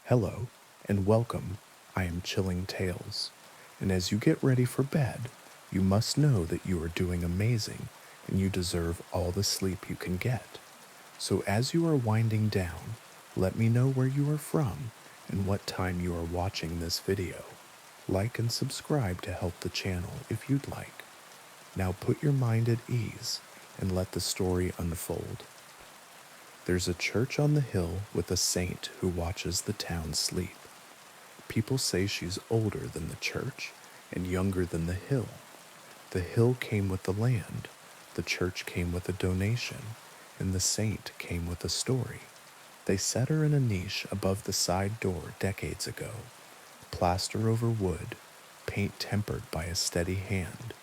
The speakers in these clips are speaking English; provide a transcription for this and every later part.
Hello, and welcome. I am Chilling Tales. And as you get ready for bed, you must know that you are doing amazing and you deserve all the sleep you can get. So as you are winding down, let me know where you are from and what time you are watching this video. Like and subscribe to help the channel if you'd like. Now put your mind at ease and let the story unfold. There's a church on the hill with a saint who watches the town sleep. People say she's older than the church and younger than the hill. The hill came with the land, the church came with a donation, and the saint came with a story. They set her in a niche above the side door decades ago. Plaster over wood, paint tempered by a steady hand,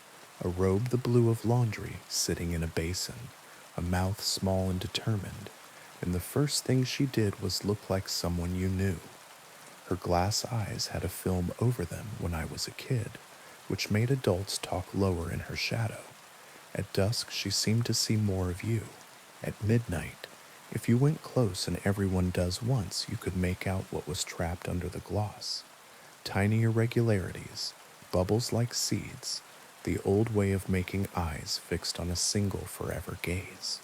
a robe the blue of laundry sitting in a basin, a mouth small and determined, and the first thing she did was look like someone you knew. Her glass eyes had a film over them when I was a kid, which made adults talk lower in her shadow. At dusk, she seemed to see more of you. At midnight, if you went close, and everyone does once, you could make out what was trapped under the gloss. Tiny irregularities, bubbles like seeds, the old way of making eyes fixed on a single forever gaze.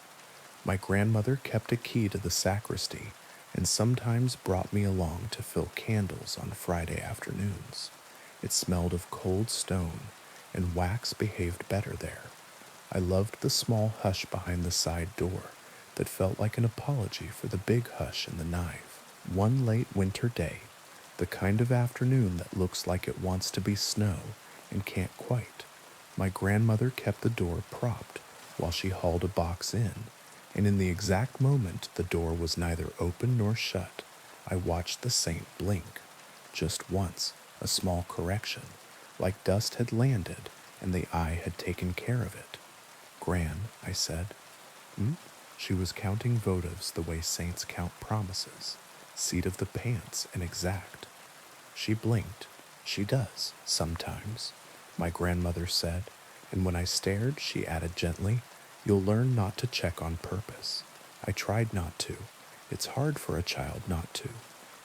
My grandmother kept a key to the sacristy and sometimes brought me along to fill candles on Friday afternoons. It smelled of cold stone, and wax behaved better there. I loved the small hush behind the side door that felt like an apology for the big hush in the knife. One late winter day, the kind of afternoon that looks like it wants to be snow and can't quite, my grandmother kept the door propped while she hauled a box in, and in the exact moment the door was neither open nor shut, I watched the saint blink. Just once, a small correction, like dust had landed and the eye had taken care of it. "Gran," I said. "Hmm?" She was counting votives the way saints count promises, seat of the pants and exact. She blinked. "She does, sometimes," my grandmother said, and when I stared, she added gently, "You'll learn not to check on purpose." I tried not to. It's hard for a child not to.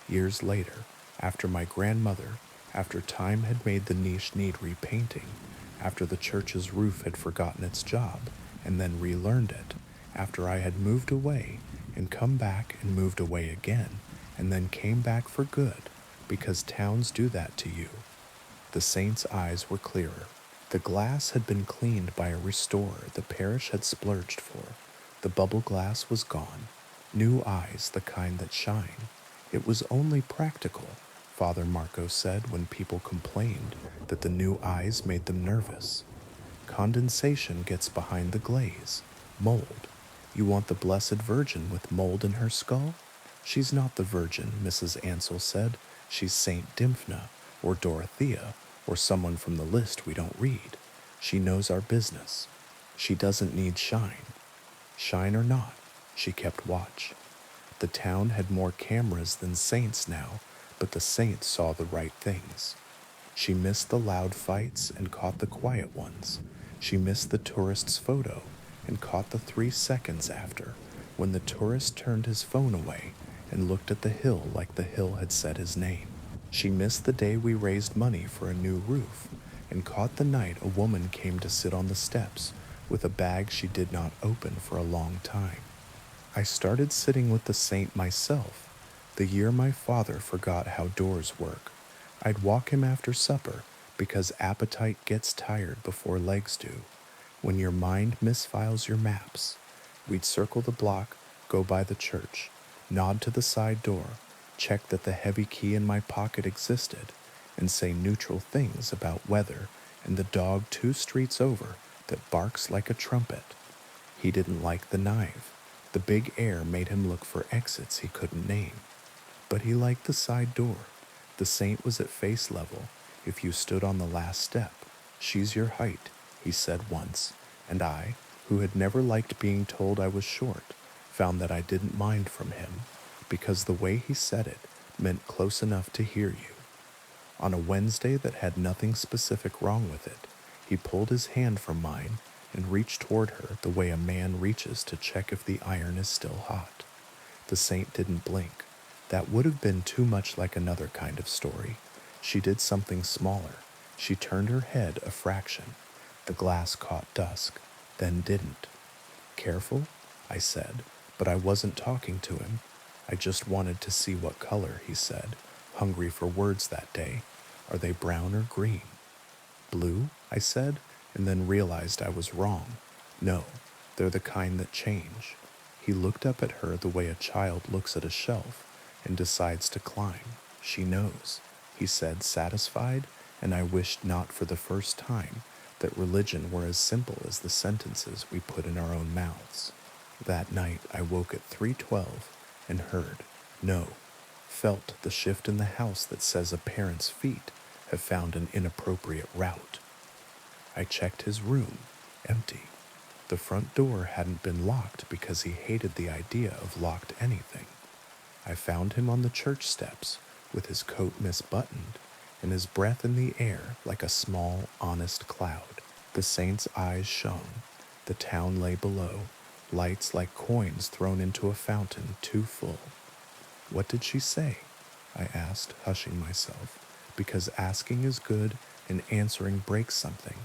Years later, after my grandmother, after time had made the niche need repainting, after the church's roof had forgotten its job and then relearned it, after I had moved away and come back and moved away again and then came back for good, because towns do that to you. The saint's eyes were clearer. The glass had been cleaned by a restorer the parish had splurged for. The bubble glass was gone. New eyes, the kind that shine. It was only practical, Father Marco said when people complained that the new eyes made them nervous. Condensation gets behind the glaze. Mold. You want the Blessed Virgin with mold in her skull? She's not the Virgin, Mrs. Ansell said. She's Saint Dymphna, or Dorothea, or someone from the list we don't read. She knows our business. She doesn't need shine. Shine or not, she kept watch. The town had more cameras than saints now, but the saints saw the right things. She missed the loud fights and caught the quiet ones. She missed the tourist's photo and caught the 3 seconds after, when the tourist turned his phone away and looked at the hill like the hill had said his name. She missed the day we raised money for a new roof and caught the night a woman came to sit on the steps with a bag she did not open for a long time. I started sitting with the saint myself the year my father forgot how doors work. I'd walk him after supper because appetite gets tired before legs do. When your mind misfiles your maps, we'd circle the block, go by the church, nod to the side door, check that the heavy key in my pocket existed, and say neutral things about weather and the dog 2 streets over that barks like a trumpet. He didn't like the knife. The big air made him look for exits he couldn't name. But he liked the side door. The saint was at face level if you stood on the last step. "She's your height," he said once, and I, who had never liked being told I was short, found that I didn't mind from him, because the way he said it meant close enough to hear you. On a Wednesday that had nothing specific wrong with it, he pulled his hand from mine and reached toward her the way a man reaches to check if the iron is still hot. The saint didn't blink. That would have been too much like another kind of story. She did something smaller. She turned her head a fraction. The glass caught dusk, then didn't. Careful? I said, but I wasn't talking to him. I just wanted to see what color, he said, hungry for words that day. Are they brown or green? Blue? I said, and then realized I was wrong. No, they're the kind that change. He looked up at her the way a child looks at a shelf and decides to climb. She knows, he said, satisfied, and I wished not for the first time that religion were as simple as the sentences we put in our own mouths. That night I woke at 3:12 and heard, no, felt the shift in the house that says a parent's feet have found an inappropriate route. I checked his room, empty. The front door hadn't been locked because he hated the idea of locked anything. I found him on the church steps with his coat misbuttoned and his breath in the air like a small, honest cloud. The saint's eyes shone. The town lay below, lights like coins thrown into a fountain too full. What did she say? I asked, hushing myself, because asking is good and answering breaks something.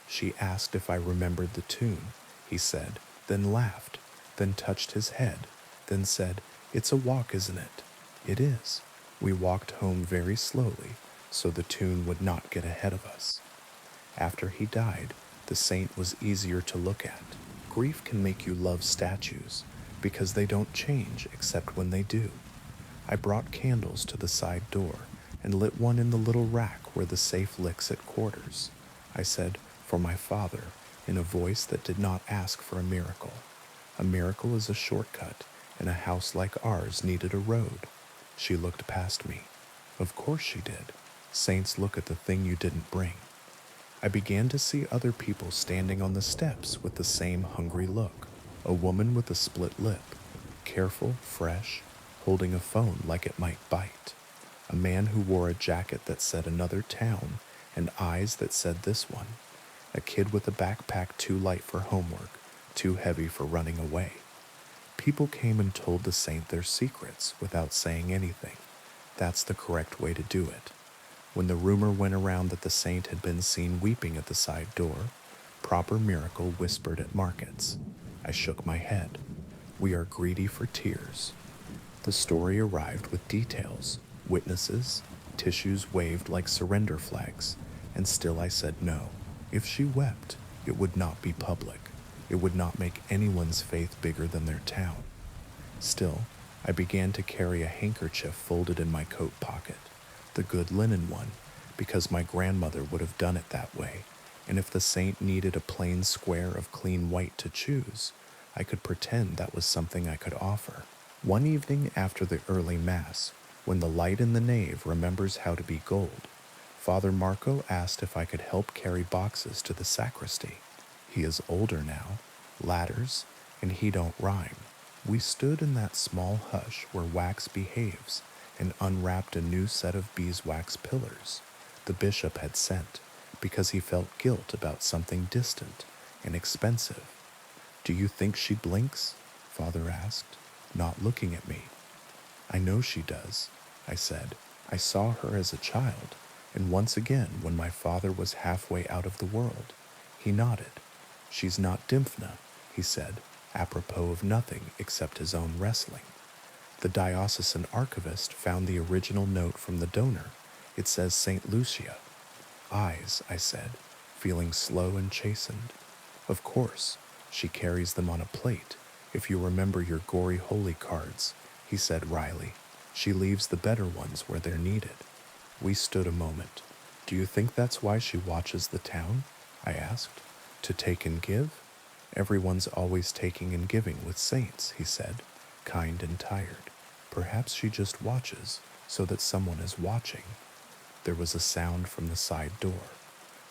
She asked if I remembered the tune, he said, then laughed, then touched his head, then said, "It's a walk, isn't it?" It is. We walked home very slowly, so the tune would not get ahead of us. After he died, the saint was easier to look at. Grief can make you love statues, because they don't change except when they do. I brought candles to the side door and lit one in the little rack where the safe licks at quarters. I said, "For my father," in a voice that did not ask for a miracle. A miracle is a shortcut, and a house like ours needed a road. She looked past me. Of course she did. Saints look at the thing you didn't bring. I began to see other people standing on the steps with the same hungry look. A woman with a split lip, careful, fresh, holding a phone like it might bite. A man who wore a jacket that said another town and eyes that said this one. A kid with a backpack too light for homework, too heavy for running away. People came and told the saint their secrets without saying anything. That's the correct way to do it. When the rumor went around that the saint had been seen weeping at the side door, proper miracle whispered at markets. I shook my head. We are greedy for tears. The story arrived with details, witnesses, tissues waved like surrender flags, and still I said no. If she wept, it would not be public. It would not make anyone's faith bigger than their town. Still, I began to carry a handkerchief folded in my coat pocket, the good linen one, because my grandmother would have done it that way, and if the saint needed a plain square of clean white to choose, I could pretend that was something I could offer. One evening after the early mass, when the light in the nave remembers how to be gold, Father Marco asked if I could help carry boxes to the sacristy. He is older now, ladders, and he don't rhyme. We stood in that small hush where wax behaves and unwrapped a new set of beeswax pillars the bishop had sent because he felt guilt about something distant and expensive. Do you think she blinks? Father asked, not looking at me. I know she does, I said. I saw her as a child, and once again when my father was halfway out of the world. He nodded. She's not Dymphna, he said, apropos of nothing except his own wrestling. The diocesan archivist found the original note from the donor. It says St. Lucia. Eyes, I said, feeling slow and chastened. Of course, she carries them on a plate, if you remember your gory holy cards, he said wryly. She leaves the better ones where they're needed. We stood a moment. Do you think that's why she watches the town? I asked. To take and give? Everyone's always taking and giving with saints, he said, kind and tired. Perhaps she just watches so that someone is watching. There was a sound from the side door.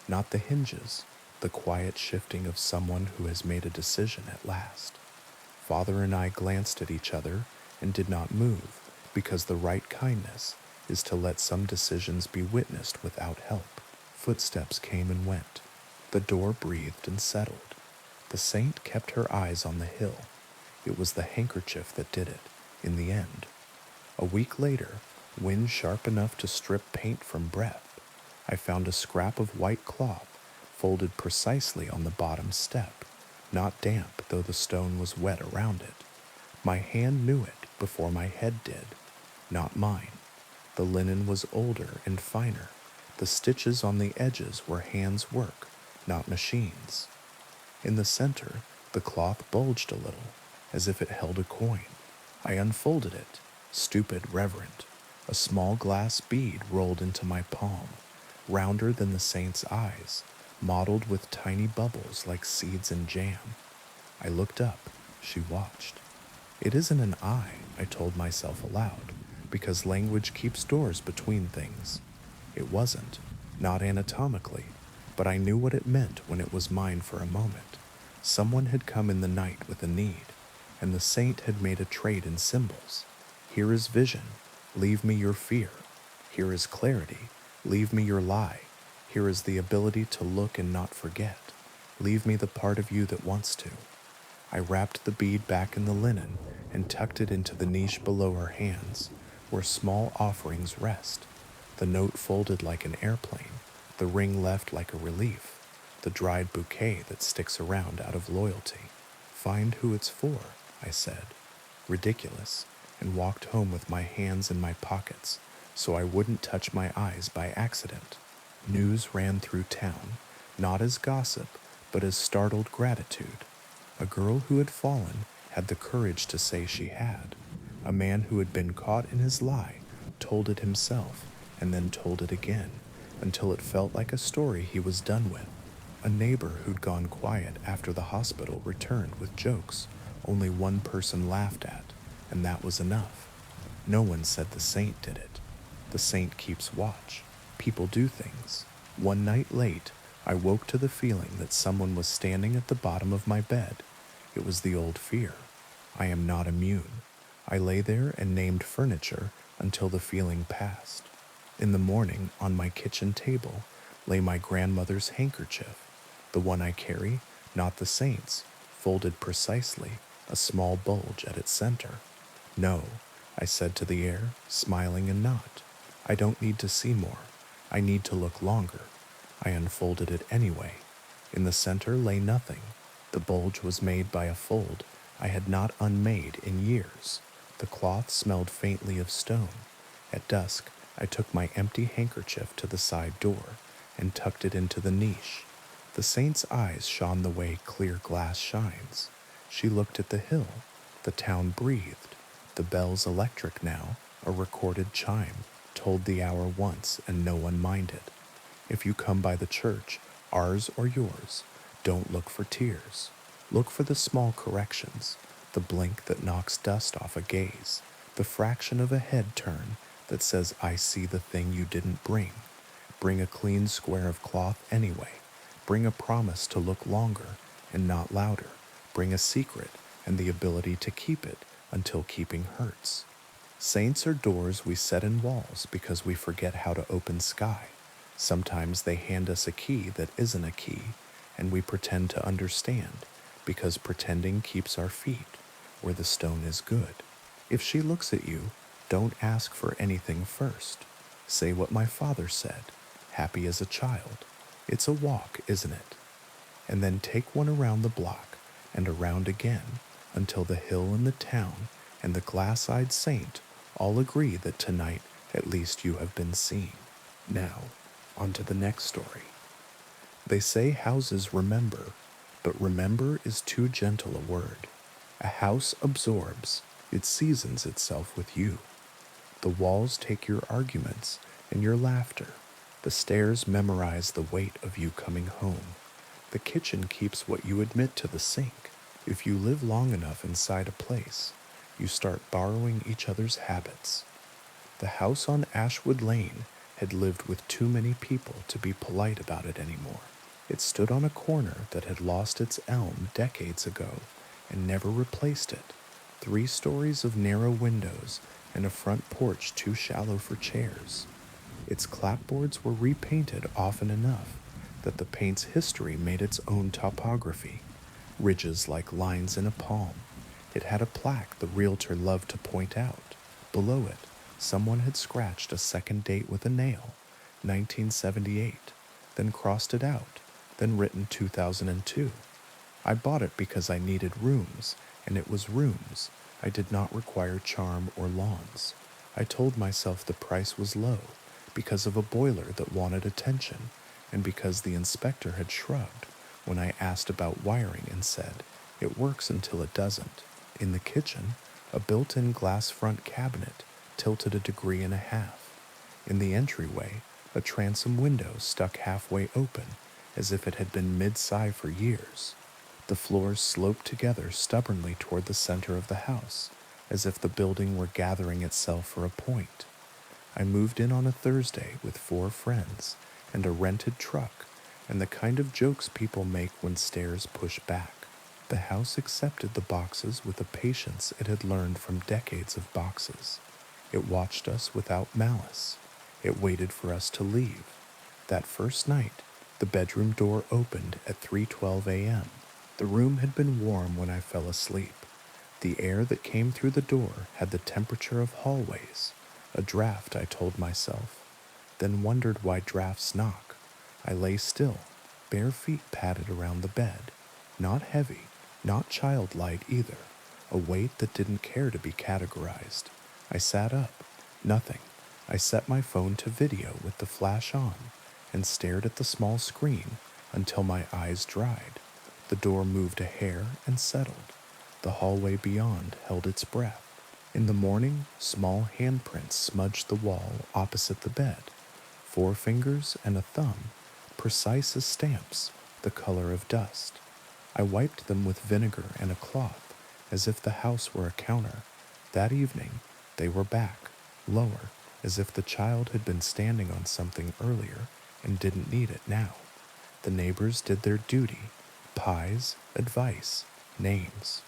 Not the hinges, the quiet shifting of someone who has made a decision at last. Father and I glanced at each other and did not move, because the right kindness is to let some decisions be witnessed without help. Footsteps came and went. The door breathed and settled. The saint kept her eyes on the hill. It was the handkerchief that did it, in the end. A week later, wind sharp enough to strip paint from breath, I found a scrap of white cloth folded precisely on the bottom step, not damp though the stone was wet around it. My hand knew it before my head did, not mine. The linen was older and finer. The stitches on the edges were hands' work, not machines. In the center, the cloth bulged a little, as if it held a coin. I unfolded it, stupid, reverent. A small glass bead rolled into my palm, rounder than the saint's eyes, mottled with tiny bubbles like seeds in jam. I looked up. She watched. It isn't an eye, I told myself aloud, because language keeps doors between things. It wasn't, not anatomically, but I knew what it meant when it was mine for a moment. Someone had come in the night with a need, and the saint had made a trade in symbols. Here is vision, leave me your fear. Here is clarity, leave me your lie. Here is the ability to look and not forget. Leave me the part of you that wants to. I wrapped the bead back in the linen and tucked it into the niche below her hands, where small offerings rest. The note folded like an airplane, the ring left like a relief, the dried bouquet that sticks around out of loyalty. Find who it's for, I said, ridiculous, and walked home with my hands in my pockets so I wouldn't touch my eyes by accident. News ran through town, not as gossip, but as startled gratitude. A girl who had fallen had the courage to say she had. A man who had been caught in his lie told it himself and then told it again until it felt like a story he was done with. A neighbor who'd gone quiet after the hospital returned with jokes only one person laughed at, and that was enough. No one said the saint did it. The saint keeps watch. People do things. One night late, I woke to the feeling that someone was standing at the bottom of my bed. It was the old fear. I am not immune. I lay there and named furniture until the feeling passed. In the morning, on my kitchen table, lay my grandmother's handkerchief, the one I carry, not the saint's, folded precisely, a small bulge at its center. No, I said to the air, smiling and not. I don't need to see more. I need to look longer. I unfolded it anyway. In the center lay nothing. The bulge was made by a fold I had not unmade in years. The cloth smelled faintly of stone. At dusk, I took my empty handkerchief to the side door and tucked it into the niche. The saint's eyes shone the way clear glass shines. She looked at the hill. The town breathed. The bell's electric now, a recorded chime, told the hour once and no one minded. If you come by the church, ours or yours, don't look for tears. Look for the small corrections, the blink that knocks dust off a gaze, the fraction of a head turn that says, I see the thing you didn't bring. Bring a clean square of cloth anyway. Bring a promise to look longer and not louder. Bring a secret and the ability to keep it until keeping hurts. Saints are doors we set in walls because we forget how to open sky. Sometimes they hand us a key that isn't a key, and we pretend to understand because pretending keeps our feet where the stone is good. If she looks at you, don't ask for anything first. Say what my father said, happy as a child. It's a walk, isn't it? And then take one around the block and around again until the hill and the town and the glass-eyed saint all agree that tonight at least you have been seen. Now, on to the next story. They say houses remember, but remember is too gentle a word. A house absorbs, it seasons itself with you. The walls take your arguments and your laughter. The stairs memorize the weight of you coming home. The kitchen keeps what you admit to the sink. If you live long enough inside a place, you start borrowing each other's habits. The house on Ashwood Lane had lived with too many people to be polite about it anymore. It stood on a corner that had lost its elm decades ago and never replaced it. 3 stories of narrow windows and a front porch too shallow for chairs. Its clapboards were repainted often enough that the paint's history made its own topography, ridges like lines in a palm. It had a plaque the realtor loved to point out. Below it, Someone had scratched a second date with a nail, 1978, then crossed it out, then written 2002. I bought it because I needed rooms, and it was rooms. I did not require charm or lawns. I told myself the price was low because of a boiler that wanted attention, and because the inspector had shrugged when I asked about wiring and said, "It works until it doesn't." In the kitchen, a built-in glass front cabinet tilted a degree and a half. In the entryway, a transom window stuck halfway open as if it had been mid-sci for years. The floors sloped together stubbornly toward the center of the house, as if the building were gathering itself for a point. I moved in on a Thursday with 4 friends and a rented truck and the kind of jokes people make when stairs push back. The house accepted the boxes with a patience it had learned from decades of boxes. It watched us without malice. It waited for us to leave. That first night, the bedroom door opened at 3:12 a.m. The room had been warm when I fell asleep. The air that came through the door had the temperature of hallways. A draft, I told myself, then wondered why drafts knock. I lay still, bare feet padded around the bed. Not heavy, not childlike either, a weight that didn't care to be categorized. I sat up. Nothing. I set my phone to video with the flash on and stared at the small screen until my eyes dried. The door moved a hair and settled. The hallway beyond held its breath. In the morning, small handprints smudged the wall opposite the bed. 4 fingers and a thumb, precise as stamps, the color of dust. I wiped them with vinegar and a cloth, as if the house were a counter. That evening, they were back, lower, as if the child had been standing on something earlier and didn't need it now. The neighbors did their duty, pies, advice, names.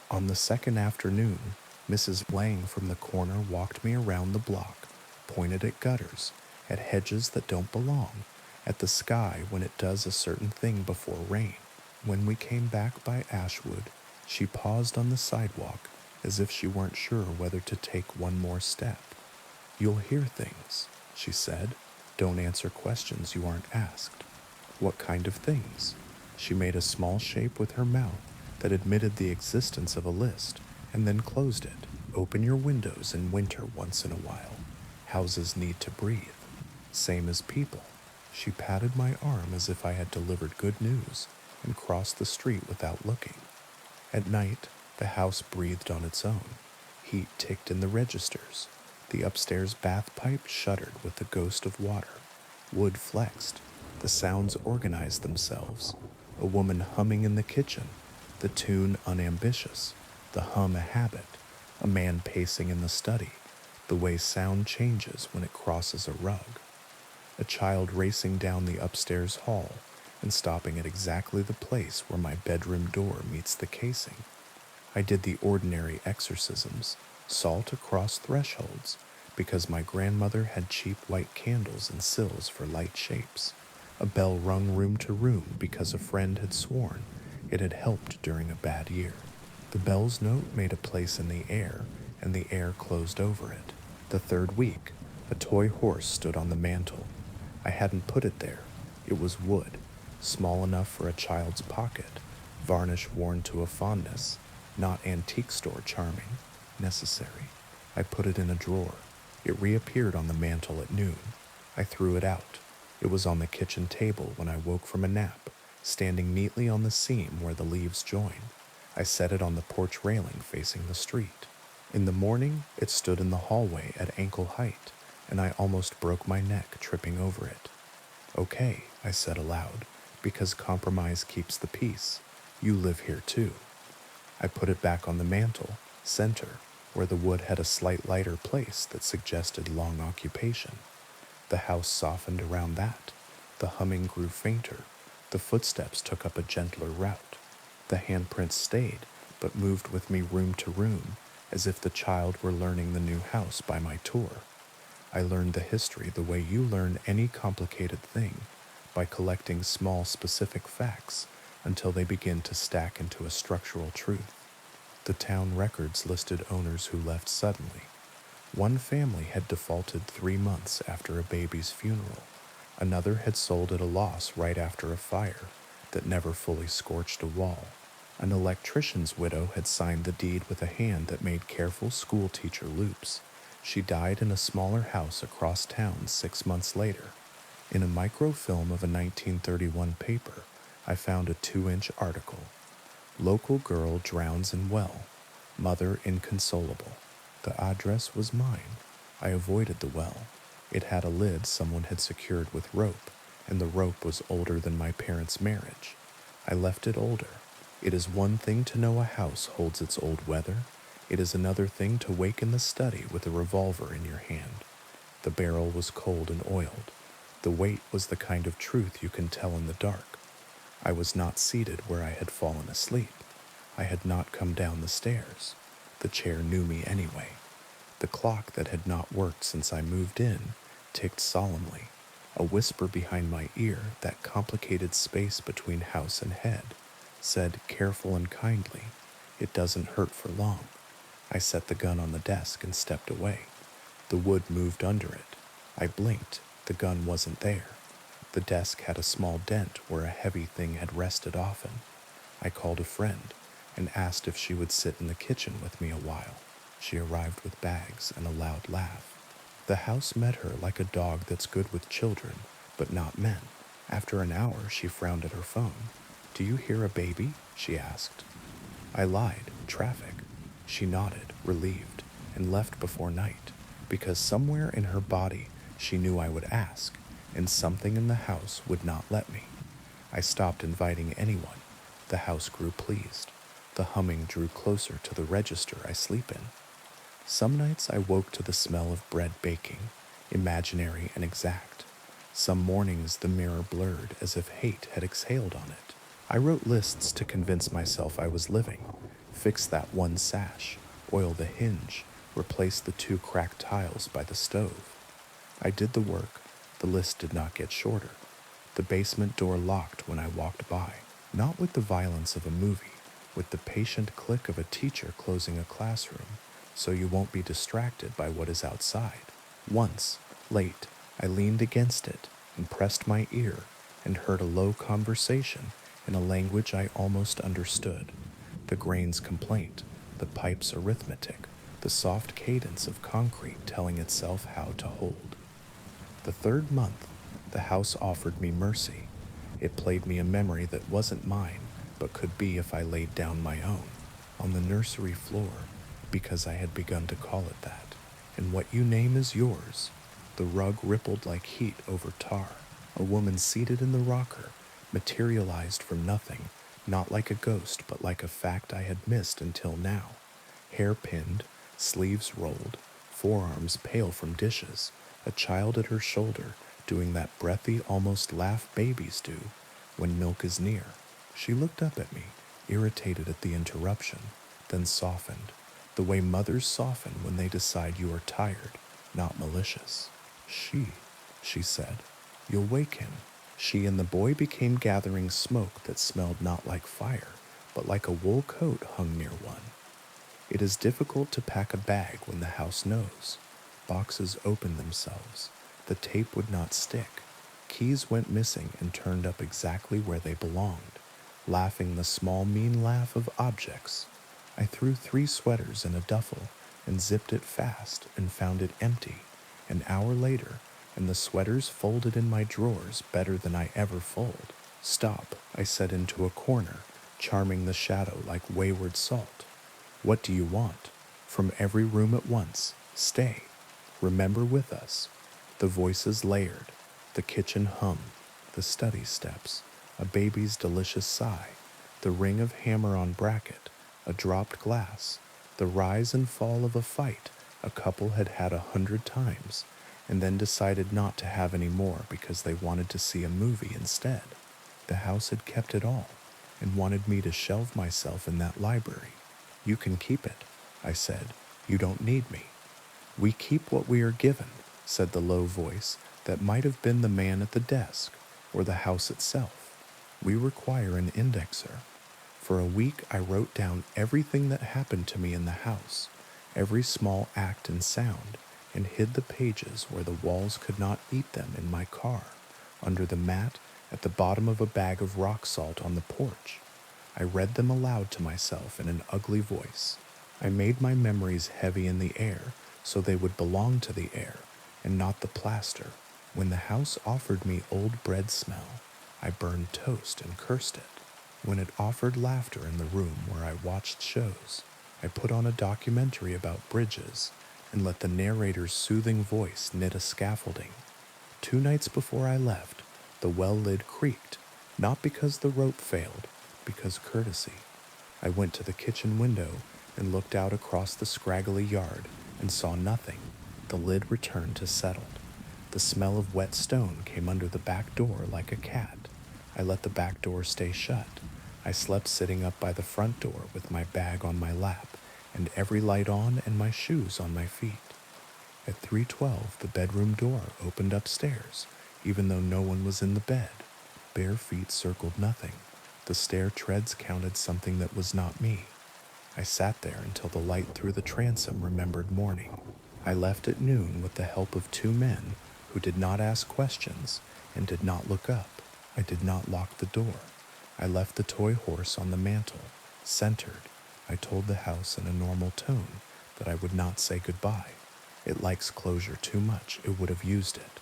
On the second afternoon, Mrs. Lang from the corner walked me around the block, pointed at gutters, at hedges that don't belong, at the sky when it does a certain thing before rain. When we came back by Ashwood, she paused on the sidewalk as if she weren't sure whether to take one more step. "You'll hear things," she said. "Don't answer questions you aren't asked." "What kind of things?" She made a small shape with her mouth that admitted the existence of a list and then closed it. "Open your windows in winter once in a while. Houses need to breathe. Same as people." She patted my arm as if I had delivered good news and crossed the street without looking. At night, the house breathed on its own. Heat ticked in the registers. The upstairs bath pipe shuddered with the ghost of water. Wood flexed. The sounds organized themselves. A woman humming in the kitchen, the tune unambitious, the hum a habit, a man pacing in the study, the way sound changes when it crosses a rug. A child racing down the upstairs hall and stopping at exactly the place where my bedroom door meets the casing. I did the ordinary exorcisms, salt across thresholds, because my grandmother had cheap white candles and sills for light shapes. A bell rung room to room because a friend had sworn it had helped during a bad year. The bell's note made a place in the air, and the air closed over it. The third week, a toy horse stood on the mantel. I hadn't put it there. It was wood, small enough for a child's pocket, varnish worn to a fondness, not antique store charming, necessary. I put it in a drawer. It reappeared on the mantel at noon. I threw it out. It was on the kitchen table when I woke from a nap, standing neatly on the seam where the leaves join. I set it on the porch railing facing the street. In the morning, it stood in the hallway at ankle height, and I almost broke my neck tripping over it. "Okay," I said aloud, "because compromise keeps the peace. You live here too." I put it back on the mantel, center, where the wood had a slight lighter place that suggested long occupation. The house softened around that. The humming grew fainter. The footsteps took up a gentler route. The handprints stayed, but moved with me room to room, as if the child were learning the new house by my tour. I learned the history the way you learn any complicated thing, by collecting small specific facts until they begin to stack into a structural truth. The town records listed owners who left suddenly. One family had defaulted 3 months after a baby's funeral. Another had sold at a loss right after a fire that never fully scorched a wall. An electrician's widow had signed the deed with a hand that made careful schoolteacher loops. She died in a smaller house across town 6 months later. In a microfilm of a 1931 paper, I found a 2-inch article. Local girl drowns in well. Mother inconsolable. The address was mine. I avoided the well. It had a lid someone had secured with rope, and the rope was older than my parents' marriage. I left it older. It is one thing to know a house holds its old weather. It is another thing to wake in the study with a revolver in your hand. The barrel was cold and oiled. The weight was the kind of truth you can tell in the dark. I was not seated where I had fallen asleep. I had not come down the stairs. The chair knew me anyway. The clock that had not worked since I moved in ticked solemnly. A whisper behind my ear, that complicated space between house and head, said, careful and kindly, "It doesn't hurt for long." I set the gun on the desk and stepped away. The wood moved under it. I blinked. The gun wasn't there. The desk had a small dent where a heavy thing had rested often. I called a friend and asked if she would sit in the kitchen with me a while. She arrived with bags and a loud laugh. The house met her like a dog that's good with children, but not men. After an hour, she frowned at her phone. "Do you hear a baby?" she asked. I lied. Traffic. She nodded, relieved, and left before night, because somewhere in her body she knew I would ask, and something in the house would not let me. I stopped inviting anyone. The house grew pleased. The humming drew closer to the register I sleep in. Some nights I woke to the smell of bread baking, imaginary and exact. Some mornings the mirror blurred as if hate had exhaled on it. I wrote lists to convince myself I was living. Fix that one sash, oil the hinge, replace the 2 cracked tiles by the stove. I did the work. The list did not get shorter. The basement door locked when I walked by, not with the violence of a movie, with the patient click of a teacher closing a classroom, so you won't be distracted by what is outside. Once, late, I leaned against it and pressed my ear and heard a low conversation in a language I almost understood. The grain's complaint, the pipe's arithmetic, the soft cadence of concrete telling itself how to hold. The 3rd month, the house offered me mercy. It played me a memory that wasn't mine, but could be if I laid down my own, on the nursery floor, because I had begun to call it that. And what you name is yours. The rug rippled like heat over tar. A woman seated in the rocker materialized from nothing, not like a ghost, but like a fact I had missed until now. Hair pinned, sleeves rolled, forearms pale from dishes, a child at her shoulder doing that breathy, almost laugh babies do when milk is near. She looked up at me, irritated at the interruption, then softened, the way mothers soften when they decide you are tired, not malicious. She said, "You'll wake him." She and the boy became gathering smoke that smelled not like fire, but like a wool coat hung near one. It is difficult to pack a bag when the house knows. Boxes opened themselves. The tape would not stick. Keys went missing and turned up exactly where they belonged, laughing the small mean laugh of objects. I threw 3 sweaters in a duffel and zipped it fast and found it empty. An hour later, and the sweaters folded in my drawers better than I ever fold. "Stop," I said into a corner, charming the shadow like wayward salt. "What do you want?" From every room at once. "Stay. Remember with us." The voices layered. The kitchen hum. The study steps. A baby's delicious sigh. The ring of hammer on bracket. A dropped glass. The rise and fall of a fight a couple had had 100 times, and then decided not to have any more because they wanted to see a movie instead. The house had kept it all, and wanted me to shelve myself in that library. "You can keep it," I said. "You don't need me." "We keep what we are given," said the low voice that might have been the man at the desk or the house itself. "We require an indexer." For a week I wrote down everything that happened to me in the house, every small act and sound, and hid the pages where the walls could not eat them in my car, under the mat, at the bottom of a bag of rock salt on the porch. I read them aloud to myself in an ugly voice. I made my memories heavy in the air so they would belong to the air and not the plaster. When the house offered me old bread smell, I burned toast and cursed it. When it offered laughter in the room where I watched shows, I put on a documentary about bridges and let the narrator's soothing voice knit a scaffolding. 2 nights before I left, the well lid creaked, not because the rope failed, because courtesy. I went to the kitchen window and looked out across the scraggly yard and saw nothing. The lid returned to settled. The smell of wet stone came under the back door like a cat. I let the back door stay shut. I slept sitting up by the front door with my bag on my lap and every light on and my shoes on my feet. At 3:12, the bedroom door opened upstairs, even though no one was in the bed. Bare feet circled nothing. The stair treads counted something that was not me. I sat there until the light through the transom remembered morning. I left at noon with the help of 2 men who did not ask questions and did not look up. I did not lock the door. I left the toy horse on the mantel, centered. I told the house in a normal tone that I would not say goodbye. It likes closure too much, it would have used it.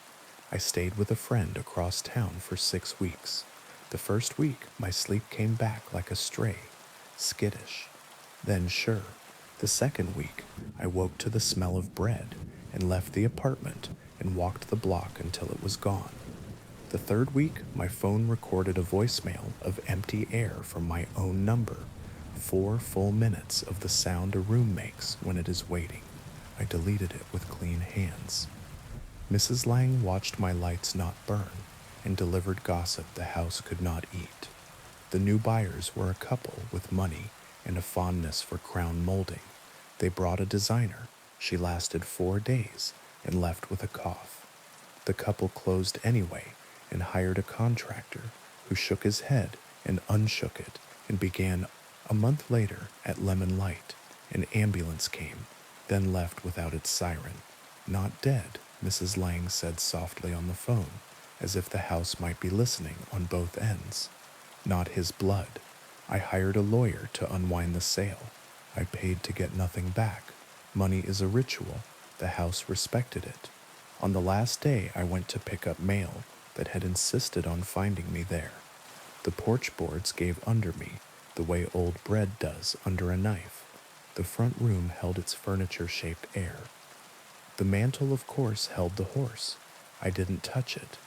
I stayed with a friend across town for 6 weeks. The first week, my sleep came back like a stray, skittish. Then sure. The second week, I woke to the smell of bread and left the apartment and walked the block until it was gone. The third week, my phone recorded a voicemail of empty air from my own number. 4 full minutes of the sound a room makes when it is waiting. I deleted it with clean hands. Mrs. Lang watched my lights not burn and delivered gossip the house could not eat. The new buyers were a couple with money and a fondness for crown molding. They brought a designer. She lasted 4 days and left with a cough. The couple closed anyway and hired a contractor who shook his head and unshook it and began. A month later, at Lemon Light, an ambulance came, then left without its siren. Not dead, Mrs. Lang said softly on the phone, as if the house might be listening on both ends. Not his blood. I hired a lawyer to unwind the sale. I paid to get nothing back. Money is a ritual. The house respected it. On the last day, I went to pick up mail that had insisted on finding me there. The porch boards gave under me, the way old bread does under a knife. The front room held its furniture-shaped air. The mantel, of course, held the horse. I didn't touch it.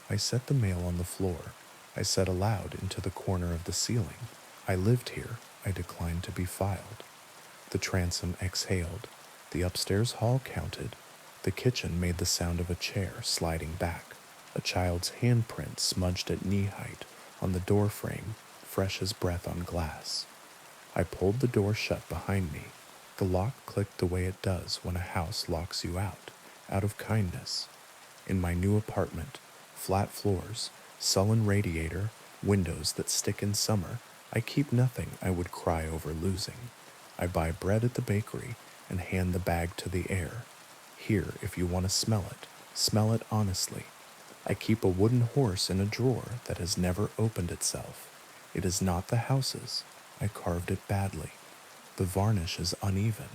I set the mail on the floor. I said aloud into the corner of the ceiling, I lived here. I declined to be filed. The transom exhaled. The upstairs hall counted. The kitchen made the sound of a chair sliding back. A child's handprint smudged at knee height on the door frame, fresh as breath on glass. I pulled the door shut behind me. The lock clicked the way it does when a house locks you out of kindness. In my new apartment, flat floors, sullen radiator, windows that stick in summer, I keep nothing I would cry over losing. I buy bread at the bakery and hand the bag to the air. Here, if you want to smell it honestly. I keep a wooden horse in a drawer that has never opened itself. It is not the house's. I carved it badly. The varnish is uneven.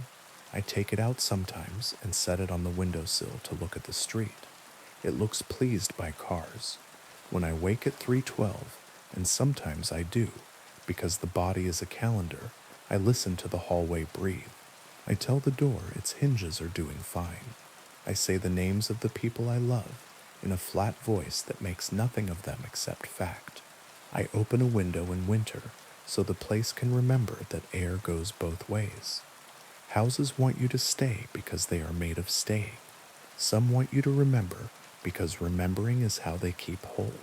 I take it out sometimes and set it on the windowsill to look at the street. It looks pleased by cars. When I wake at 3:12, and sometimes I do, because the body is a calendar, I listen to the hallway breathe. I tell the door its hinges are doing fine. I say the names of the people I love in a flat voice that makes nothing of them except fact. I open a window in winter so the place can remember that air goes both ways. Houses want you to stay because they are made of staying. Some want you to remember because remembering is how they keep whole.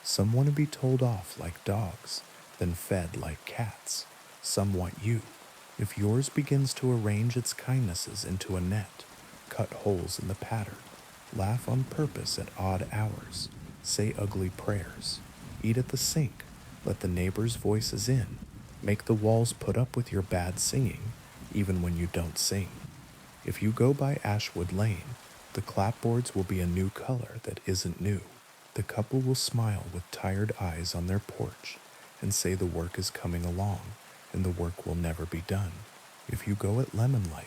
Some want to be told off like dogs, then fed like cats. Some want you. If yours begins to arrange its kindnesses into a net, cut holes in the pattern, laugh on purpose at odd hours, say ugly prayers, eat at the sink, let the neighbors' voices in, make the walls put up with your bad singing, even when you don't sing. If you go by Ashwood Lane, the clapboards will be a new color that isn't new. The couple will smile with tired eyes on their porch and say the work is coming along and the work will never be done. If you go at lemon light,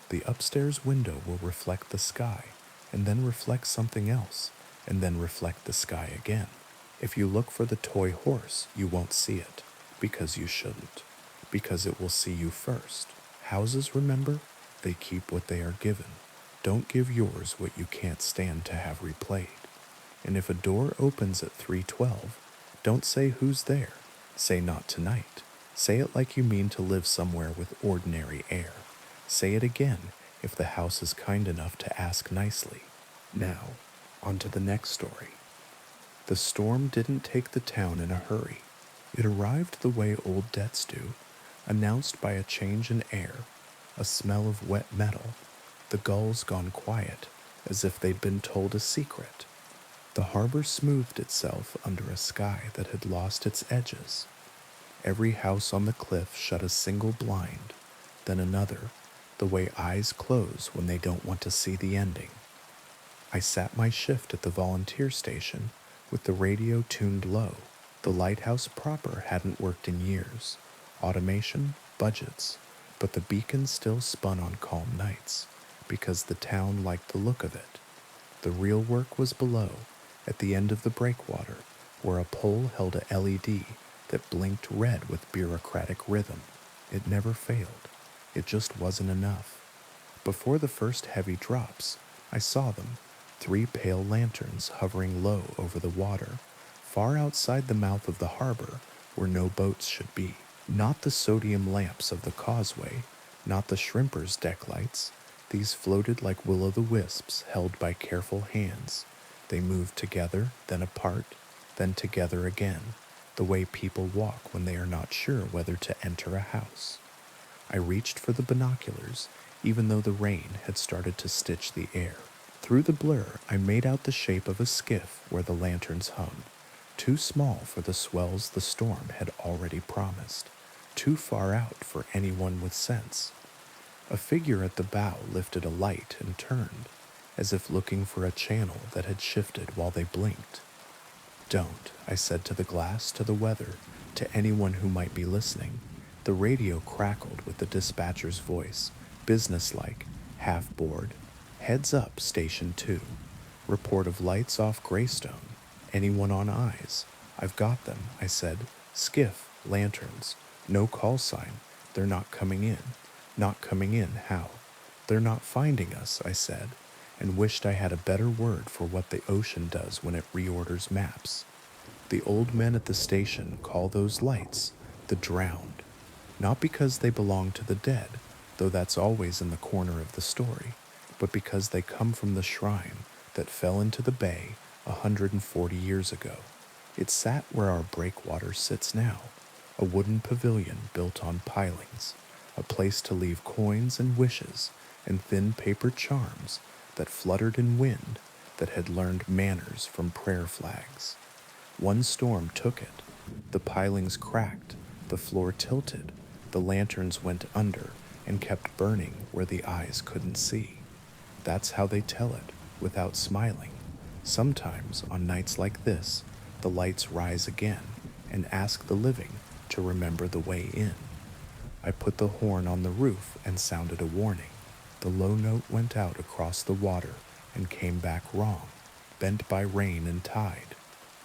the upstairs window will reflect the sky and then reflect something else and then reflect the sky again. If you look for the toy horse, you won't see it, because you shouldn't, because it will see you first. Houses, remember, they keep what they are given. Don't give yours what you can't stand to have replayed. And if a door opens at 3:12, don't say who's there. Say not tonight. Say it like you mean to live somewhere with ordinary air. Say it again if the house is kind enough to ask nicely. Now, on to the next story. The storm didn't take the town in a hurry. It arrived the way old debts do, announced by a change in air, a smell of wet metal, the gulls gone quiet, as if they'd been told a secret. The harbor smoothed itself under a sky that had lost its edges. Every house on the cliff shut a single blind, then another, the way eyes close when they don't want to see the ending. I sat my shift at the volunteer station with the radio tuned low. The lighthouse proper hadn't worked in years. Automation, budgets, but the beacon still spun on calm nights because the town liked the look of it. The real work was below, at the end of the breakwater, where a pole held a LED that blinked red with bureaucratic rhythm. It never failed. It just wasn't enough. Before the first heavy drops, I saw them, 3 pale lanterns hovering low over the water, far outside the mouth of the harbor where no boats should be. Not the sodium lamps of the causeway, not the shrimpers' deck lights. These floated like will-o'-the-wisps held by careful hands. They moved together, then apart, then together again, the way people walk when they are not sure whether to enter a house. I reached for the binoculars, even though the rain had started to stitch the air. Through the blur, I made out the shape of a skiff where the lanterns hung, too small for the swells the storm had already promised, too far out for anyone with sense. A figure at the bow lifted a light and turned, as if looking for a channel that had shifted while they blinked. Don't, I said to the glass, to the weather, to anyone who might be listening. The radio crackled with the dispatcher's voice, businesslike, half bored. Heads up, Station 2. Report of lights off Greystone. Anyone on eyes? I've got them, I said. Skiff, lanterns. No call sign. They're not coming in. Not coming in, how? They're not finding us, I said, and wished I had a better word for what the ocean does when it reorders maps. The old men at the station call those lights the drowned. Not because they belong to the dead, though that's always in the corner of the story, but because they come from the shrine that fell into the bay 140 years ago. It sat where our breakwater sits now, a wooden pavilion built on pilings, a place to leave coins and wishes and thin paper charms that fluttered in wind that had learned manners from prayer flags. One storm took it. The pilings cracked, the floor tilted, the lanterns went under and kept burning where the eyes couldn't see. That's how they tell it, without smiling. Sometimes, on nights like this, the lights rise again and ask the living to remember the way in. I put the horn on the roof and sounded a warning. The low note went out across the water and came back wrong, bent by rain and tide.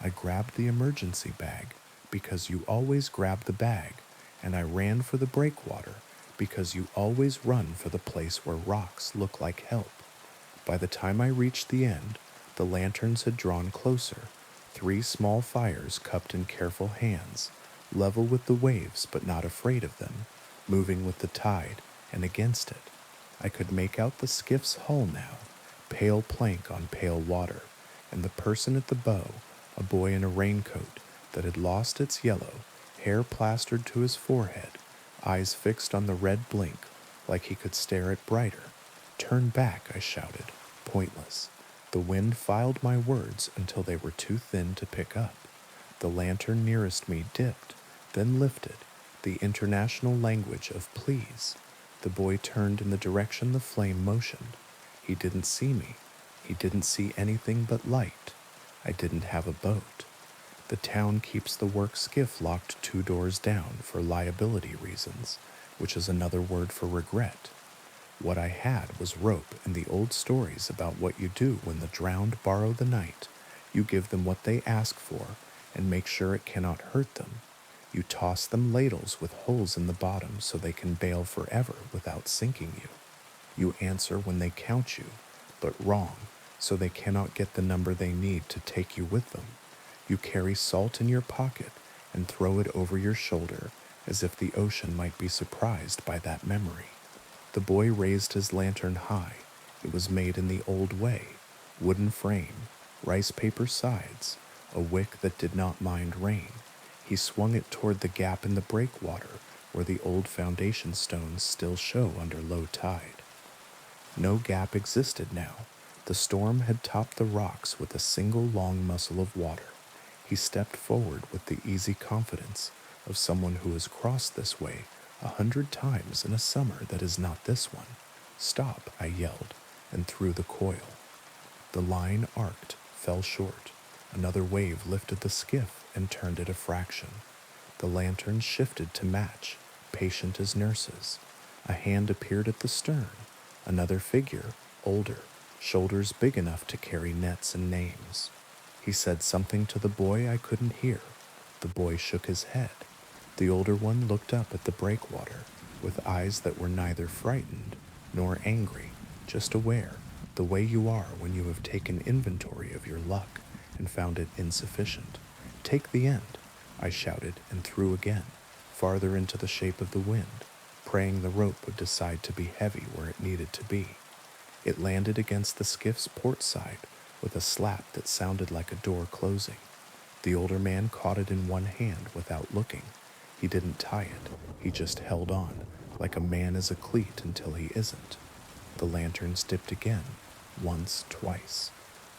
I grabbed the emergency bag because you always grab the bag, and I ran for the breakwater because you always run for the place where rocks look like help. By the time I reached the end, the lanterns had drawn closer, 3 small fires cupped in careful hands, level with the waves but not afraid of them, moving with the tide and against it. I could make out the skiff's hull now, pale plank on pale water, and the person at the bow, a boy in a raincoat that had lost its yellow, hair plastered to his forehead, eyes fixed on the red blink like he could stare at brighter. Turn back, I shouted, pointless. The wind filed my words until they were too thin to pick up. The lantern nearest me dipped, then lifted, the international language of please. The boy turned in the direction the flame motioned. He didn't see me. He didn't see anything but light. I didn't have a boat. The town keeps the work skiff locked 2 doors down for liability reasons, which is another word for regret. What I had was rope and the old stories about what you do when the drowned borrow the night. You give them what they ask for and make sure it cannot hurt them. You toss them ladles with holes in the bottom so they can bail forever without sinking you. You answer when they count you, but wrong, so they cannot get the number they need to take you with them. You carry salt in your pocket and throw it over your shoulder as if the ocean might be surprised by that memory. The boy raised his lantern high. It was made in the old way, wooden frame, rice paper sides, a wick that did not mind rain. He swung it toward the gap in the breakwater where the old foundation stones still show under low tide. No gap existed now. The storm had topped the rocks with a single long mussel of water. He stepped forward with the easy confidence of someone who has crossed this way 100 times in a summer that is not this one. "Stop," I yelled, and threw the coil. The line arced, fell short. Another wave lifted the skiff and turned it a fraction. The lantern shifted to match, patient as nurses. A hand appeared at the stern. Another figure, older, shoulders big enough to carry nets and names. He said something to the boy I couldn't hear. The boy shook his head. The older one looked up at the breakwater with eyes that were neither frightened nor angry, just aware, the way you are when you have taken inventory of your luck and found it insufficient. "Take the end," I shouted and threw again, farther into the shape of the wind, praying the rope would decide to be heavy where it needed to be. It landed against the skiff's port side with a slap that sounded like a door closing. The older man caught it in one hand without looking. He didn't tie it. He just held on, like a man is a cleat until he isn't. The lanterns dipped again, once, twice.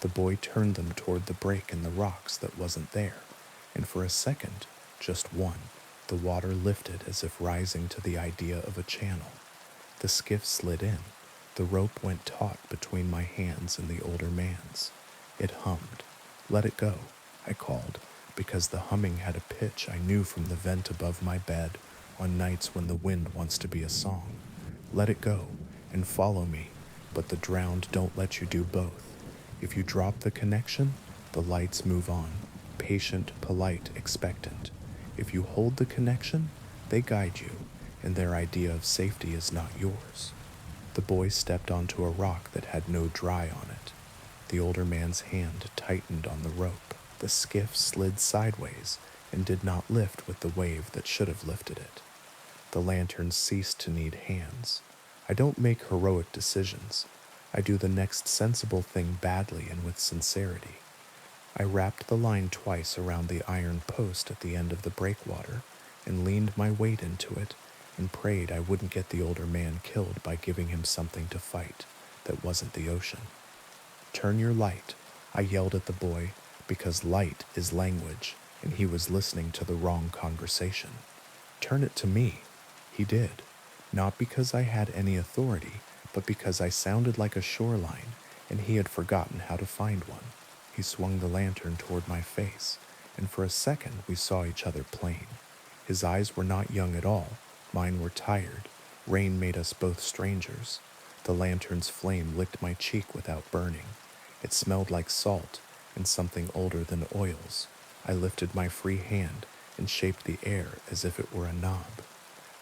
The boy turned them toward the break in the rocks that wasn't there, and for a second, just one, the water lifted as if rising to the idea of a channel. The skiff slid in. The rope went taut between my hands and the older man's. It hummed. "Let it go," I called, because the humming had a pitch I knew from the vent above my bed on nights when the wind wants to be a song. "Let it go, and follow me, but the drowned don't let you do both. If you drop the connection, the lights move on, patient, polite, expectant. If you hold the connection, they guide you, and their idea of safety is not yours." The boy stepped onto a rock that had no dry on it. The older man's hand tightened on the rope. The skiff slid sideways and did not lift with the wave that should have lifted it. The lantern ceased to need hands. I don't make heroic decisions. I do the next sensible thing badly and with sincerity. I wrapped the line twice around the iron post at the end of the breakwater and leaned my weight into it and prayed I wouldn't get the older man killed by giving him something to fight that wasn't the ocean. "Turn your light," I yelled at the boy, because light is language, and he was listening to the wrong conversation. "Turn it to me." He did, not because I had any authority, but because I sounded like a shoreline, and he had forgotten how to find one. He swung the lantern toward my face, and for a second we saw each other plain. His eyes were not young at all. Mine were tired. Rain made us both strangers. The lantern's flame licked my cheek without burning. It smelled like salt and something older than oils. I lifted my free hand and shaped the air as if it were a knob.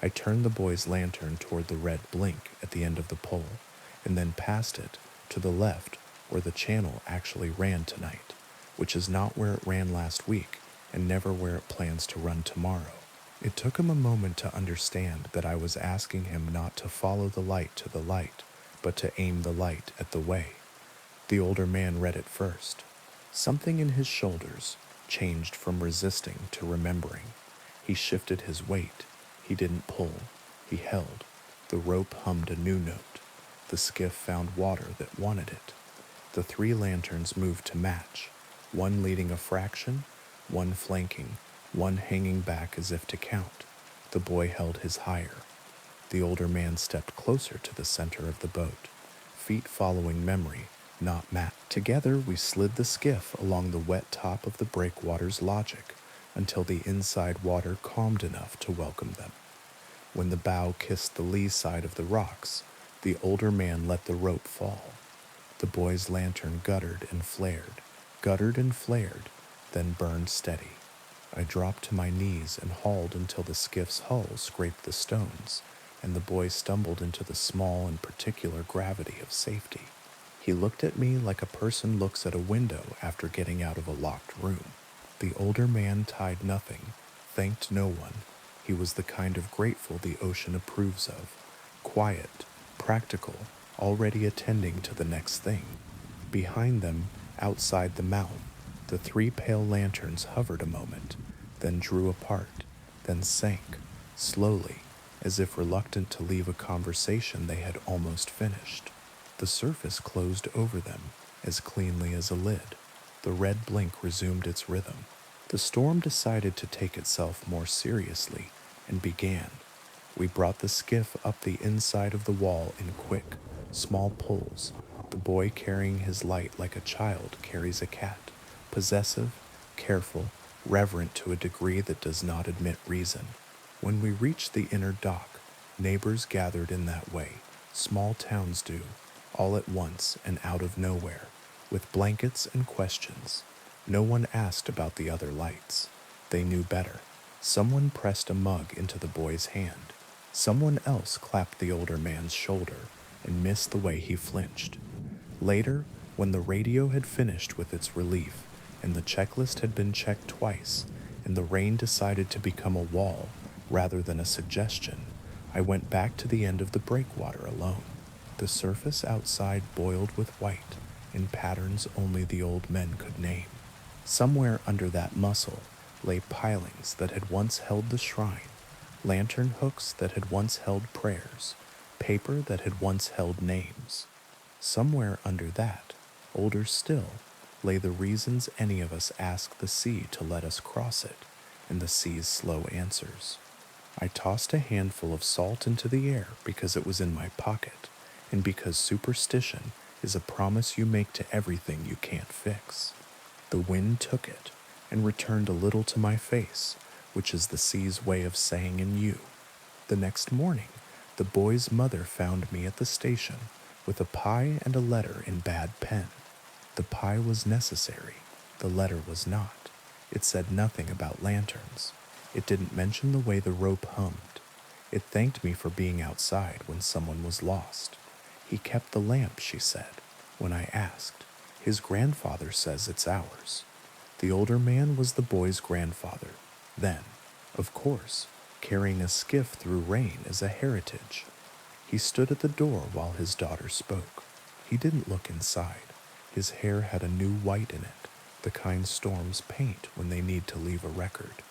I turned the boy's lantern toward the red blink at the end of the pole, and then past it, to the left, where the channel actually ran tonight, which is not where it ran last week, and never where it plans to run tomorrow. It took him a moment to understand that I was asking him not to follow the light to the light, but to aim the light at the way. The older man read it first. Something in his shoulders changed from resisting to remembering. He shifted his weight. He didn't pull. He held. The rope hummed a new note. The skiff found water that wanted it. The 3 lanterns moved to match, one leading a fraction, one flanking, one hanging back as if to count. The boy held his higher. The older man stepped closer to the center of the boat, feet following memory, not map. Together we slid the skiff along the wet top of the breakwater's logic until the inside water calmed enough to welcome them. When the bow kissed the lee side of the rocks, the older man let the rope fall. The boy's lantern guttered and flared, then burned steady. I dropped to my knees and hauled until the skiff's hull scraped the stones, and the boy stumbled into the small and particular gravity of safety. He looked at me like a person looks at a window after getting out of a locked room. The older man tied nothing, thanked no one. He was the kind of grateful the ocean approves of. Quiet, practical, already attending to the next thing. Behind them, outside the mouth, the three pale lanterns hovered a moment, then drew apart, then sank, slowly, as if reluctant to leave a conversation they had almost finished. The surface closed over them, as cleanly as a lid. The red blink resumed its rhythm. The storm decided to take itself more seriously, and began. We brought the skiff up the inside of the wall in quick, small pulls, the boy carrying his light like a child carries a cat, possessive, careful, reverent to a degree that does not admit reason. When we reached the inner dock, neighbors gathered in that way, small towns do, all at once and out of nowhere, with blankets and questions. No one asked about the other lights. They knew better. Someone pressed a mug into the boy's hand. Someone else clapped the older man's shoulder and missed the way he flinched. Later, when the radio had finished with its relief, and the checklist had been checked twice, and the rain decided to become a wall rather than a suggestion, I went back to the end of the breakwater alone. The surface outside boiled with white, in patterns only the old men could name. Somewhere under that muscle lay pilings that had once held the shrine, lantern hooks that had once held prayers, paper that had once held names. Somewhere under that, older still, lay the reasons any of us ask the sea to let us cross it, and the sea's slow answers. I tossed a handful of salt into the air because it was in my pocket, and because superstition is a promise you make to everything you can't fix. The wind took it and returned a little to my face, which is the sea's way of saying in you. The next morning, the boy's mother found me at the station with a pie and a letter in bad pen. The pie was necessary, the letter was not. It said nothing about lanterns. It didn't mention the way the rope hummed. It thanked me for being outside when someone was lost. He kept the lamp, she said, when I asked. His grandfather says it's ours. The older man was the boy's grandfather. Then, of course, carrying a skiff through rain is a heritage. He stood at the door while his daughter spoke. He didn't look inside. His hair had a new white in it, the kind storms paint when they need to leave a record.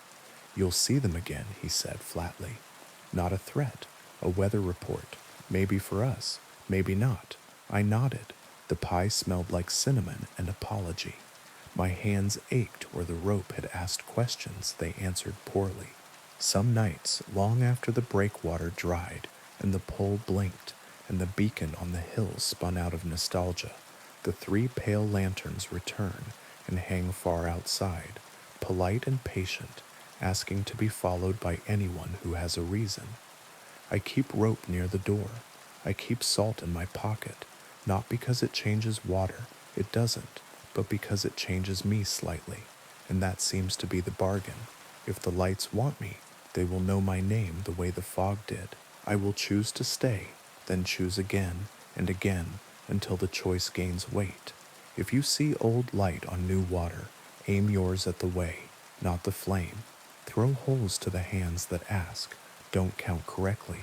You'll see them again, he said flatly. Not a threat, a weather report, maybe for us, maybe not. I nodded. The pie smelled like cinnamon and apology. My hands ached where the rope had asked questions they answered poorly. Some nights, long after the breakwater dried and the pole blinked and the beacon on the hill spun out of nostalgia, the three pale lanterns return and hang far outside, polite and patient, asking to be followed by anyone who has a reason. I keep rope near the door. I keep salt in my pocket, not because it changes water, it doesn't, but because it changes me slightly, and that seems to be the bargain. If the lights want me, they will know my name the way the fog did. I will choose to stay, then choose again and again until the choice gains weight. If you see old light on new water, aim yours at the way, not the flame. Throw holes to the hands that ask, don't count correctly.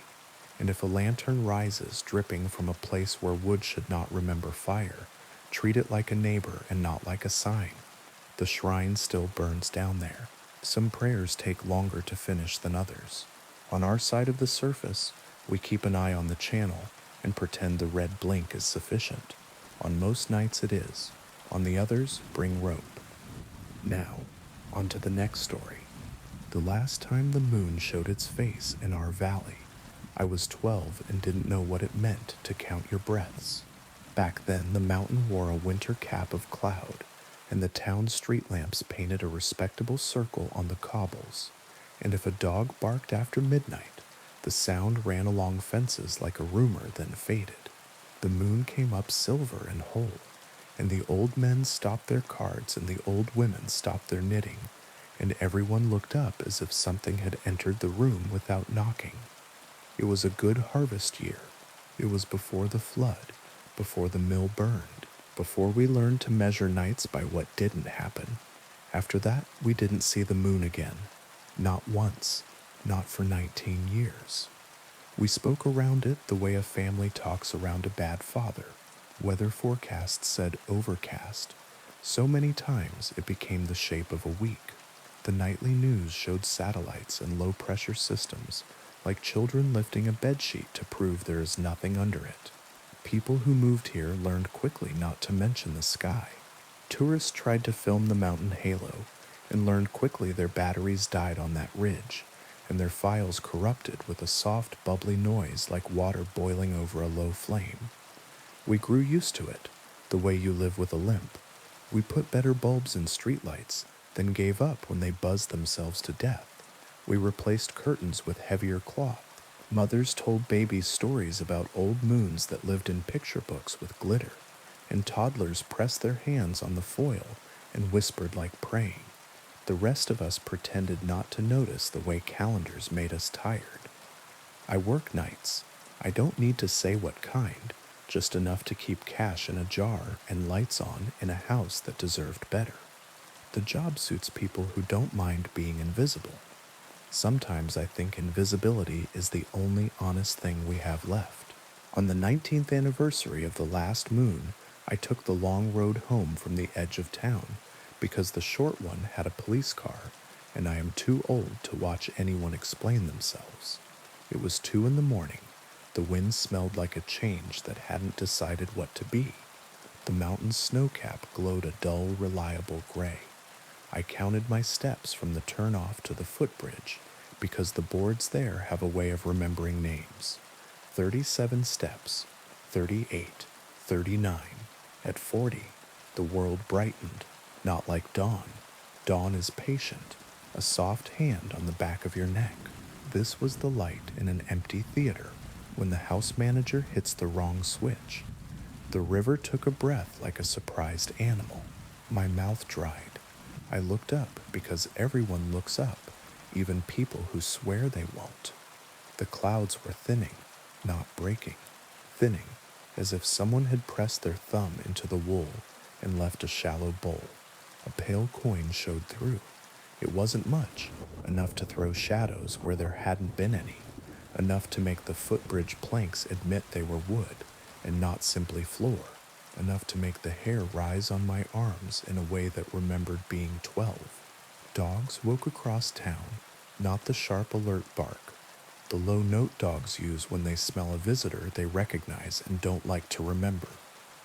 And if a lantern rises dripping from a place where wood should not remember fire, treat it like a neighbor and not like a sign. The shrine still burns down there. Some prayers take longer to finish than others. On our side of the surface, we keep an eye on the channel and pretend the red blink is sufficient. On most nights it is. On the others, bring rope. Now, on to the next story. The last time the moon showed its face in our valley, I was 12 and didn't know what it meant to count your breaths. Back then, the mountain wore a winter cap of cloud, and the town street lamps painted a respectable circle on the cobbles. And if a dog barked after midnight, the sound ran along fences like a rumor, then faded. The moon came up silver and whole, and the old men stopped their cards and the old women stopped their knitting, and everyone looked up as if something had entered the room without knocking. It was a good harvest year. It was before the flood, before the mill burned, before we learned to measure nights by what didn't happen. After that, we didn't see the moon again. Not once. Not for 19 years. We spoke around it the way a family talks around a bad father. Weather forecasts said overcast. So many times it became the shape of a week. The nightly news showed satellites and low-pressure systems, like children lifting a bedsheet to prove there is nothing under it. People who moved here learned quickly not to mention the sky. Tourists tried to film the mountain halo and learned quickly their batteries died on that ridge, and their files corrupted with a soft, bubbly noise like water boiling over a low flame. We grew used to it, the way you live with a limp. We put better bulbs in streetlights, then gave up when they buzzed themselves to death. We replaced curtains with heavier cloth. Mothers told babies stories about old moons that lived in picture books with glitter, and toddlers pressed their hands on the foil and whispered like praying. The rest of us pretended not to notice the way calendars made us tired. I work nights. I don't need to say what kind, just enough to keep cash in a jar and lights on in a house that deserved better. The job suits people who don't mind being invisible. Sometimes I think invisibility is the only honest thing we have left. On the 19th anniversary of the last moon, I took the long road home from the edge of town because the short one had a police car, and I am too old to watch anyone explain themselves. It was 2 in the morning. The wind smelled like a change that hadn't decided what to be. The mountain's snowcap glowed a dull, reliable gray. I counted my steps from the turnoff to the footbridge because the boards there have a way of remembering names. 37 steps, 38, 39. At 40, the world brightened, not like dawn. Dawn is patient, a soft hand on the back of your neck. This was the light in an empty theater when the house manager hits the wrong switch. The river took a breath like a surprised animal. My mouth dried. I looked up because everyone looks up, even people who swear they won't. The clouds were thinning, not breaking. Thinning, as if someone had pressed their thumb into the wool and left a shallow bowl. A pale coin showed through. It wasn't much, enough to throw shadows where there hadn't been any, enough to make the footbridge planks admit they were wood and not simply floor, enough to make the hair rise on my arms in a way that remembered being 12. Dogs woke across town, not the sharp alert bark, the low note dogs use when they smell a visitor they recognize and don't like to remember.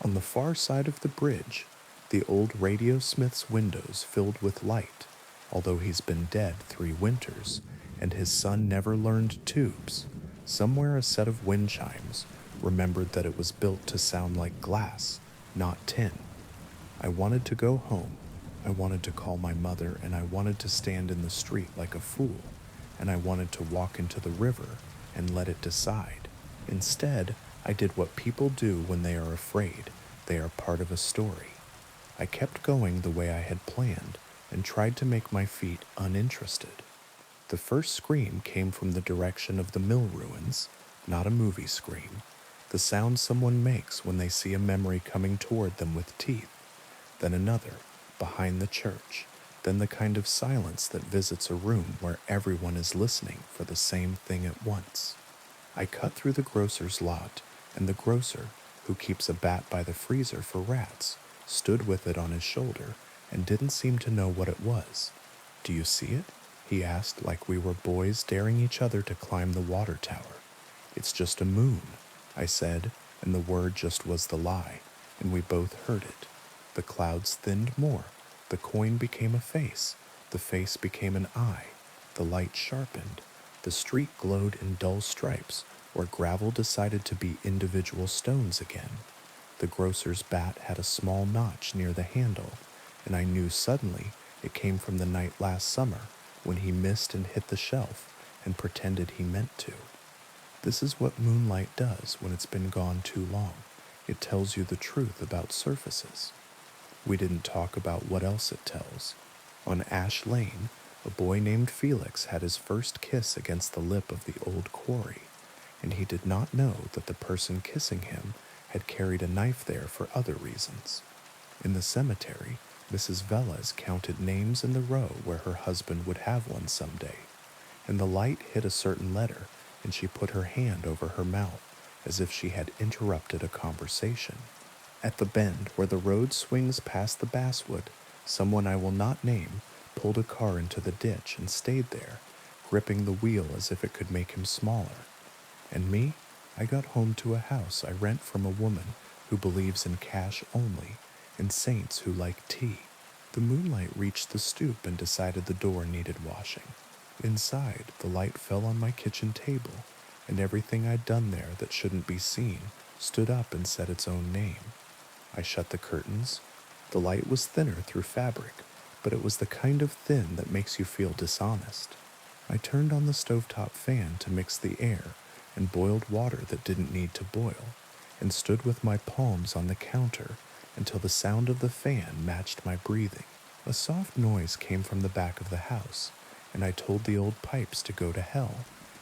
On the far side of the bridge, the old radio smith's windows filled with light, although he's been dead 3 winters, and his son never learned tubes. Somewhere a set of wind chimes remembered that it was built to sound like glass, not tin. I wanted to go home. I wanted to call my mother, and I wanted to stand in the street like a fool, and I wanted to walk into the river and let it decide. Instead, I did what people do when they are afraid. They are part of a story. I kept going the way I had planned and tried to make my feet uninterested. The first scream came from the direction of the mill ruins, not a movie scream, the sound someone makes when they see a memory coming toward them with teeth. Then another, behind the church, then the kind of silence that visits a room where everyone is listening for the same thing at once. I cut through the grocer's lot, and the grocer, who keeps a bat by the freezer for rats, stood with it on his shoulder and didn't seem to know what it was. "Do you see it?" he asked like we were boys daring each other to climb the water tower. "It's just a moon," I said, and the word just was the lie, and we both heard it. The clouds thinned more. The coin became a face. The face became an eye. The light sharpened. The street glowed in dull stripes, where gravel decided to be individual stones again. The grocer's bat had a small notch near the handle, and I knew suddenly it came from the night last summer when he missed and hit the shelf and pretended he meant to. This is what moonlight does when it's been gone too long. It tells you the truth about surfaces. We didn't talk about what else it tells. On Ash Lane, a boy named Felix had his first kiss against the lip of the old quarry, and he did not know that the person kissing him had carried a knife there for other reasons. In the cemetery, Mrs. Velez counted names in the row where her husband would have one someday, and the light hit a certain letter, and she put her hand over her mouth as if she had interrupted a conversation. At the bend where the road swings past the basswood, someone I will not name pulled a car into the ditch and stayed there, gripping the wheel as if it could make him smaller. And me, I got home to a house I rent from a woman who believes in cash only and saints who like tea. The moonlight reached the stoop and decided the door needed washing. Inside, the light fell on my kitchen table, and everything I'd done there that shouldn't be seen stood up and said its own name. I shut the curtains. The light was thinner through fabric, but it was the kind of thin that makes you feel dishonest. I turned on the stovetop fan to mix the air and boiled water that didn't need to boil, and stood with my palms on the counter until the sound of the fan matched my breathing. A soft noise came from the back of the house, and I told the old pipes to go to hell,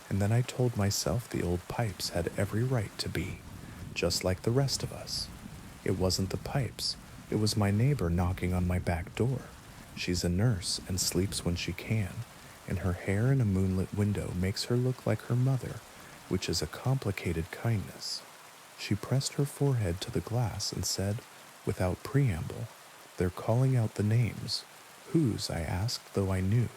and then I told myself the old pipes had every right to be, just like the rest of us. It wasn't the pipes, it was my neighbor knocking on my back door. She's a nurse and sleeps when she can, and her hair in a moonlit window makes her look like her mother, which is a complicated kindness. She pressed her forehead to the glass and said, without preamble, "They're calling out the names." Whose, I asked, though I knew.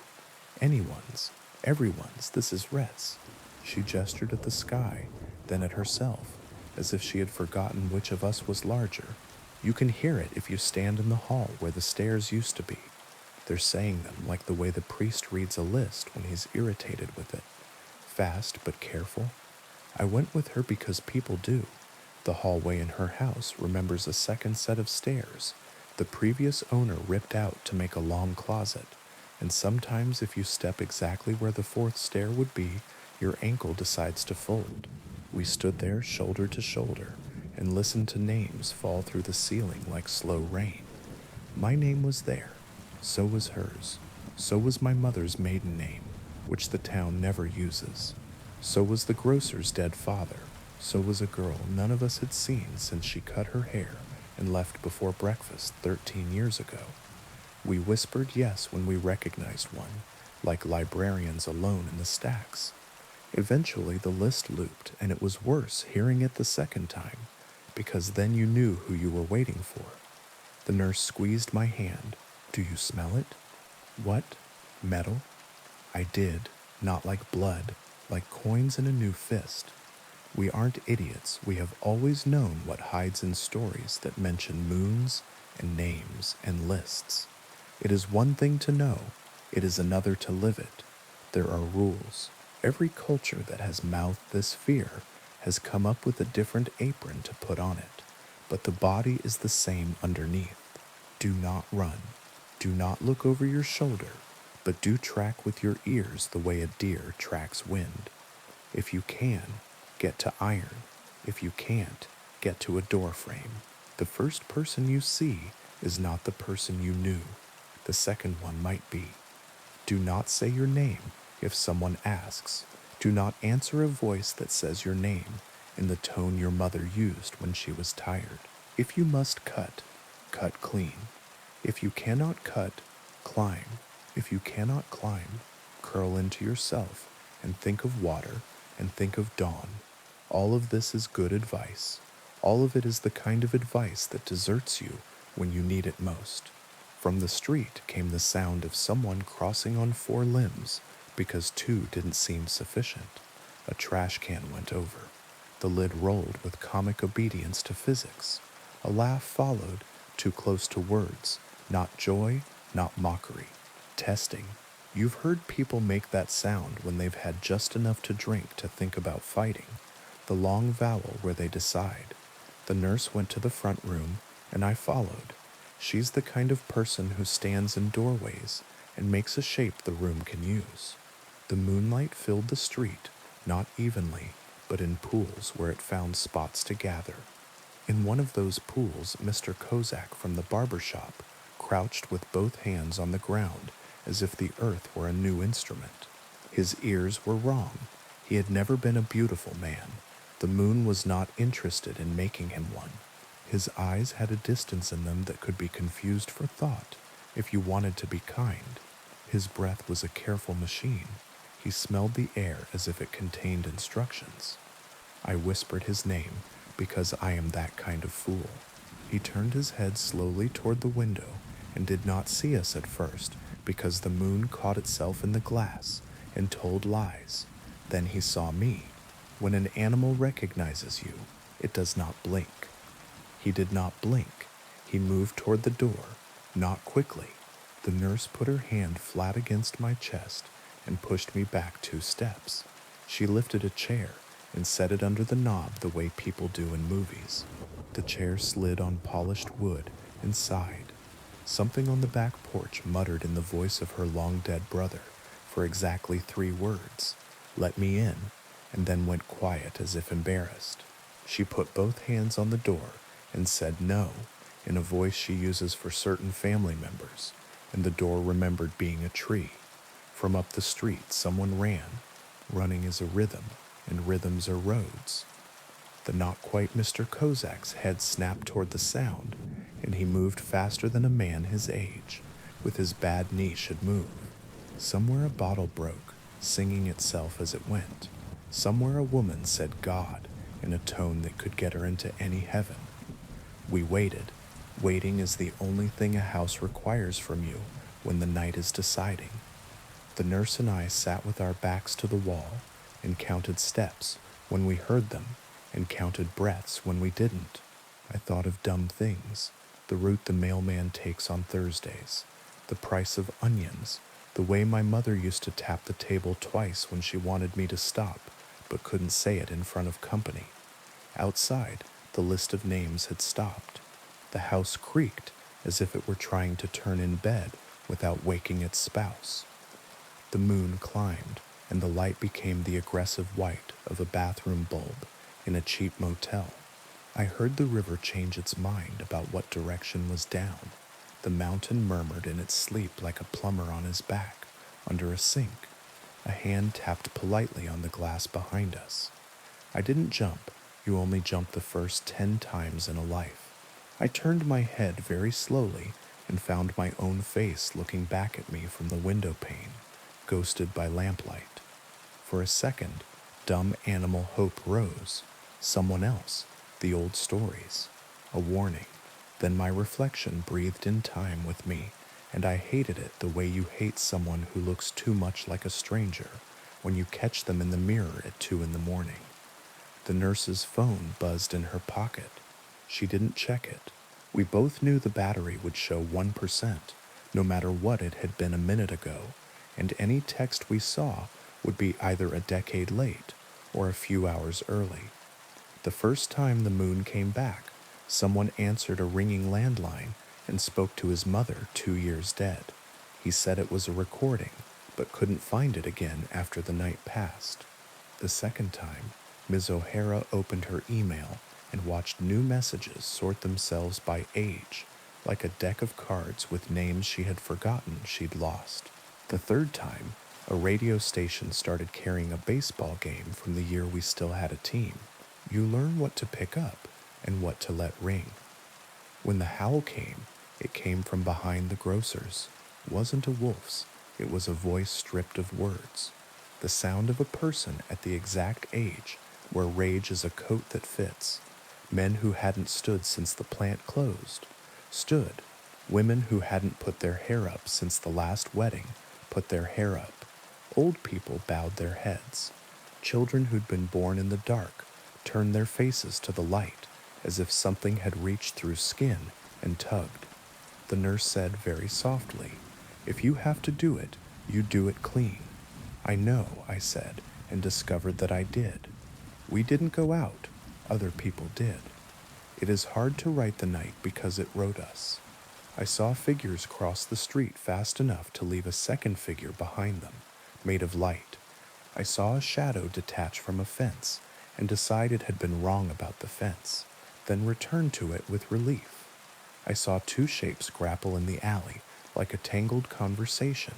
Anyone's, everyone's, this is Rhett's. She gestured at the sky, then at herself, as if she had forgotten which of us was larger. You can hear it if you stand in the hall where the stairs used to be. They're saying them like the way the priest reads a list when he's irritated with it. Fast but careful. I went with her because people do. The hallway in her house remembers a second set of stairs the previous owner ripped out to make a long closet, and sometimes if you step exactly where the fourth stair would be, your ankle decides to fold. We stood there shoulder to shoulder and listened to names fall through the ceiling like slow rain. My name was there. So was hers. So was my mother's maiden name, which the town never uses. So was the grocer's dead father. So was a girl none of us had seen since she cut her hair and left before breakfast 13 years ago. We whispered yes when we recognized one, like librarians alone in the stacks. Eventually the list looped, and it was worse hearing it the second time, because then you knew who you were waiting for. The nurse squeezed my hand. Do you smell it? What? Metal? I did, not like blood, like coins in a new fist. We aren't idiots. We have always known what hides in stories that mention moons and names and lists. It is one thing to know. It is another to live it. There are rules. Every culture that has mouthed this fear has come up with a different apron to put on it, but the body is the same underneath. Do not run. Do not look over your shoulder, but do track with your ears the way a deer tracks wind. If you can, get to iron. If you can't, get to a door frame. The first person you see is not the person you knew. The second one might be. Do not say your name if someone asks. Do not answer a voice that says your name in the tone your mother used when she was tired. If you must cut, cut clean. If you cannot cut, climb. If you cannot climb, curl into yourself and think of water and think of dawn. All of this is good advice. All of it is the kind of advice that deserts you when you need it most. From the street came the sound of someone crossing on four limbs because two didn't seem sufficient. A trash can went over. The lid rolled with comic obedience to physics. A laugh followed, too close to words, not joy, not mockery. Testing. You've heard people make that sound when they've had just enough to drink to think about fighting, the long vowel where they decide. The nurse went to the front room, and I followed. She's the kind of person who stands in doorways and makes a shape the room can use. The moonlight filled the street, not evenly, but in pools where it found spots to gather. In one of those pools, Mr. Kozak from the barber shop crouched with both hands on the ground as if the earth were a new instrument. His ears were wrong. He had never been a beautiful man. The moon was not interested in making him one. His eyes had a distance in them that could be confused for thought if you wanted to be kind. His breath was a careful machine. He smelled the air as if it contained instructions. I whispered his name because I am that kind of fool. He turned his head slowly toward the window and did not see us at first because the moon caught itself in the glass and told lies. Then he saw me. When an animal recognizes you, it does not blink. He did not blink. He moved toward the door, not quickly. The nurse put her hand flat against my chest and pushed me back 2 steps. She lifted a chair and set it under the knob the way people do in movies. The chair slid on polished wood and sighed. Something on the back porch muttered in the voice of her long-dead brother for exactly 3 words, "Let me in," and then went quiet as if embarrassed. She put both hands on the door and said no in a voice she uses for certain family members, and the door remembered being a tree. From up the street, someone ran. Running is a rhythm, and rhythms are roads. The not quite Mr. Kozak's head snapped toward the sound, and he moved faster than a man his age, with his bad knee should move. Somewhere a bottle broke, singing itself as it went. Somewhere a woman said God in a tone that could get her into any heaven. We waited. Waiting is the only thing a house requires from you when the night is deciding. The nurse and I sat with our backs to the wall and counted steps when we heard them and counted breaths when we didn't. I thought of dumb things, the route the mailman takes on Thursdays, the price of onions, the way my mother used to tap the table twice when she wanted me to stop but couldn't say it in front of company. Outside, the list of names had stopped. The house creaked as if it were trying to turn in bed without waking its spouse. The moon climbed, and the light became the aggressive white of a bathroom bulb in a cheap motel. I heard the river change its mind about what direction was down. The mountain murmured in its sleep like a plumber on his back, under a sink. A hand tapped politely on the glass behind us. I didn't jump. You only jump the first 10 times in a life. I turned my head very slowly and found my own face looking back at me from the window pane, ghosted by lamplight. For a second, dumb animal hope rose. Someone else, the old stories, a warning. Then my reflection breathed in time with me, and I hated it the way you hate someone who looks too much like a stranger when you catch them in the mirror at 2 in the morning. The nurse's phone buzzed in her pocket. She didn't check it. We both knew the battery would show 1%, no matter what it had been a minute ago, and any text we saw would be either a decade late or a few hours early. The first time the moon came back, someone answered a ringing landline and spoke to his mother 2 years dead. He said it was a recording, but couldn't find it again after the night passed. The second time, Ms. O'Hara opened her email and watched new messages sort themselves by age, like a deck of cards with names she had forgotten she'd lost. The third time, a radio station started carrying a baseball game from the year we still had a team. You learn what to pick up and what to let ring. When the howl came, it came from behind the grocer's. It wasn't a wolf's, it was a voice stripped of words. The sound of a person at the exact age where rage is a coat that fits. Men who hadn't stood since the plant closed, stood. Women who hadn't put their hair up since the last wedding, put their hair up. Old people bowed their heads. Children who'd been born in the dark turned their faces to the light, as if something had reached through skin and tugged. The nurse said very softly, "If you have to do it, you do it clean." "I know," I said, and discovered that I did. We didn't go out, other people did. It is hard to write the night because it wrote us. I saw figures cross the street fast enough to leave a second figure behind them, made of light. I saw a shadow detach from a fence and decide it had been wrong about the fence, then return to it with relief. I saw two shapes grapple in the alley like a tangled conversation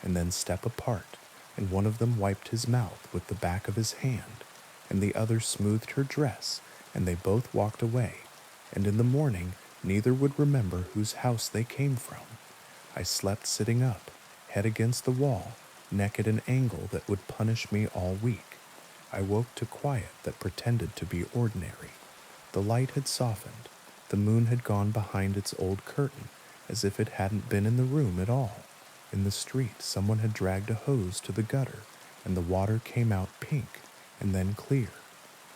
and then step apart, and one of them wiped his mouth with the back of his hand, and the other smoothed her dress, and they both walked away, and in the morning neither would remember whose house they came from. I slept sitting up, head against the wall, neck at an angle that would punish me all week. I woke to quiet that pretended to be ordinary. The light had softened. The moon had gone behind its old curtain, as if it hadn't been in the room at all. In the street, someone had dragged a hose to the gutter, and the water came out pink and then clear.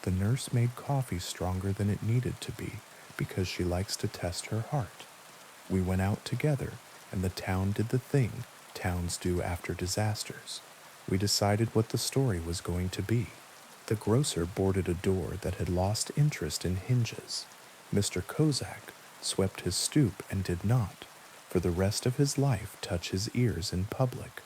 The nurse made coffee stronger than it needed to be because she likes to test her heart. We went out together, and the town did the thing towns do after disasters. We decided what the story was going to be. The grocer boarded a door that had lost interest in hinges. Mr. Kozak swept his stoop and did not, for the rest of his life, touch his ears in public.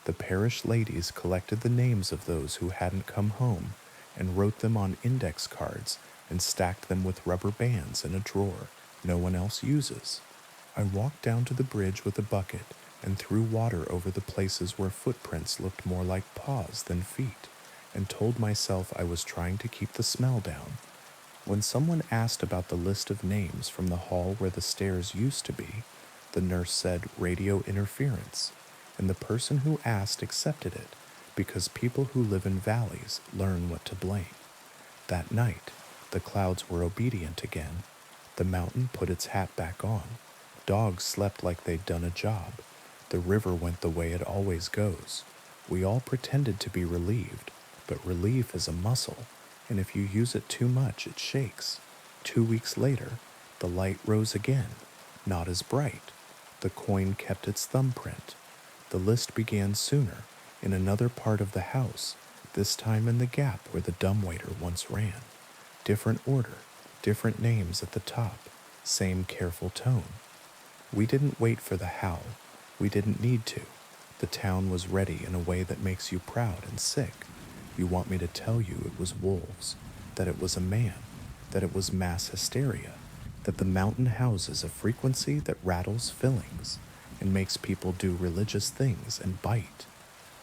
The parish ladies collected the names of those who hadn't come home and wrote them on index cards and stacked them with rubber bands in a drawer no one else uses. I walked down to the bridge with a bucket and threw water over the places where footprints looked more like paws than feet, and told myself I was trying to keep the smell down. When someone asked about the list of names from the hall where the stairs used to be, the nurse said radio interference, and the person who asked accepted it because people who live in valleys learn what to blame. That night, the clouds were obedient again. The mountain put its hat back on. Dogs slept like they'd done a job. The river went the way it always goes. We all pretended to be relieved, but relief is a muscle, and if you use it too much, it shakes. 2 weeks later, the light rose again, not as bright. The coin kept its thumbprint. The list began sooner, in another part of the house, this time in the gap where the dumbwaiter once ran. Different order, different names at the top, same careful tone. We didn't wait for the howl. We didn't need to. The town was ready in a way that makes you proud and sick. You want me to tell you it was wolves, that it was a man, that it was mass hysteria, that the mountain houses a frequency that rattles fillings and makes people do religious things and bite.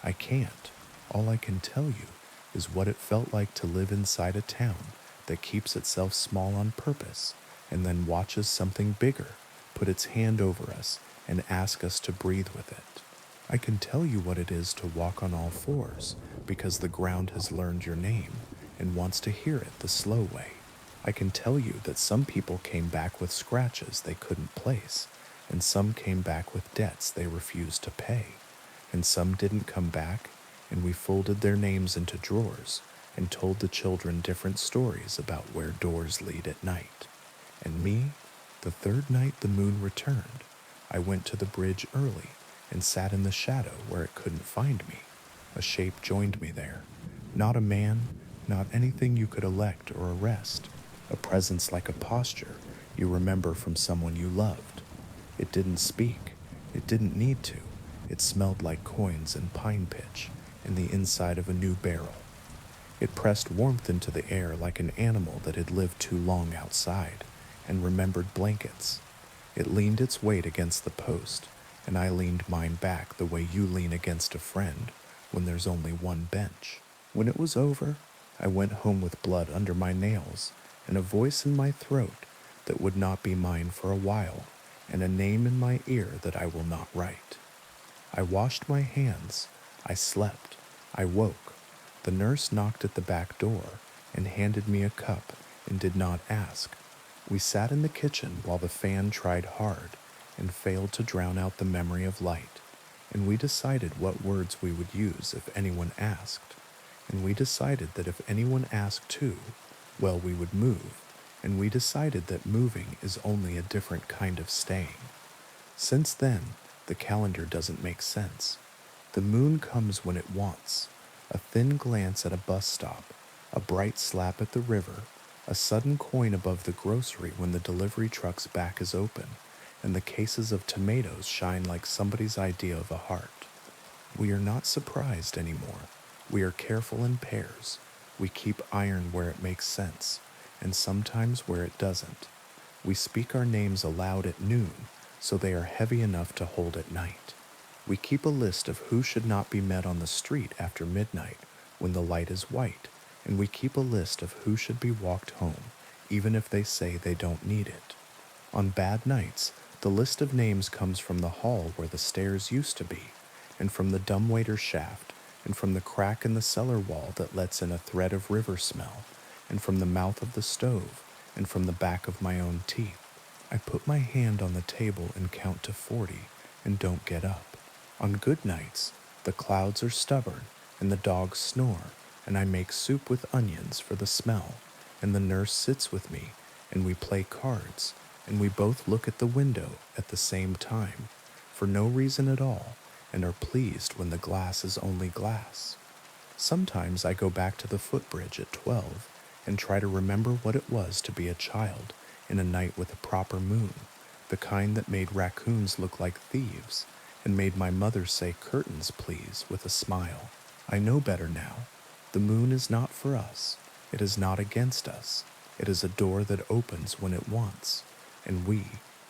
I can't. All I can tell you is what it felt like to live inside a town that keeps itself small on purpose and then watches something bigger put its hand over us and ask us to breathe with it. I can tell you what it is to walk on all fours because the ground has learned your name and wants to hear it the slow way. I can tell you that some people came back with scratches they couldn't place, and some came back with debts they refused to pay, and some didn't come back, and we folded their names into drawers and told the children different stories about where doors lead at night. And me, the third night the moon returned, I went to the bridge early and sat in the shadow where it couldn't find me. A shape joined me there. Not a man, not anything you could elect or arrest. A presence like a posture you remember from someone you loved. It didn't speak. It didn't need to. It smelled like coins and pine pitch in the inside of a new barrel. It pressed warmth into the air like an animal that had lived too long outside and remembered blankets. It leaned its weight against the post, and I leaned mine back the way you lean against a friend when there's only one bench. When it was over, I went home with blood under my nails and a voice in my throat that would not be mine for a while, and a name in my ear that I will not write. I washed my hands. I slept. I woke. The nurse knocked at the back door and handed me a cup and did not ask. We sat in the kitchen while the fan tried hard and failed to drown out the memory of light, and we decided what words we would use if anyone asked, and we decided that if anyone asked too, well, we would move, and we decided that moving is only a different kind of staying. Since then, the calendar doesn't make sense. The moon comes when it wants, a thin glance at a bus stop, A bright slap at the river, a sudden coin above the grocery when the delivery truck's back is open, and the cases of tomatoes shine like somebody's idea of a heart. We are not surprised anymore. We are careful in pairs. We keep iron where it makes sense, and sometimes where it doesn't. We speak our names aloud at noon, so they are heavy enough to hold at night. We keep a list of who should not be met on the street after midnight when the light is white, and we keep a list of who should be walked home, even if they say they don't need it. On bad nights, the list of names comes from the hall where the stairs used to be, and from the dumbwaiter shaft, and from the crack in the cellar wall that lets in a thread of river smell, and from the mouth of the stove, and from the back of my own teeth. I put my hand on the table and count to 40 and don't get up. On good nights, the clouds are stubborn and the dogs snore, and I make soup with onions for the smell, and the nurse sits with me, and we play cards, and we both look at the window at the same time, for no reason at all, and are pleased when the glass is only glass. Sometimes I go back to the footbridge at 12 and try to remember what it was to be a child in a night with a proper moon, the kind that made raccoons look like thieves and made my mother say curtains, please, with a smile. I know better now. The moon is not for us. It is not against us. It is a door that opens when it wants, and we,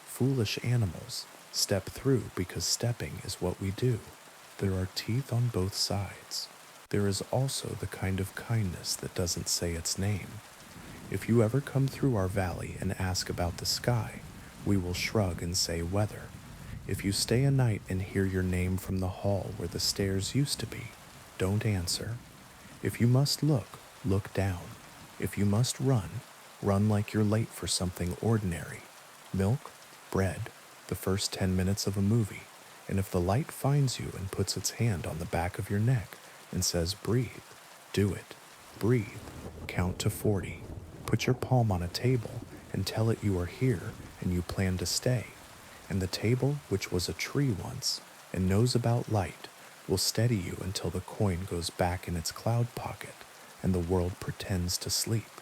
foolish animals, step through because stepping is what we do. There are teeth on both sides. There is also the kind of kindness that doesn't say its name. If you ever come through our valley and ask about the sky, we will shrug and say weather. If you stay a night and hear your name from the hall where the stairs used to be, don't answer. If you must look, look down. If you must run, run like you're late for something ordinary. Milk, bread, the first 10 minutes of a movie, and if the light finds you and puts its hand on the back of your neck and says breathe, do it. Breathe. Count to 40. Put your palm on a table and tell it you are here and you plan to stay. And the table, which was a tree once and knows about light, will steady you until the coin goes back in its cloud pocket and the world pretends to sleep.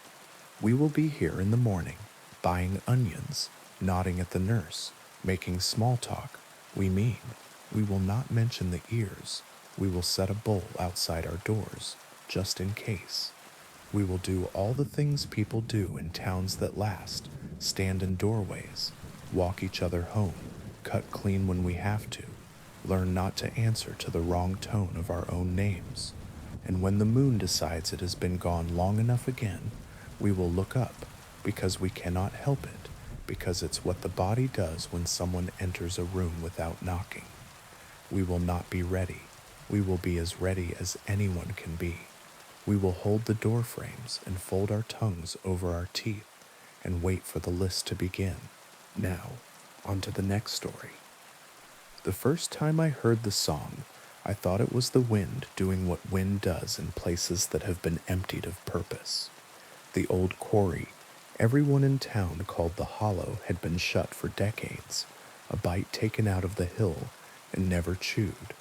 We will be here in the morning, buying onions, nodding at the nurse, making small talk. We will not mention the ears. We will set a bowl outside our doors, just in case. We will do all the things people do in towns that last, stand in doorways, walk each other home, cut clean when we have to, learn not to answer to the wrong tone of our own names. And when the moon decides it has been gone long enough again, we will look up, because we cannot help it, because it's what the body does when someone enters a room without knocking. We will not be ready. We will be as ready as anyone can be. We will hold the door frames and fold our tongues over our teeth and wait for the list to begin. Now, on to the next story. The first time I heard the song, I thought it was the wind doing what wind does in places that have been emptied of purpose. The old quarry everyone in town called the Hollow had been shut for decades, a bite taken out of the hill and never chewed.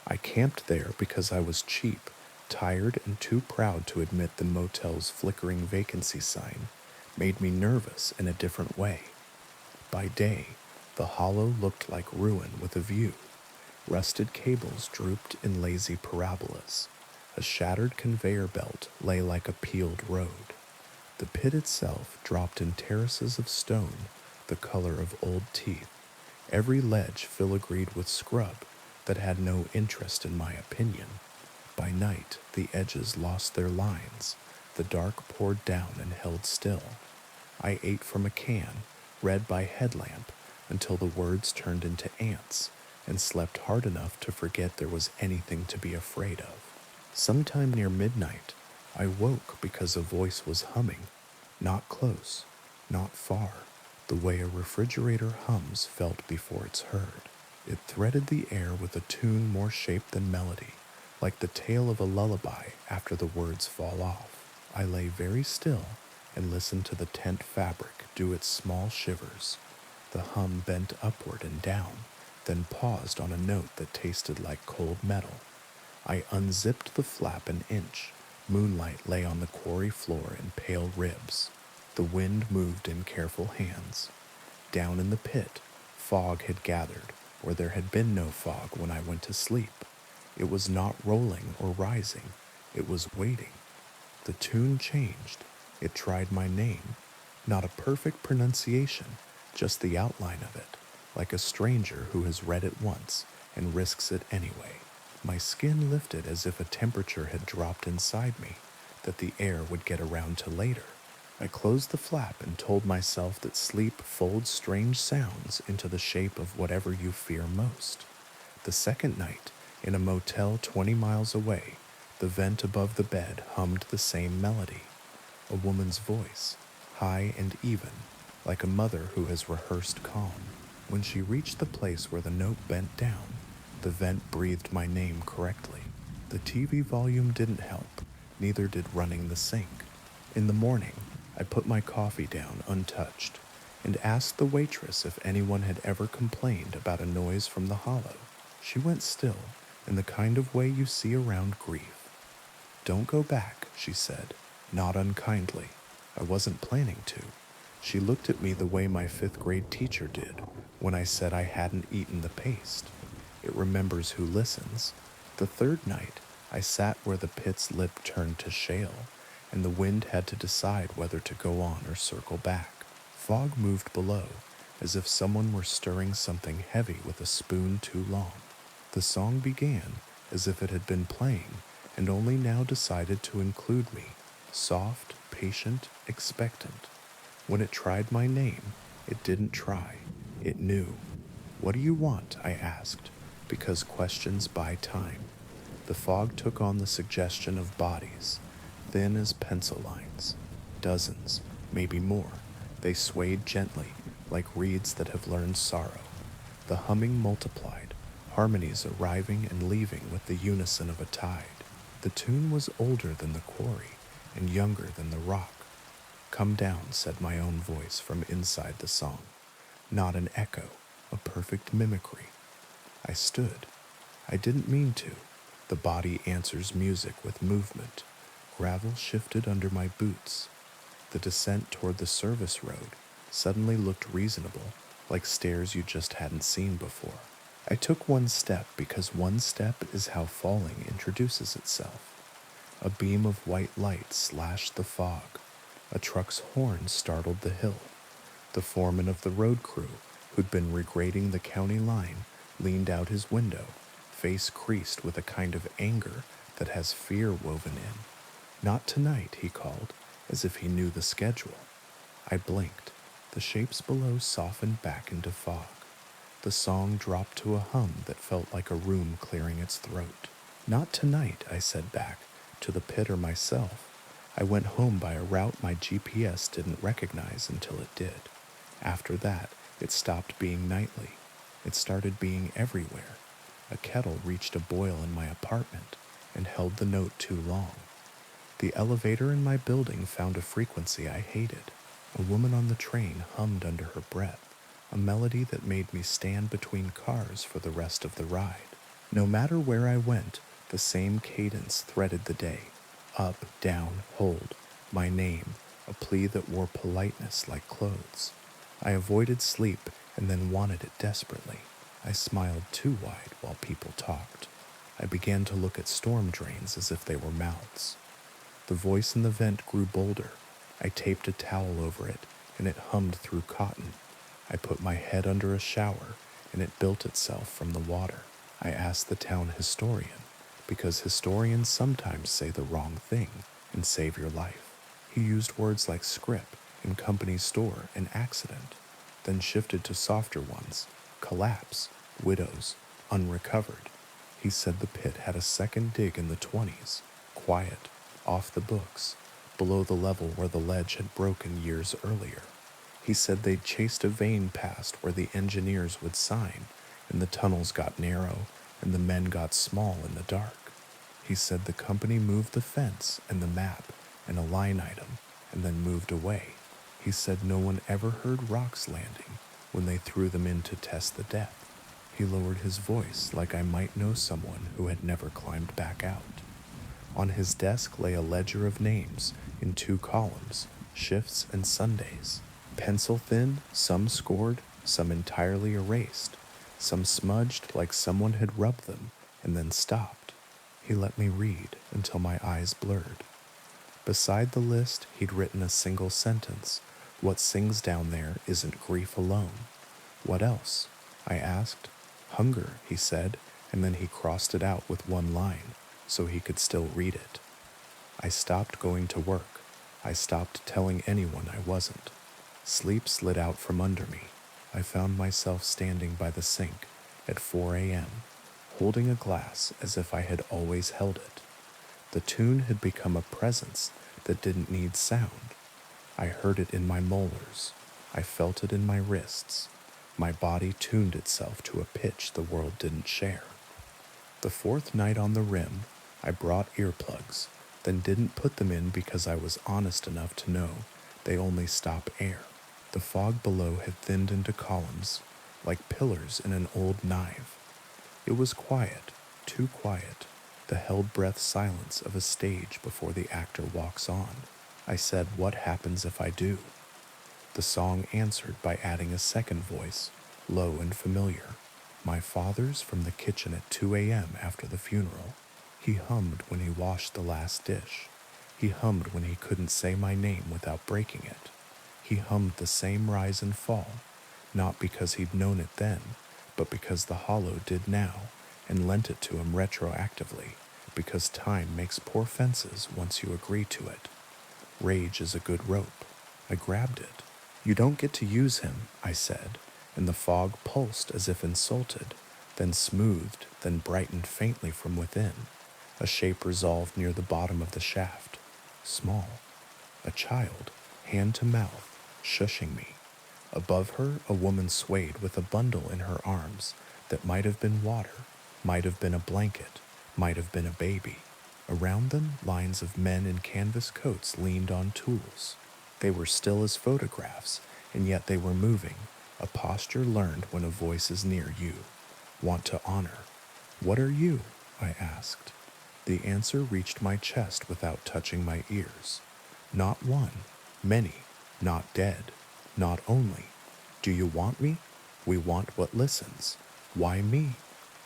I camped there because I was cheap, tired, and too proud to admit the motel's flickering vacancy sign made me nervous in a different way. By day, the hollow looked like ruin with a view. Rusted cables drooped in lazy parabolas. A shattered conveyor belt lay like a peeled road. The pit itself dropped in terraces of stone, the color of old teeth, every ledge filigreed with scrub that had no interest in my opinion. By night, the edges lost their lines. The dark poured down and held still. I ate from a can, read by headlamp, until the words turned into ants, and slept hard enough to forget there was anything to be afraid of. Sometime near midnight, I woke because a voice was humming, not close, not far, the way a refrigerator hums felt before it's heard. It threaded the air with a tune more shape than melody, like the tale of a lullaby after the words fall off. I lay very still and listened to the tent fabric do its small shivers. The hum bent upward and down, then paused on a note that tasted like cold metal. I unzipped the flap an inch, Moonlight lay on the quarry floor in pale ribs. The wind moved in careful hands. Down in the pit, fog had gathered where there had been no fog when I went to sleep. It was not rolling or rising, it was waiting. The tune changed. It tried my name. Not a perfect pronunciation, just the outline of it, like a stranger who has read it once and risks it anyway. My skin lifted as if a temperature had dropped inside me that the air would get around to later. I closed the flap and told myself that sleep folds strange sounds into the shape of whatever you fear most. The second night, in a motel 20 miles away, the vent above the bed hummed the same melody. A woman's voice, high and even, like a mother who has rehearsed calm. When she reached the place where the note bent down, the vent breathed my name correctly. The TV volume didn't help, neither did running the sink. In the morning, I put my coffee down untouched and asked the waitress if anyone had ever complained about a noise from the hollow. She went still, in the kind of way you see around grief. "Don't go back," she said, not unkindly. I wasn't planning to. She looked at me the way my fifth-grade teacher did when I said I hadn't eaten the paste. It remembers who listens. The third night, I sat where the pit's lip turned to shale, and the wind had to decide whether to go on or circle back. Fog moved below, as if someone were stirring something heavy with a spoon too long. The song began as if it had been playing and only now decided to include me, soft, patient, expectant. When it tried my name, it didn't try. It knew. "What do you want?" I asked, because questions buy time. The fog took on the suggestion of bodies, thin as pencil lines. Dozens, maybe more. They swayed gently, like reeds that have learned sorrow. The humming multiplied, harmonies arriving and leaving with the unison of a tide. The tune was older than the quarry and younger than the rock. "Come down," said my own voice from inside the song. Not an echo, a perfect mimicry. I stood. I didn't mean to. The body answers music with movement. Gravel shifted under my boots. The descent toward the service road suddenly looked reasonable, like stairs you just hadn't seen before. I took one step because one step is how falling introduces itself. A beam of white light slashed the fog. A truck's horn startled the hill. The foreman of the road crew, who'd been regrading the county line, leaned out his window, face creased with a kind of anger that has fear woven in. "Not tonight," he called, as if he knew the schedule. I blinked. The shapes below softened back into fog. The song dropped to a hum that felt like a room clearing its throat. "Not tonight," I said back, to the pit or myself. I went home by a route my GPS didn't recognize until it did. After that, it stopped being nightly. It started being everywhere. A kettle reached a boil in my apartment and held the note too long. The elevator in my building found a frequency I hated. A woman on the train hummed under her breath, a melody that made me stand between cars for the rest of the ride. No matter where I went, the same cadence threaded the day. Up, down, hold, my name, a plea that wore politeness like clothes. I avoided sleep and then wanted it desperately. I smiled too wide while people talked. I began to look at storm drains as if they were mouths. The voice in the vent grew bolder. I taped a towel over it, and it hummed through cotton. I put my head under a shower, and it built itself from the water. I asked the town historian, because historians sometimes say the wrong thing and save your life. He used words like scrip and company store and accident, then shifted to softer ones: collapse, widows, unrecovered. He said the pit had a second dig in the 20s, quiet, off the books, below the level where the ledge had broken years earlier. He said they'd chased a vein past where the engineers would sign, and the tunnels got narrow, and the men got small in the dark. He said the company moved the fence and the map and a line item, and then moved away. He said no one ever heard rocks landing when they threw them in to test the depth. He lowered his voice like I might know someone who had never climbed back out. On his desk lay a ledger of names in 2 columns, shifts and Sundays. Pencil thin, some scored, some entirely erased, some smudged like someone had rubbed them and then stopped. He let me read until my eyes blurred. Beside the list, he'd written a single sentence. What sings down there isn't grief alone. What else? I asked. Hunger, he said, and then he crossed it out with one line, so he could still read it. I stopped going to work. I stopped telling anyone I wasn't. Sleep slid out from under me. I found myself standing by the sink at 4 a.m., holding a glass as if I had always held it. The tune had become a presence that didn't need sound. I heard it in my molars. I felt it in my wrists. My body tuned itself to a pitch the world didn't share. The fourth night on the rim, I brought earplugs, then didn't put them in because I was honest enough to know they only stop air. The fog below had thinned into columns, like pillars in an old knife. It was quiet, too quiet, the held breath silence of a stage before the actor walks on. I said, "What happens if I do?" The song answered by adding a second voice, low and familiar. My father's from the kitchen at 2 a.m. after the funeral. He hummed when he washed the last dish. He hummed when he couldn't say my name without breaking it. He hummed the same rise and fall, not because he'd known it then, but because the hollow did now, and lent it to him retroactively, because time makes poor fences once you agree to it. Rage is a good rope. I grabbed it. You don't get to use him, I said, and the fog pulsed as if insulted, then smoothed, then brightened faintly from within. A shape resolved near the bottom of the shaft. Small. A child, hand to mouth, shushing me. Above her, a woman swayed with a bundle in her arms that might have been water, might have been a blanket, might have been a baby. Around them, lines of men in canvas coats leaned on tools. They were still as photographs, and yet they were moving, a posture learned when a voice is near you. Want to honor. What are you? I asked. The answer reached my chest without touching my ears. Not one, many, not dead, not only. Do you want me? We want what listens. Why me?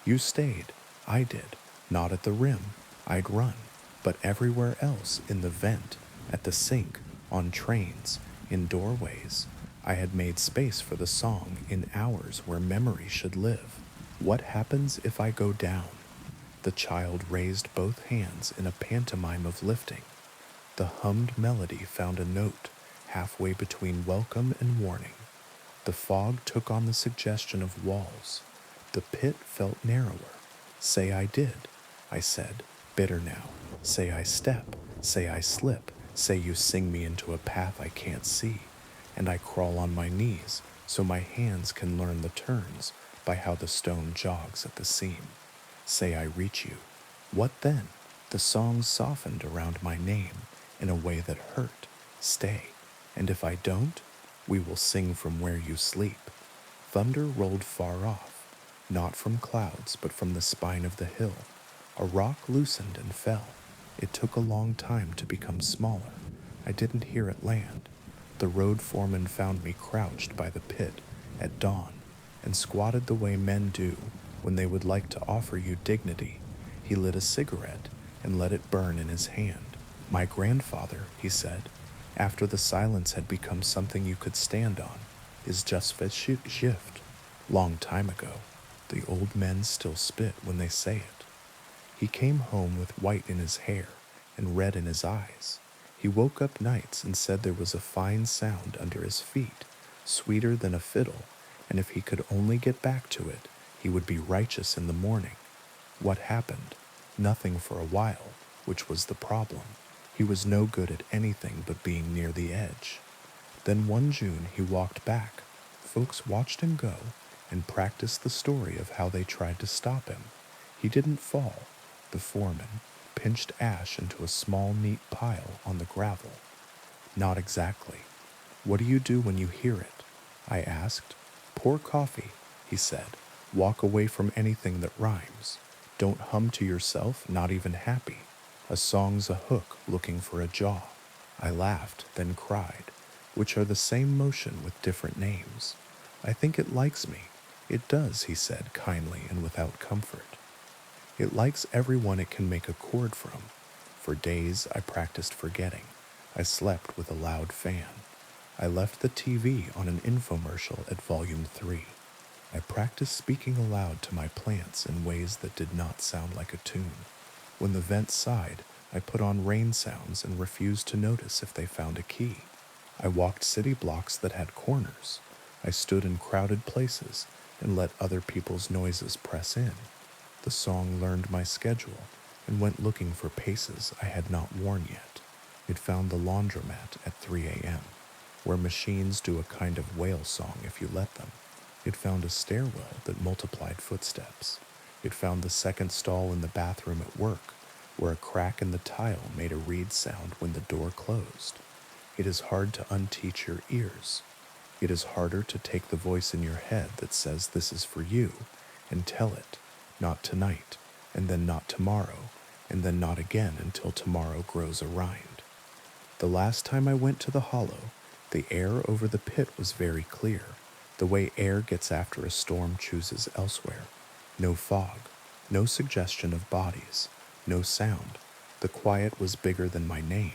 You stayed. I did. Not at the rim. I'd run. But everywhere else, in the vent, at the sink, on trains, in doorways, I had made space for the song in hours where memory should live. What happens if I go down? The child raised both hands in a pantomime of lifting. The hummed melody found a note halfway between welcome and warning. The fog took on the suggestion of walls. The pit felt narrower. Say I did, I said, bitter now. Say I step, say I slip, say you sing me into a path I can't see, and I crawl on my knees so my hands can learn the turns by how the stone jogs at the seam. Say I reach you. What then? The song softened around my name in a way that hurt. Stay. And if I don't, we will sing from where you sleep. Thunder rolled far off, not from clouds, but from the spine of the hill. A rock loosened and fell. It took a long time to become smaller. I didn't hear it land. The road foreman found me crouched by the pit at dawn and squatted the way men do when they would like to offer you dignity. He lit a cigarette and let it burn in his hand. My grandfather, he said, after the silence had become something you could stand on, is just a shift. Long time ago, the old men still spit when they say it. He came home with white in his hair and red in his eyes. He woke up nights and said there was a fine sound under his feet, sweeter than a fiddle, and if he could only get back to it, he would be righteous in the morning. What happened? Nothing for a while, which was the problem. He was no good at anything but being near the edge. Then one June he walked back. Folks watched him go and practiced the story of how they tried to stop him. He didn't fall. The foreman pinched ash into a small, neat pile on the gravel. Not exactly. What do you do when you hear it? I asked. Pour coffee, he said. Walk away from anything that rhymes. Don't hum to yourself, not even happy. A song's a hook looking for a jaw. I laughed, then cried, which are the same motion with different names. I think it likes me. It does, he said kindly and without comfort. It likes everyone it can make a chord from. For days I practiced forgetting. I slept with a loud fan. I left the TV on an infomercial at volume 3. I practiced speaking aloud to my plants in ways that did not sound like a tune. When the vents sighed, I put on rain sounds and refused to notice if they found a key. I walked city blocks that had corners. I stood in crowded places and let other people's noises press in. The song learned my schedule and went looking for paces I had not worn yet. It found the laundromat at 3 a.m., where machines do a kind of whale song if you let them. It found a stairwell that multiplied footsteps. It found the second stall in the bathroom at work, where a crack in the tile made a reed sound when the door closed. It is hard to unteach your ears. It is harder to take the voice in your head that says this is for you and tell it, not tonight, and then not tomorrow, and then not again until tomorrow grows a rind. The last time I went to the hollow, the air over the pit was very clear, the way air gets after a storm chooses elsewhere. No fog, no suggestion of bodies, no sound. The quiet was bigger than my name.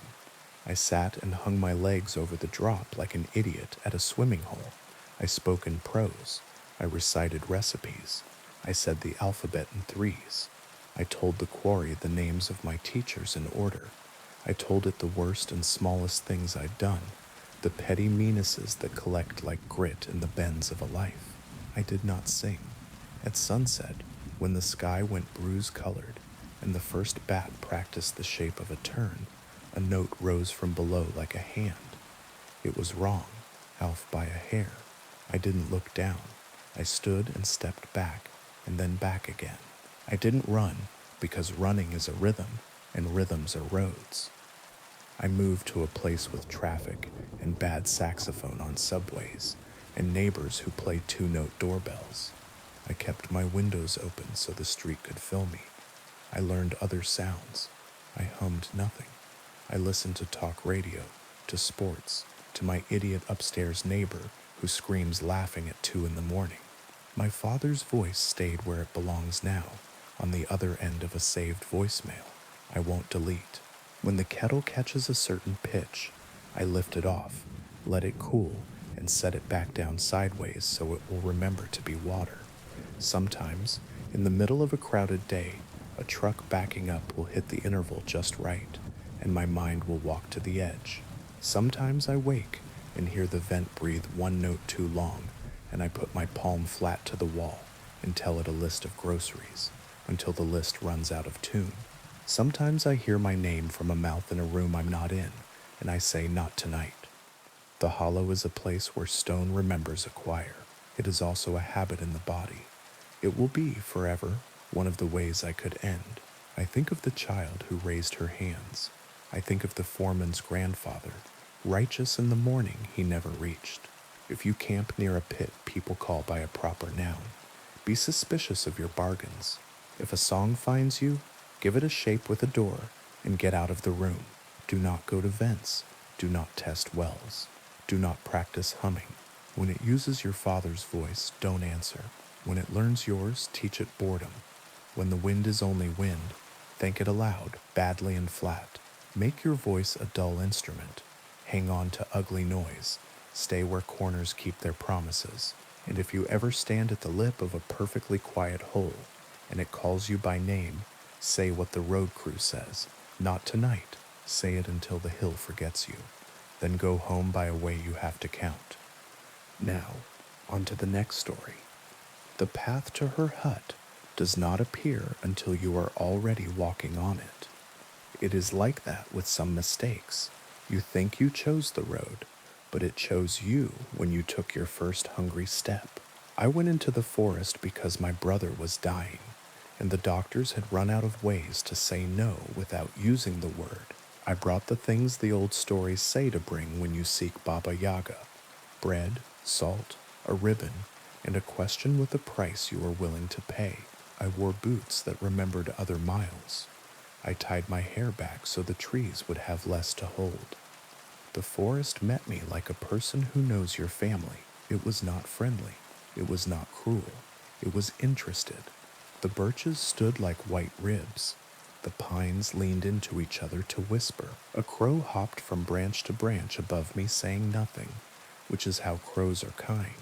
I sat and hung my legs over the drop like an idiot at a swimming hole. I spoke in prose. I recited recipes. I said the alphabet in threes. I told the quarry the names of my teachers in order. I told it the worst and smallest things I'd done, the petty meannesses that collect like grit in the bends of a life. I did not sing. At sunset, when the sky went bruise-colored and the first bat practiced the shape of a turn, a note rose from below like a hand. It was wrong, off by a hair. I didn't look down. I stood and stepped back, and then back again. I didn't run, because running is a rhythm, and rhythms are roads. I moved to a place with traffic and bad saxophone on subways, and neighbors who played two-note doorbells. I kept my windows open so the street could fill me. I learned other sounds. I hummed nothing. I listened to talk radio, to sports, to my idiot upstairs neighbor who screams laughing at 2 in the morning. My father's voice stayed where it belongs now, on the other end of a saved voicemail I won't delete. When the kettle catches a certain pitch, I lift it off, let it cool, and set it back down sideways so it will remember to be water. Sometimes, in the middle of a crowded day, a truck backing up will hit the interval just right, and my mind will walk to the edge. Sometimes I wake and hear the vent breathe one note too long, and I put my palm flat to the wall and tell it a list of groceries until the list runs out of tune. Sometimes I hear my name from a mouth in a room I'm not in, and I say, not tonight. The hollow is a place where stone remembers a choir. It is also a habit in the body. It will be, forever, one of the ways I could end. I think of the child who raised her hands. I think of the foreman's grandfather, righteous in the morning he never reached. If you camp near a pit people call by a proper noun, be suspicious of your bargains. If a song finds you, give it a shape with a door and get out of the room. Do not go to vents. Do not test wells. Do not practice humming. When it uses your father's voice, don't answer. When it learns yours, teach it boredom. When the wind is only wind, think it aloud, badly and flat. Make your voice a dull instrument. Hang on to ugly noise. Stay where corners keep their promises. And if you ever stand at the lip of a perfectly quiet hole, and it calls you by name, say what the road crew says. Not tonight. Say it until the hill forgets you. Then go home by a way you have to count. Now, on to the next story. The path to her hut does not appear until you are already walking on it. It is like that with some mistakes. You think you chose the road, but it chose you when you took your first hungry step. I went into the forest because my brother was dying, and the doctors had run out of ways to say no without using the word. I brought the things the old stories say to bring when you seek Baba Yaga: bread, salt, a ribbon, and a question with a price you are willing to pay. I wore boots that remembered other miles. I tied my hair back so the trees would have less to hold. The forest met me like a person who knows your family. It was not friendly. It was not cruel. It was interested. The birches stood like white ribs. The pines leaned into each other to whisper. A crow hopped from branch to branch above me, saying nothing, which is how crows are kind.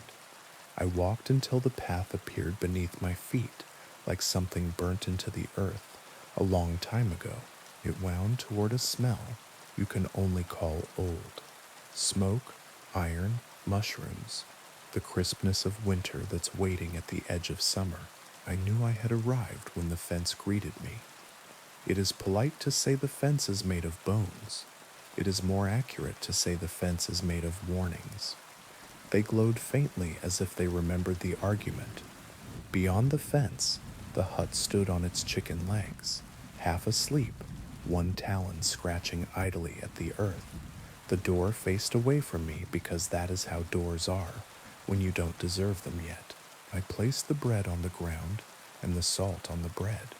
I walked until the path appeared beneath my feet, like something burnt into the earth a long time ago. It wound toward a smell you can only call old. Smoke, iron, mushrooms, the crispness of winter that's waiting at the edge of summer. I knew I had arrived when the fence greeted me. It is polite to say the fence is made of bones. It is more accurate to say the fence is made of warnings. They glowed faintly as if they remembered the argument. Beyond the fence, the hut stood on its chicken legs, half asleep, one talon scratching idly at the earth. The door faced away from me because that is how doors are when you don't deserve them yet. I placed the bread on the ground and the salt on the bread.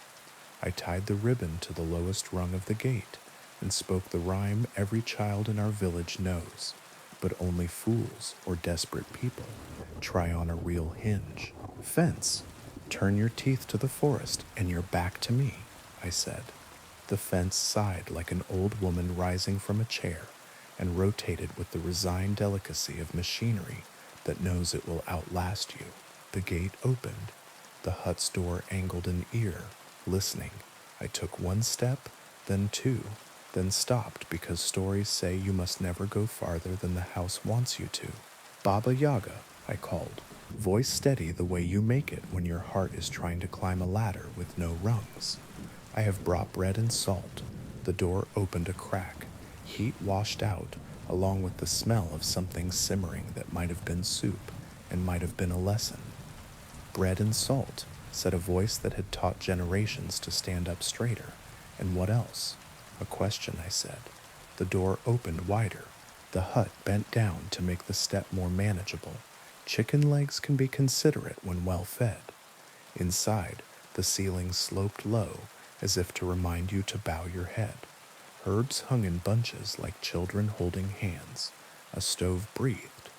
I tied the ribbon to the lowest rung of the gate and spoke the rhyme every child in our village knows, but only fools or desperate people try on a real hinge. Fence, turn your teeth to the forest and your back to me, I said. The fence sighed like an old woman rising from a chair and rotated with the resigned delicacy of machinery that knows it will outlast you. The gate opened. The hut's door angled an ear, listening. I took one step, then two, then stopped because stories say you must never go farther than the house wants you to. Baba Yaga, I called, voice steady the way you make it when your heart is trying to climb a ladder with no rungs. I have brought bread and salt. The door opened a crack. Heat washed out, along with the smell of something simmering that might have been soup and might have been a lesson. Bread and salt, said a voice that had taught generations to stand up straighter. And what else? A question, I said. The door opened wider. The hut bent down to make the step more manageable. Chicken legs can be considerate when well fed. Inside, the ceiling sloped low, as if to remind you to bow your head. Herbs hung in bunches like children holding hands. A stove breathed.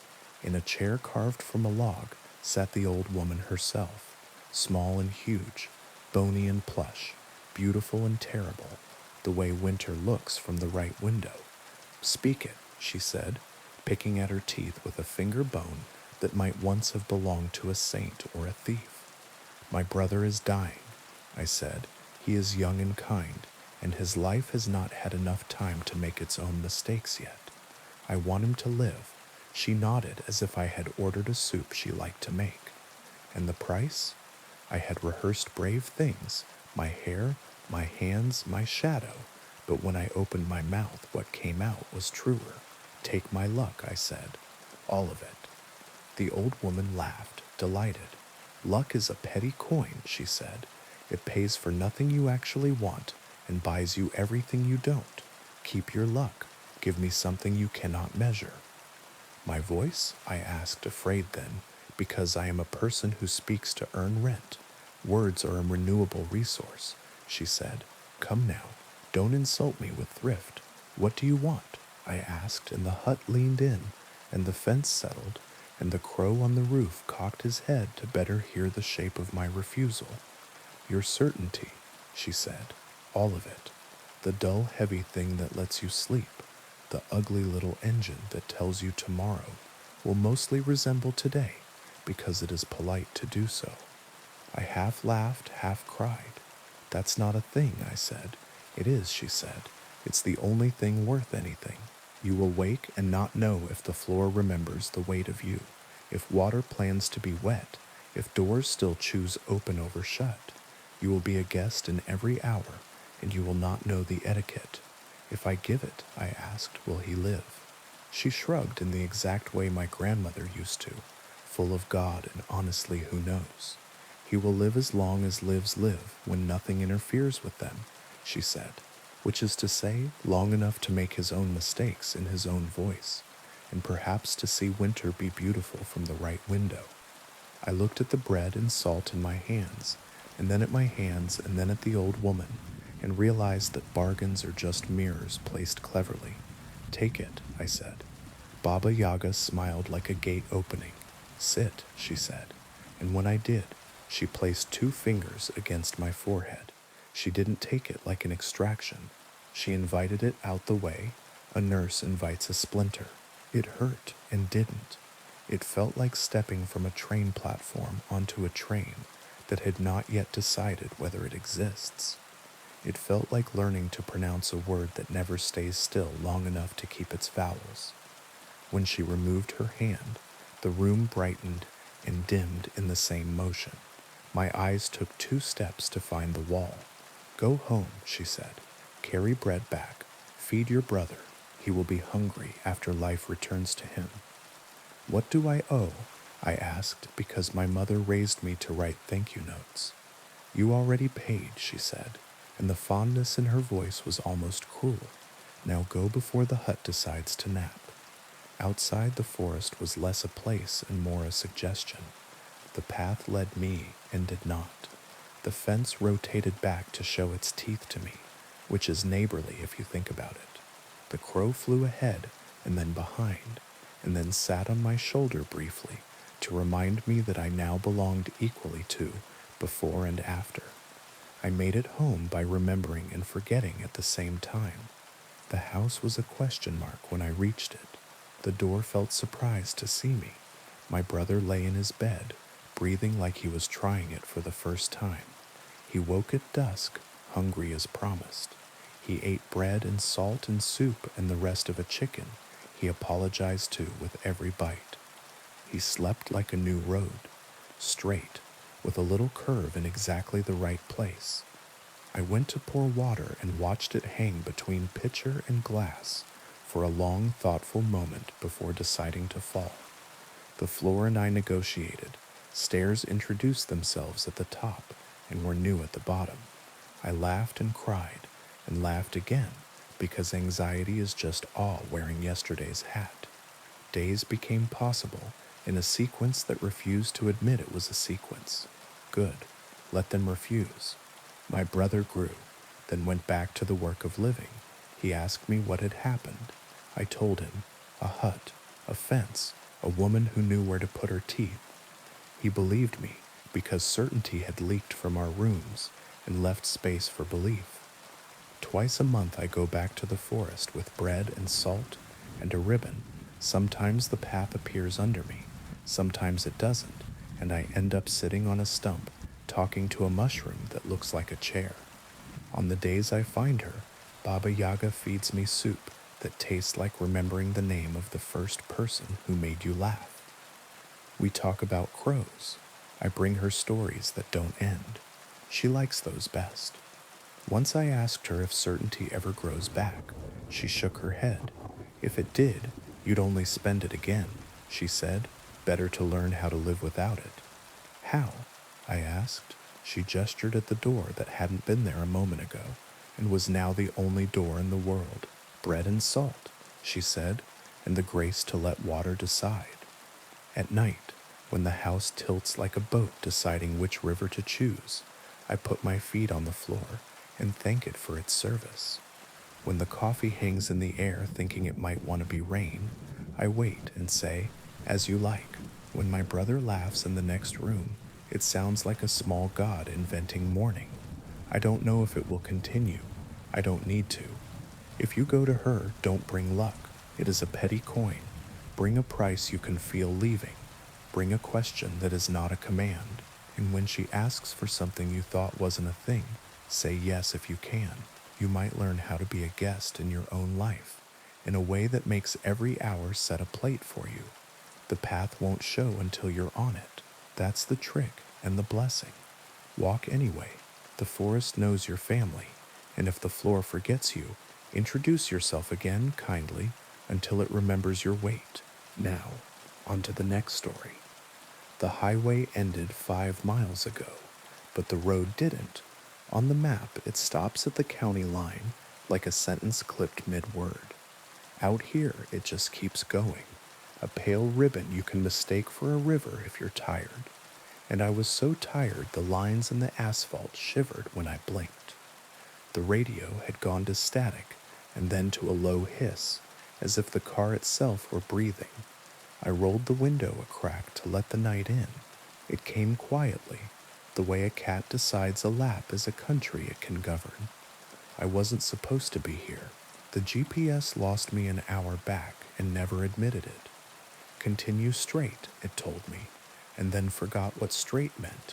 In a chair carved from a log sat the old woman herself, small and huge, bony and plush, beautiful and terrible, the way winter looks from the right window. Speak it, she said, picking at her teeth with a finger bone that might once have belonged to a saint or a thief. My brother is dying, I said. He is young and kind, and his life has not had enough time to make its own mistakes yet. I want him to live. She nodded as if I had ordered a soup she liked to make. And the price? I had rehearsed brave things, my hair, my hands, my shadow, but when I opened my mouth, what came out was truer. Take my luck, I said. All of it. The old woman laughed, delighted. Luck is a petty coin, she said. It pays for nothing you actually want and buys you everything you don't. Keep your luck. Give me something you cannot measure. My voice? I asked, afraid then, because I am a person who speaks to earn rent. Words are a renewable resource, she said. Come now, don't insult me with thrift. What do you want? I asked, and the hut leaned in, and the fence settled, and the crow on the roof cocked his head to better hear the shape of my refusal. Your certainty, she said, all of it. The dull, heavy thing that lets you sleep, the ugly little engine that tells you tomorrow will mostly resemble today because it is polite to do so. I half laughed, half cried. That's not a thing, I said. It is, she said. It's the only thing worth anything. You will wake and not know if the floor remembers the weight of you, if water plans to be wet, if doors still choose open over shut. You will be a guest in every hour, and you will not know the etiquette. If I give it, I asked, will he live? She shrugged in the exact way my grandmother used to, full of God and honestly who knows. He will live as long as lives live when nothing interferes with them, she said, which is to say, long enough to make his own mistakes in his own voice, and perhaps to see winter be beautiful from the right window. I looked at the bread and salt in my hands, and then at my hands, and then at the old woman, and realized that bargains are just mirrors placed cleverly. "Take it," I said. Baba Yaga smiled like a gate opening. "Sit," she said, and when I did, she placed 2 fingers against my forehead. She didn't take it like an extraction. She invited it out the way. A nurse invites a splinter. It hurt and didn't. It felt like stepping from a train platform onto a train that had not yet decided whether it exists. It felt like learning to pronounce a word that never stays still long enough to keep its vowels. When she removed her hand, the room brightened and dimmed in the same motion. My eyes took 2 steps to find the wall. "Go home," she said. "Carry bread back. Feed your brother. He will be hungry after life returns to him." "What do I owe?" I asked, because my mother raised me to write thank you notes. "You already paid," she said, and the fondness in her voice was almost cruel. "Now go before the hut decides to nap." Outside, the forest was less a place and more a suggestion. The path led me and did not. The fence rotated back to show its teeth to me, which is neighborly if you think about it. The crow flew ahead and then behind, and then sat on my shoulder briefly to remind me that I now belonged equally to before and after. I made it home by remembering and forgetting at the same time. The house was a question mark when I reached it. The door felt surprised to see me. My brother lay in his bed, breathing like he was trying it for the first time. He woke at dusk, hungry as promised. He ate bread and salt and soup and the rest of a chicken he apologized to with every bite. He slept like a new road, straight, with a little curve in exactly the right place. I went to pour water and watched it hang between pitcher and glass for a long, thoughtful moment before deciding to fall. The floor and I negotiated. Stairs introduced themselves at the top and were new at the bottom. I laughed and cried, and laughed again, because anxiety is just awe wearing yesterday's hat. Days became possible in a sequence that refused to admit it was a sequence. Good, let them refuse. My brother grew, then went back to the work of living. He asked me what had happened. I told him, a hut, a fence, a woman who knew where to put her teeth. He believed me because certainty had leaked from our rooms and left space for belief. Twice a month I go back to the forest with bread and salt and a ribbon. Sometimes the path appears under me, sometimes it doesn't, and I end up sitting on a stump talking to a mushroom that looks like a chair. On the days I find her, Baba Yaga feeds me soup that tastes like remembering the name of the first person who made you laugh. We talk about crows. I bring her stories that don't end. She likes those best. Once I asked her if certainty ever grows back. She shook her head. "If it did, you'd only spend it again," she said. "Better to learn how to live without it." "How?" I asked. She gestured at the door that hadn't been there a moment ago and was now the only door in the world. "Bread and salt," she said, "and the grace to let water decide." At night, when the house tilts like a boat deciding which river to choose, I put my feet on the floor and thank it for its service. When the coffee hangs in the air thinking it might want to be rain, I wait and say, "As you like." When my brother laughs in the next room, it sounds like a small god inventing morning. I don't know if it will continue. I don't need to. If you go to her, don't bring luck. It is a petty coin. Bring a price you can feel leaving. Bring a question that is not a command. And when she asks for something you thought wasn't a thing, say yes if you can. You might learn how to be a guest in your own life, in a way that makes every hour set a plate for you. The path won't show until you're on it. That's the trick and the blessing. Walk anyway. The forest knows your family, and if the floor forgets you, introduce yourself again kindly until it remembers your weight. Now, on to the next story. The highway ended 5 miles ago, but the road didn't. On the map, it stops at the county line, like a sentence clipped mid-word. Out here, it just keeps going. A pale ribbon you can mistake for a river if you're tired. And I was so tired the lines in the asphalt shivered when I blinked. The radio had gone to static and then to a low hiss, as if the car itself were breathing. I rolled the window a crack to let the night in. It came quietly, the way a cat decides a lap is a country it can govern. I wasn't supposed to be here. The GPS lost me an hour back and never admitted it. Continue straight, it told me, and then forgot what straight meant.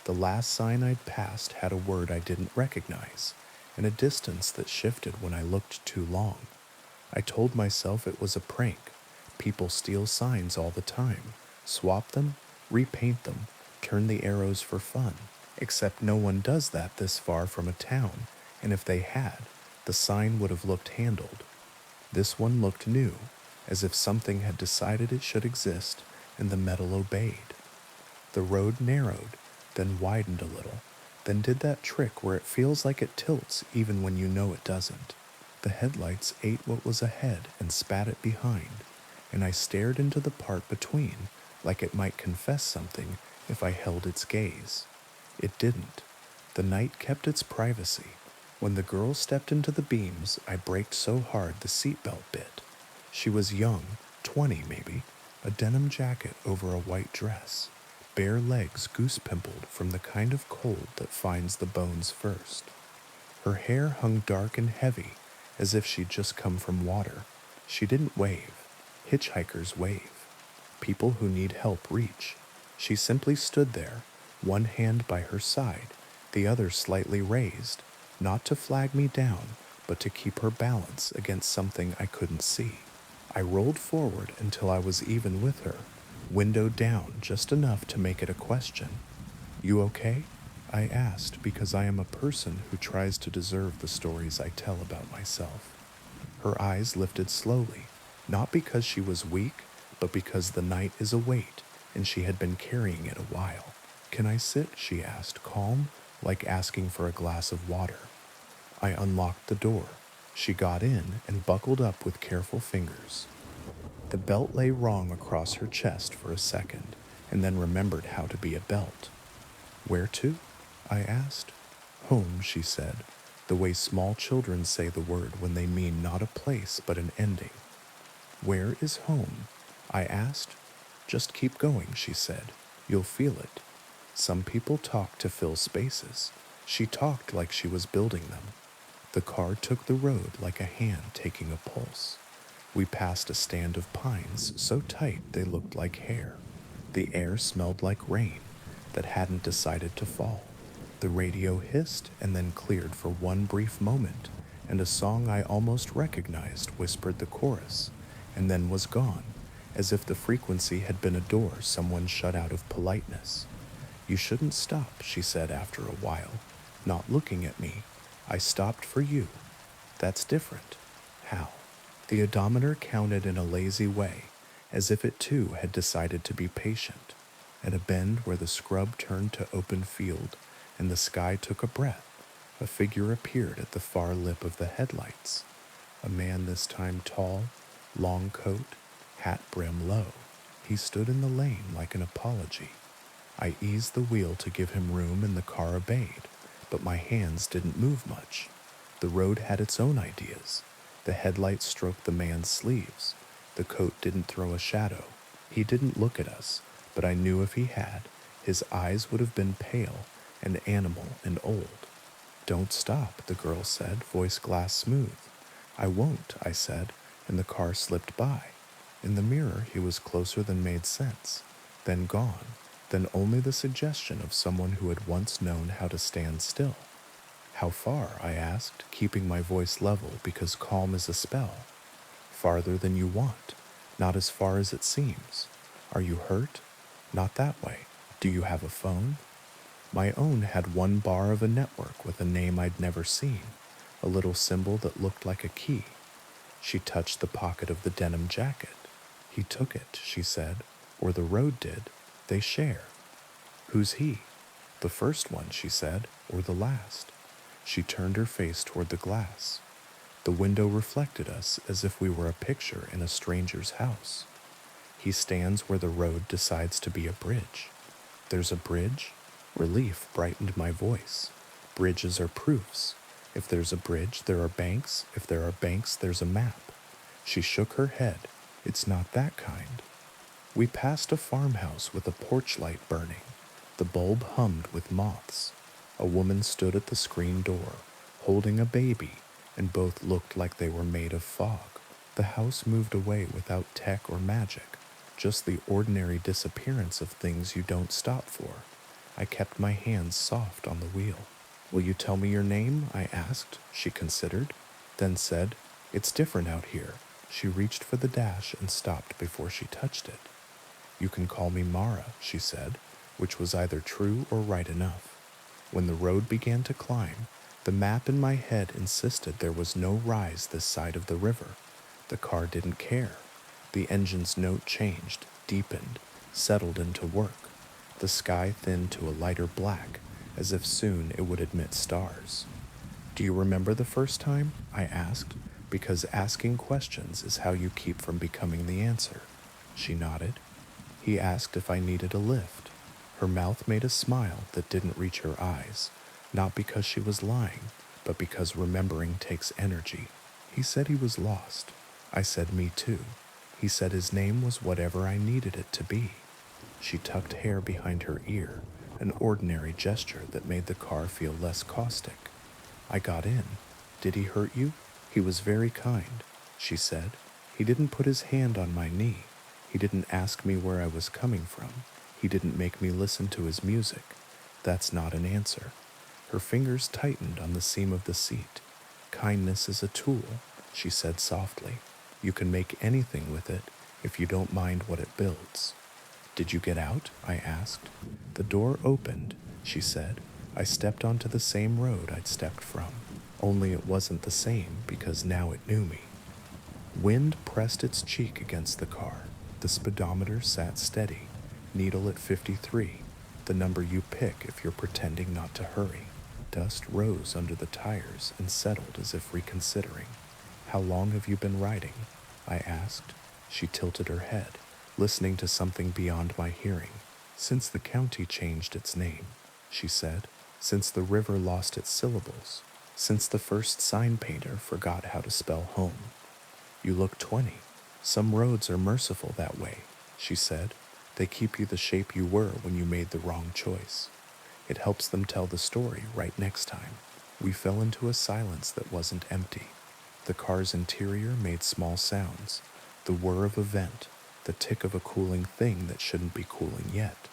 The last sign I'd passed had a word I didn't recognize, and a distance that shifted when I looked too long. I told myself it was a prank. People steal signs all the time, swap them, repaint them, turn the arrows for fun. Except no one does that this far from a town, and if they had, the sign would have looked handled. This one looked new, as if something had decided it should exist, and the metal obeyed. The road narrowed, then widened a little, then did that trick where it feels like it tilts even when you know it doesn't. The headlights ate what was ahead and spat it behind, and I stared into the part between like it might confess something if I held its gaze. It didn't. The night kept its privacy. When the girl stepped into the beams, I braked so hard the seatbelt bit. She was young, 20 maybe, a denim jacket over a white dress, bare legs goose-pimpled from the kind of cold that finds the bones first. Her hair hung dark and heavy, as if she'd just come from water. She didn't wave. Hitchhikers wave. People who need help reach. She simply stood there, one hand by her side, the other slightly raised, not to flag me down, but to keep her balance against something I couldn't see. I rolled forward until I was even with her, window down just enough to make it a question. "You okay?" I asked because I am a person who tries to deserve the stories I tell about myself. Her eyes lifted slowly, not because she was weak, but because the night is a weight and she had been carrying it a while. "Can I sit?" she asked, calm, like asking for a glass of water. I unlocked the door. She got in and buckled up with careful fingers. The belt lay wrong across her chest for a second, and then remembered how to be a belt. "Where to?" I asked. "Home," she said, the way small children say the word when they mean not a place but an ending. "Where is home?" I asked. "Just keep going," she said. "You'll feel it." Some people talk to fill spaces. She talked like she was building them. The car took the road like a hand taking a pulse. We passed a stand of pines so tight they looked like hair. The air smelled like rain that hadn't decided to fall. The radio hissed and then cleared for one brief moment, and a song I almost recognized whispered the chorus, and then was gone, as if the frequency had been a door someone shut out of politeness. "You shouldn't stop," she said after a while, not looking at me. "I stopped for you." "That's different." "How?" The odometer counted in a lazy way, as if it too had decided to be patient. At a bend where the scrub turned to open field and the sky took a breath, a figure appeared at the far lip of the headlights. A man this time tall, long coat, hat brim low. He stood in the lane like an apology. I eased the wheel to give him room and the car obeyed, but my hands didn't move much. The road had its own ideas. The headlights stroked the man's sleeves. The coat didn't throw a shadow. He didn't look at us, but I knew if he had, his eyes would have been pale and animal and old. "Don't stop," the girl said, voice glass smooth. "I won't," I said, and the car slipped by. In the mirror, he was closer than made sense, then gone, then only the suggestion of someone who had once known how to stand still. "How far?" I asked, keeping my voice level because calm is a spell. "Farther than you want, not as far as it seems. Are you hurt?" "Not that way. Do you have a phone?" My own had one bar of a network with a name I'd never seen, a little symbol that looked like a key. She touched the pocket of the denim jacket. "He took it," she said, "or the road did. They share." "Who's he?" "The first one," she said, "or the last." She turned her face toward the glass. The window reflected us as if we were a picture in a stranger's house. "He stands where the road decides to be a bridge." "There's a bridge?" Relief brightened my voice. "Bridges are proofs. If there's a bridge, there are banks. If there are banks, there's a map. She shook her head. It's not that kind. We passed a farmhouse with a porch light burning. The bulb hummed with moths. A woman stood at the screen door, holding a baby, and both looked like they were made of fog. The house moved away without tech or magic, just the ordinary disappearance of things you don't stop for. I kept my hands soft on the wheel. Will you tell me your name? I asked. She considered, then said, It's different out here. She reached for the dash and stopped before she touched it. You can call me Mara, she said, which was either true or right enough. When the road began to climb, the map in my head insisted there was no rise this side of the river. The car didn't care. The engine's note changed, deepened, settled into work. The sky thinned to a lighter black, as if soon it would admit stars. Do you remember the first time? I asked, because asking questions is how you keep from becoming the answer. She nodded. He asked if I needed a lift. Her mouth made a smile that didn't reach her eyes, not because she was lying, but because remembering takes energy. He said he was lost. I said me too. He said his name was whatever I needed it to be. She tucked hair behind her ear, an ordinary gesture that made the car feel less caustic. I got in. Did he hurt you? He was very kind, she said. He didn't put his hand on my knee. He didn't ask me where I was coming from. He didn't make me listen to his music. That's not an answer. Her fingers tightened on the seam of the seat. Kindness is a tool, she said softly. You can make anything with it if you don't mind what it builds. Did you get out? I asked. The door opened, she said. I stepped onto the same road I'd stepped from, only it wasn't the same because now it knew me. Wind pressed its cheek against the car. The speedometer sat steady, needle at 53, the number you pick if you're pretending not to hurry. Dust rose under the tires and settled as if reconsidering. How long have you been riding? I asked. She tilted her head, listening to something beyond my hearing. Since the county changed its name, she said. Since the river lost its syllables. Since the first sign painter forgot how to spell home. You look 20. Some roads are merciful that way, she said. They keep you the shape you were when you made the wrong choice. It helps them tell the story right next time. We fell into a silence that wasn't empty. The car's interior made small sounds, the whir of a vent, the tick of a cooling thing that shouldn't be cooling yet,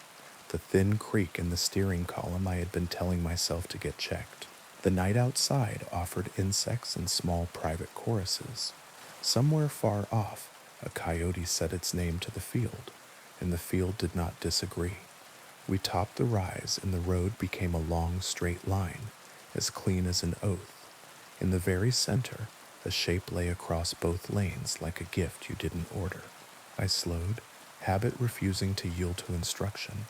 the thin creak in the steering column I had been telling myself to get checked. The night outside offered insects and small private choruses. Somewhere far off, a coyote set its name to the field, and the field did not disagree. We topped the rise, and the road became a long, straight line, as clean as an oath. In the very center, a shape lay across both lanes like a gift you didn't order. I slowed, habit refusing to yield to instruction.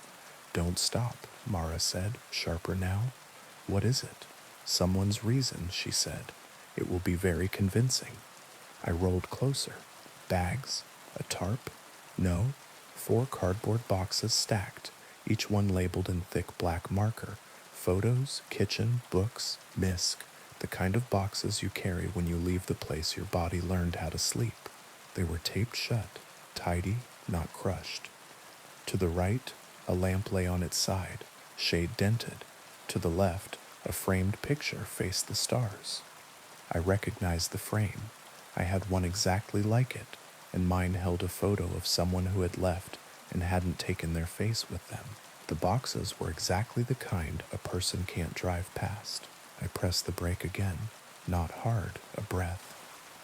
Don't stop, Mara said, sharper now. What is it? Someone's reason, she said. It will be very convincing. I rolled closer. Bags? A tarp? No. 4 cardboard boxes stacked, each one labeled in thick black marker. Photos, kitchen, books, misc, the kind of boxes you carry when you leave the place your body learned how to sleep. They were taped shut, tidy, not crushed. To the right, a lamp lay on its side, shade dented. To the left, a framed picture faced the stars. I recognized the frame. I had one exactly like it, and mine held a photo of someone who had left and hadn't taken their face with them. The boxes were exactly the kind a person can't drive past. I pressed the brake again, not hard, a breath.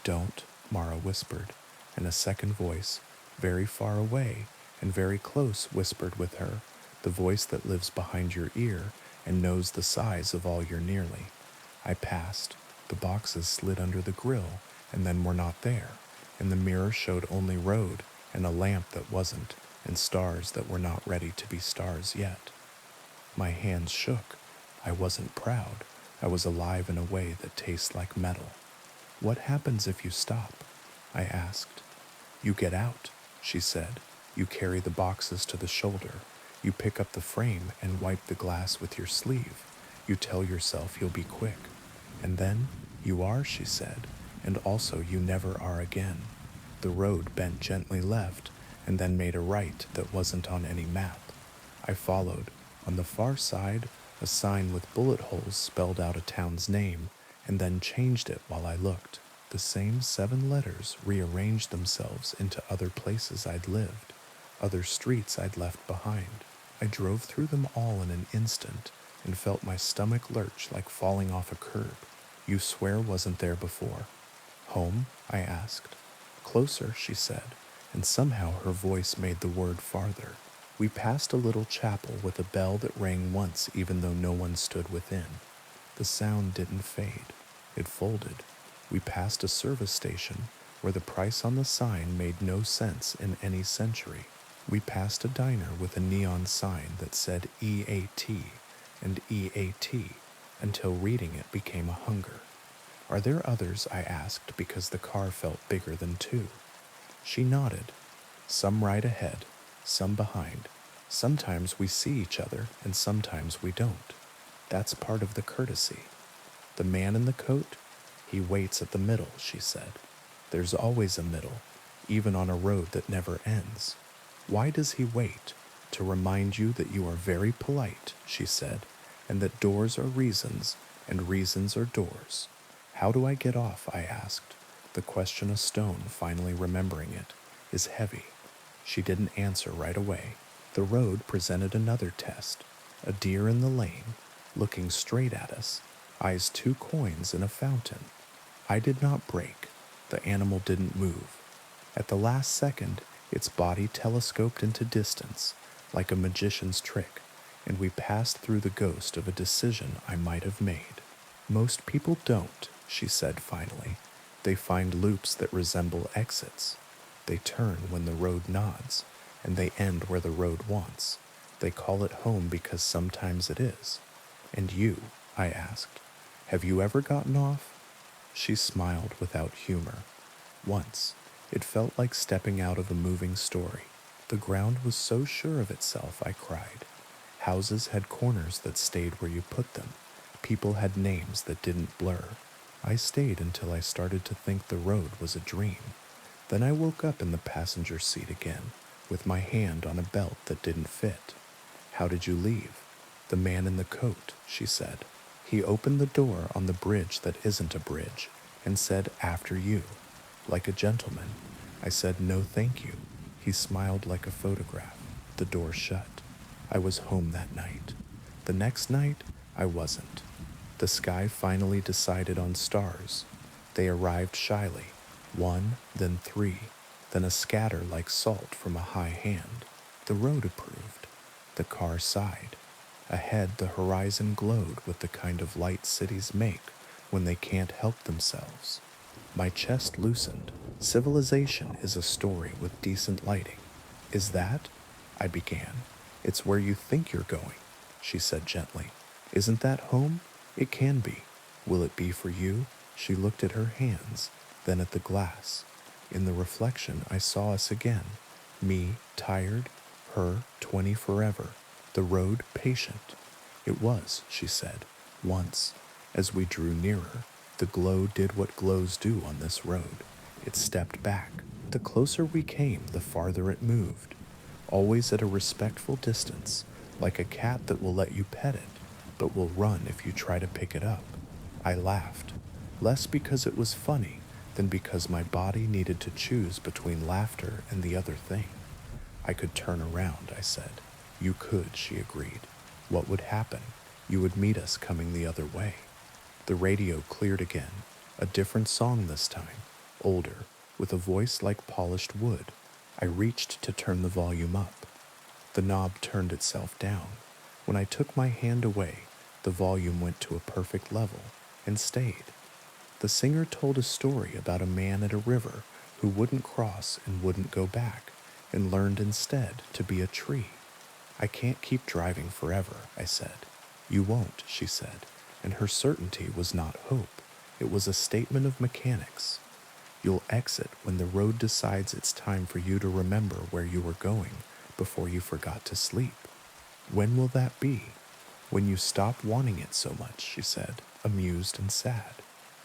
Don't, Mara whispered, and a second voice, very far away and very close, whispered with her, the voice that lives behind your ear and knows the size of all your nearly. I passed. The boxes slid under the grill and then were not there, and the mirror showed only road and a lamp that wasn't, and stars that were not ready to be stars yet. My hands shook. I wasn't proud. I was alive in a way that tastes like metal. What happens if you stop? I asked. You get out, she said. You carry the boxes to the shoulder. You pick up the frame and wipe the glass with your sleeve. You tell yourself you'll be quick. And then, you are, she said, and also you never are again. The road bent gently left and then made a right that wasn't on any map. I followed. On the far side, a sign with bullet holes spelled out a town's name and then changed it while I looked. The same 7 letters rearranged themselves into other places I'd lived, other streets I'd left behind. I drove through them all in an instant and felt my stomach lurch like falling off a curb. You swear wasn't there before? Home? I asked. Closer, she said, and somehow her voice made the word farther. We passed a little chapel with a bell that rang once even though no one stood within. The sound didn't fade. It folded. We passed a service station where the price on the sign made no sense in any century. We passed a diner with a neon sign that said EAT and EAT until reading it became a hunger. Are there others? I asked because the car felt bigger than 2. She nodded. Some right ahead, some behind. Sometimes we see each other and sometimes we don't. That's part of the courtesy. The man in the coat? He waits at the middle, she said. There's always a middle, even on a road that never ends. Why does he wait? To remind you that you are very polite, she said, and that doors are reasons and reasons are doors. How do I get off? I asked. The question a stone, finally remembering it, is heavy. She didn't answer right away. The road presented another test. A deer in the lane, looking straight at us, eyes 2 coins in a fountain. I did not break. The animal didn't move. At the last second, its body telescoped into distance, like a magician's trick, and we passed through the ghost of a decision I might have made. Most people don't, she said finally. They find loops that resemble exits. They turn when the road nods, and they end where the road wants. They call it home because sometimes it is. And you, I asked, have you ever gotten off? She smiled without humor. Once. It felt like stepping out of a moving story. The ground was so sure of itself, I cried. Houses had corners that stayed where you put them. People had names that didn't blur. I stayed until I started to think the road was a dream. Then I woke up in the passenger seat again, with my hand on a belt that didn't fit. How did you leave? The man in the coat, she said. He opened the door on the bridge that isn't a bridge and said, after you, like a gentleman. I said, no thank you. He smiled like a photograph. The door shut. I was home that night. The next night, I wasn't. The sky finally decided on stars. They arrived shyly, 1, then 3, then a scatter like salt from a high hand. The road approved. The car sighed. Ahead, the horizon glowed with the kind of light cities make when they can't help themselves. My chest loosened. Civilization is a story with decent lighting. Is that? I began. It's where you think you're going, she said gently. Isn't that home? It can be. Will it be for you? She looked at her hands, then at the glass. In the reflection, I saw us again. Me, tired, her, 20 forever. The road, patient. It was, she said, once. As we drew nearer, the glow did what glows do on this road. It stepped back. The closer we came, the farther it moved. Always at a respectful distance, like a cat that will let you pet it, but will run if you try to pick it up. I laughed, less because it was funny than because my body needed to choose between laughter and the other thing. I could turn around, I said. You could, she agreed. What would happen? You would meet us coming the other way. The radio cleared again, a different song this time, older, with a voice like polished wood. I reached to turn the volume up. The knob turned itself down. When I took my hand away, the volume went to a perfect level and stayed. The singer told a story about a man at a river who wouldn't cross and wouldn't go back and learned instead to be a tree. I can't keep driving forever, I said. You won't, she said, and her certainty was not hope. It was a statement of mechanics. You'll exit when the road decides it's time for you to remember where you were going before you forgot to sleep. When will that be? When you stop wanting it so much, she said, amused and sad.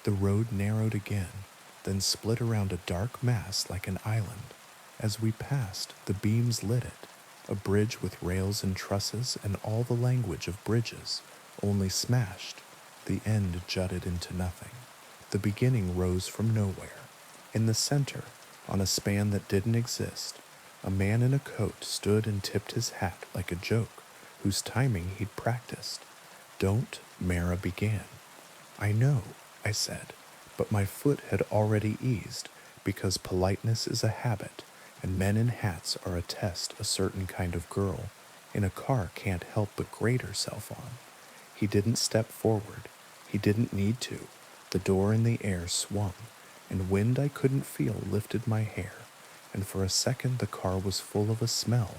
The road narrowed again, then split around a dark mass like an island. As we passed, the beams lit it, a bridge with rails and trusses and all the language of bridges, only smashed. The end jutted into nothing. The beginning rose from nowhere. In the center, on a span that didn't exist, a man in a coat stood and tipped his hat like a joke, whose timing he'd practiced. Don't, Mara began. I know, I said, but my foot had already eased, because politeness is a habit, and men in hats are a test a certain kind of girl in a car can't help but grate herself on. He didn't step forward. He didn't need to. The door in the air swung, and wind I couldn't feel lifted my hair, and for a second the car was full of a smell,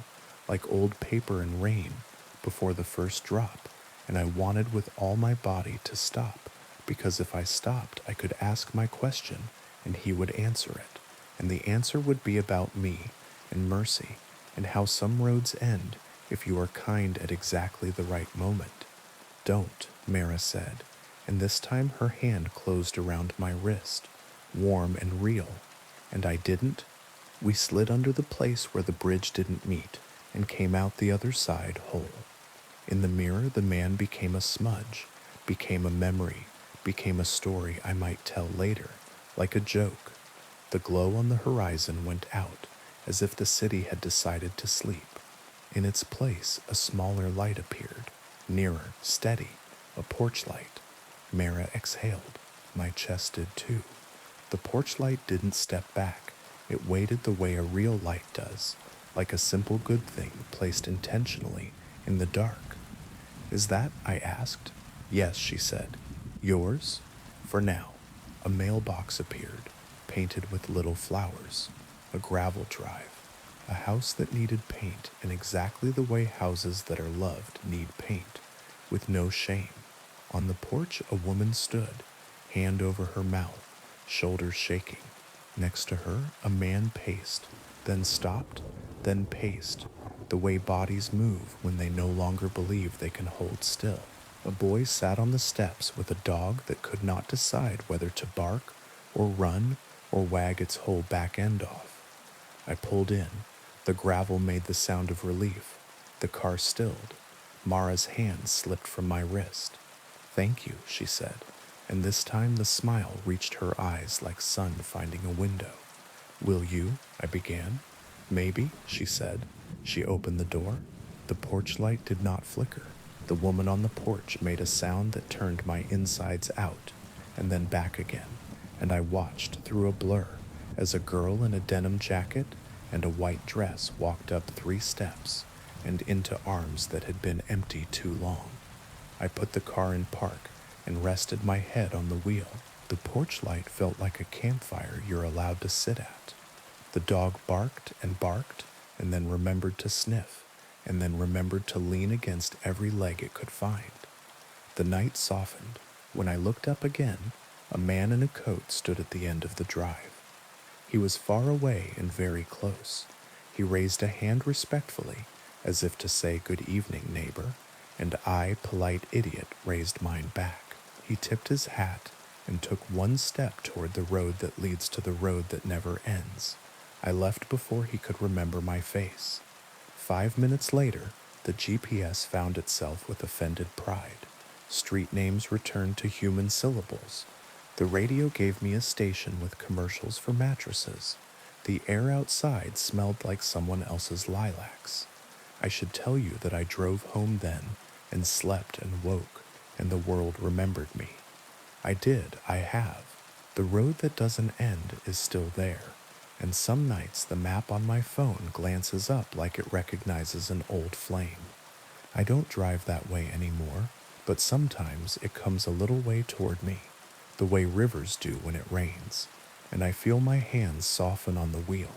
like old paper and rain, before the first drop, and I wanted with all my body to stop, because if I stopped I could ask my question, and he would answer it, and the answer would be about me, and mercy, and how some roads end if you are kind at exactly the right moment. Don't, Mara said, and this time her hand closed around my wrist, warm and real, and I didn't. We slid under the place where the bridge didn't meet, and came out the other side whole. In the mirror the man became a smudge, became a memory, became a story I might tell later, like a joke. The glow on the horizon went out, as if the city had decided to sleep. In its place a smaller light appeared, nearer, steady, a porch light. Mara exhaled. My chest did too. The porch light didn't step back. It waited the way a real light does, like a simple good thing placed intentionally in the dark. Is that? I asked. Yes, she said. Yours? For now. A mailbox appeared, painted with little flowers. A gravel drive. A house that needed paint in exactly the way houses that are loved need paint, with no shame. On the porch a woman stood, hand over her mouth, shoulders shaking. Next to her a man paced, then stopped, then paced, the way bodies move when they no longer believe they can hold still. A boy sat on the steps with a dog that could not decide whether to bark or run or wag its whole back end off. I pulled in. The gravel made the sound of relief. The car stilled. Mara's hand slipped from my wrist. Thank you, she said, and this time the smile reached her eyes like sun finding a window. Will you? I began. Maybe, she said. She opened the door. The porch light did not flicker. The woman on the porch made a sound that turned my insides out, and then back again, and I watched through a blur as a girl in a denim jacket and a white dress walked up 3 steps and into arms that had been empty too long. I put the car in park and rested my head on the wheel. The porch light felt like a campfire you're allowed to sit at. The dog barked and then remembered to sniff, and then remembered to lean against every leg it could find. The night softened. When I looked up again, a man in a coat stood at the end of the drive. He was far away and very close. He raised a hand respectfully, as if to say good evening, neighbor, and I, polite idiot, raised mine back. He tipped his hat and took 1 step toward the road that leads to the road that never ends. I left before he could remember my face. 5 minutes later, the GPS found itself with offended pride. Street names returned to human syllables. The radio gave me a station with commercials for mattresses. The air outside smelled like someone else's lilacs. I should tell you that I drove home then and slept and woke, and the world remembered me. I did, I have. The road that doesn't end is still there, and some nights the map on my phone glances up like it recognizes an old flame. I don't drive that way anymore, but sometimes it comes a little way toward me, the way rivers do when it rains, and I feel my hands soften on the wheel.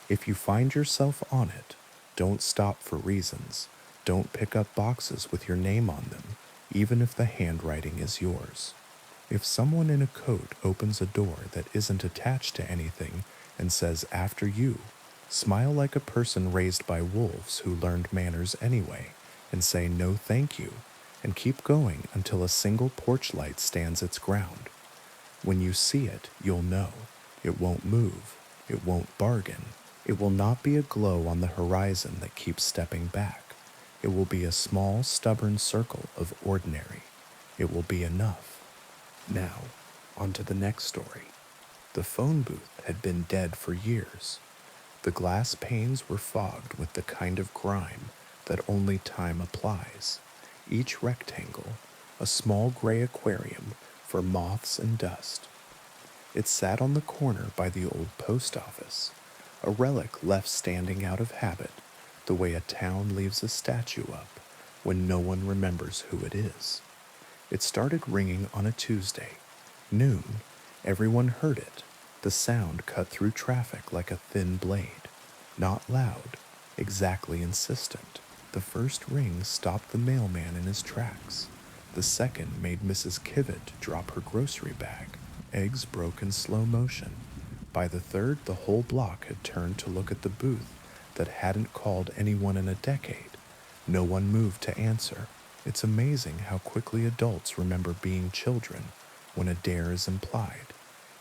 If you find yourself on it, don't stop for reasons. Don't pick up boxes with your name on them, even if the handwriting is yours. If someone in a coat opens a door that isn't attached to anything and says after you, smile like a person raised by wolves who learned manners anyway, and say no thank you, and keep going until a single porch light stands its ground. When you see it, you'll know. It won't move. It won't bargain. It will not be a glow on the horizon that keeps stepping back. It will be a small, stubborn circle of ordinary. It will be enough. Now, on to the next story. The phone booth had been dead for years. The glass panes were fogged with the kind of grime that only time applies. Each rectangle, a small gray aquarium for moths and dust. It sat on the corner by the old post office, a relic left standing out of habit, the way a town leaves a statue up when no one remembers who it is. It started ringing on a Tuesday. Noon. Everyone heard it. The sound cut through traffic like a thin blade. Not loud, exactly insistent. The first ring stopped the mailman in his tracks. The second made Mrs. Kivett drop her grocery bag. Eggs broke in slow motion. By the third, the whole block had turned to look at the booth that hadn't called anyone in a decade. No one moved to answer. It's amazing how quickly adults remember being children when a dare is implied.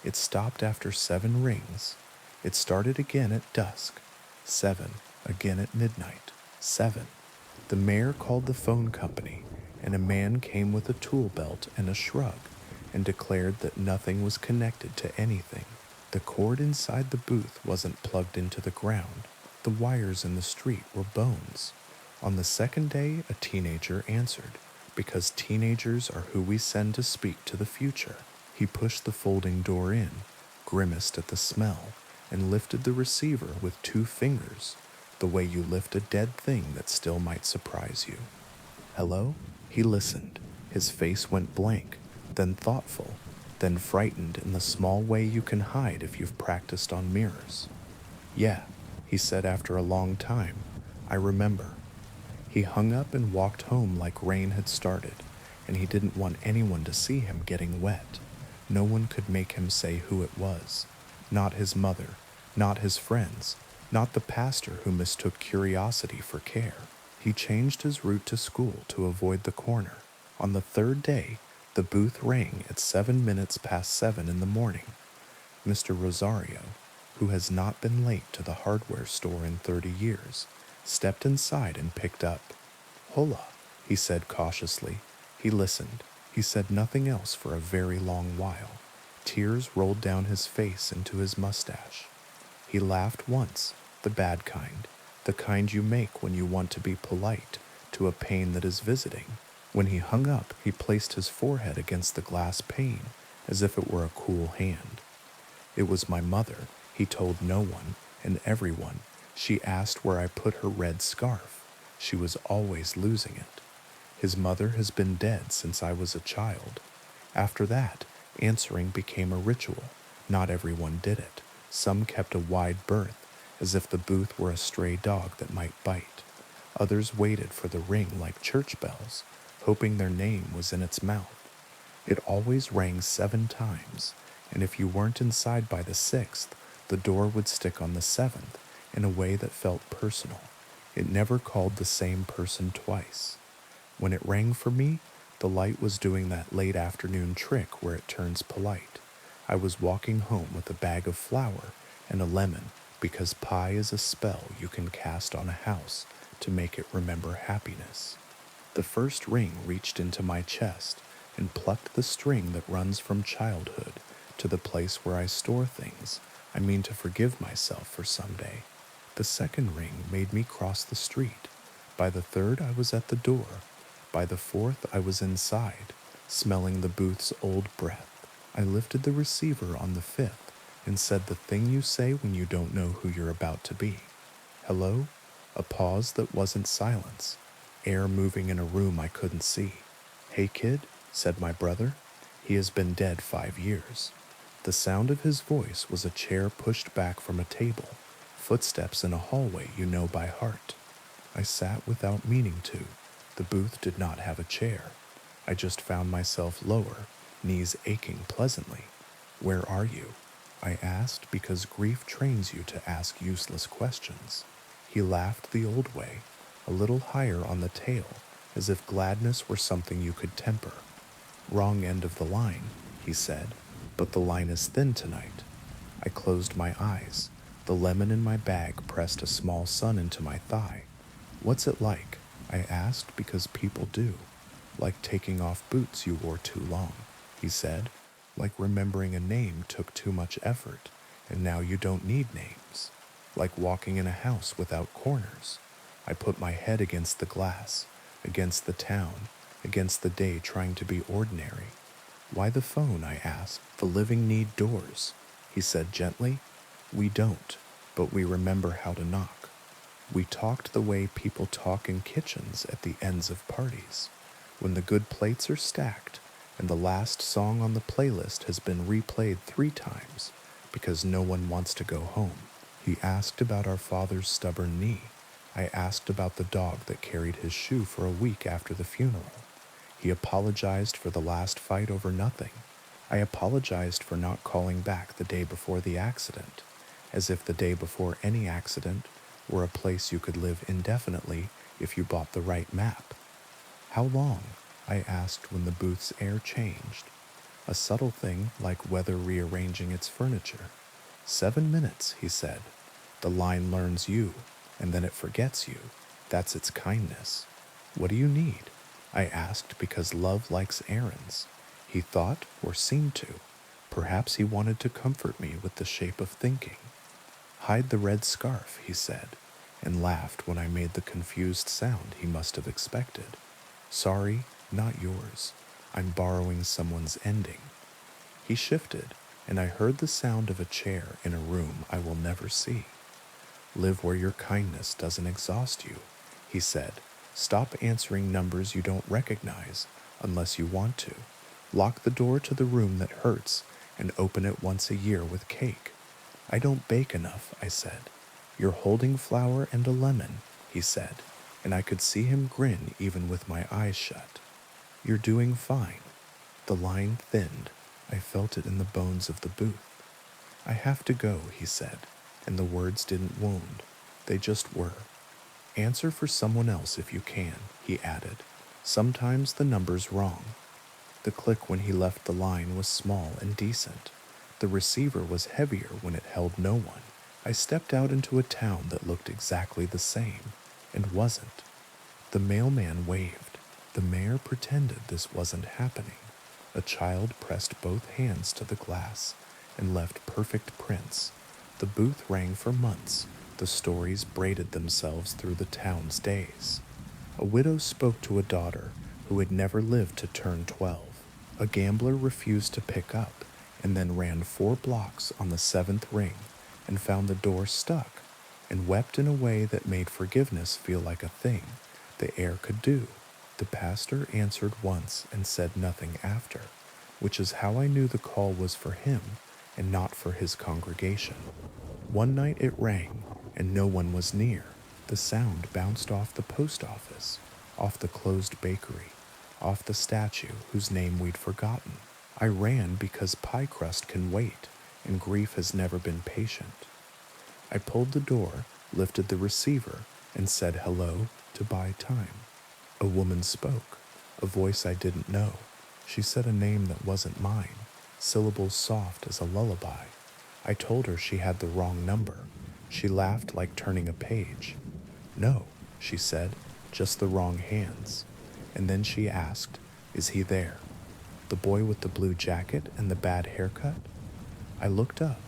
It stopped after 7 rings. It started again at dusk. 7, again at midnight. 7. The mayor called the phone company, and a man came with a tool belt and a shrug and declared that nothing was connected to anything. The cord inside the booth wasn't plugged into the ground. The wires in the street were bones. On the second day, a teenager answered, because teenagers are who we send to speak to the future. He pushed the folding door in, grimaced at the smell, and lifted the receiver with 2 fingers, the way you lift a dead thing that still might surprise you. Hello? He listened. His face went blank, then thoughtful, then frightened in the small way you can hide if you've practiced on mirrors. Yeah, he said after a long time. I remember. He hung up and walked home like rain had started, and he didn't want anyone to see him getting wet. No one could make him say who it was. Not his mother, not his friends, not the pastor who mistook curiosity for care. He changed his route to school to avoid the corner. On the third day, the booth rang at 7 minutes past 7 in the morning. Mr. Rosario, who has not been late to the hardware store in 30 years, stepped inside and picked up. Hola, he said cautiously. He listened. He said nothing else for a very long while. Tears rolled down his face into his mustache. He laughed once, the bad kind, the kind you make when you want to be polite to a pain that is visiting. When he hung up, he placed his forehead against the glass pane as if it were a cool hand. It was my mother. He told no one and everyone. She asked where I put her red scarf. She was always losing it. His mother has been dead since I was a child. After that, answering became a ritual. Not everyone did it. Some kept a wide berth, as if the booth were a stray dog that might bite. Others waited for the ring like church bells, hoping their name was in its mouth. It always rang 7 times, and if you weren't inside by the 6th, the door would stick on the 7th in a way that felt personal. It never called the same person twice. When it rang for me, the light was doing that late afternoon trick where it turns polite. I was walking home with a bag of flour and a lemon because pie is a spell you can cast on a house to make it remember happiness. The first ring reached into my chest and plucked the string that runs from childhood to the place where I store things I mean to forgive myself for someday. The second ring made me cross the street. By the third, I was at the door. By the fourth, I was inside, smelling the booth's old breath. I lifted the receiver on the 5th and said the thing you say when you don't know who you're about to be. Hello? A pause that wasn't silence. Air moving in a room I couldn't see. Hey kid, said my brother. He has been dead 5 years. The sound of his voice was a chair pushed back from a table, footsteps in a hallway you know by heart. I sat without meaning to. The booth did not have a chair. I just found myself lower, knees aching pleasantly. Where are you? I asked because grief trains you to ask useless questions. He laughed the old way, a little higher on the tail, as if gladness were something you could temper. "Wrong end of the line," he said, "but the line is thin tonight." I closed my eyes. The lemon in my bag pressed a small sun into my thigh. "What's it like?" I asked, because people do. "Like taking off boots you wore too long," he said. "Like remembering a name took too much effort, and now you don't need names. Like walking in a house without corners." I put my head against the glass, against the town, against the day trying to be ordinary. "Why the phone?" I asked. "The living need doors," he said gently. "We don't, but we remember how to knock." We talked the way people talk in kitchens at the ends of parties, when the good plates are stacked and the last song on the playlist has been replayed 3 times because no one wants to go home. He asked about our father's stubborn knee. I asked about the dog that carried his shoe for a week after the funeral. He apologized for the last fight over nothing. I apologized for not calling back the day before the accident, as if the day before any accident were a place you could live indefinitely if you bought the right map. "How long?" I asked when the booth's air changed. "A subtle thing like weather rearranging its furniture." "7 minutes," he said. "The line learns you, and then it forgets you. That's its kindness." "What do you need?" I asked, because love likes errands. He thought, or seemed to. Perhaps he wanted to comfort me with the shape of thinking. "Hide the red scarf," he said, and laughed when I made the confused sound he must have expected. "Sorry, not yours. I'm borrowing someone's ending." He shifted, and I heard the sound of a chair in a room I will never see. "Live where your kindness doesn't exhaust you," he said. "Stop answering numbers you don't recognize unless you want to. Lock the door to the room that hurts and open it once a year with cake." "I don't bake enough," I said. "You're holding flour and a lemon," he said, and I could see him grin even with my eyes shut. "You're doing fine." The line thinned. I felt it in the bones of the booth. "I have to go," he said, and the words didn't wound. They just were. "Answer for someone else if you can," he added. "Sometimes the number's wrong." The click when he left the line was small and decent. The receiver was heavier when it held no one. I stepped out into a town that looked exactly the same, and wasn't. The mailman waved. The mayor pretended this wasn't happening. A child pressed both hands to the glass and left perfect prints. The booth rang for months. The stories braided themselves through the town's days. A widow spoke to a daughter who had never lived to turn 12. A gambler refused to pick up and then ran 4 blocks on the 7th ring and found the door stuck and wept in a way that made forgiveness feel like a thing the air could do. The pastor answered once and said nothing after, which is how I knew the call was for him and not for his congregation. One night it rang, and no one was near. The sound bounced off the post office, off the closed bakery, off the statue whose name we'd forgotten. I ran because pie crust can wait, and grief has never been patient. I pulled the door, lifted the receiver, and said hello to buy time. A woman spoke, a voice I didn't know. She said a name that wasn't mine, syllables soft as a lullaby. I told her she had the wrong number. She laughed like turning a page. "No," she said, "just the wrong hands." And then she asked, "Is he there? The boy with the blue jacket and the bad haircut?" I looked up.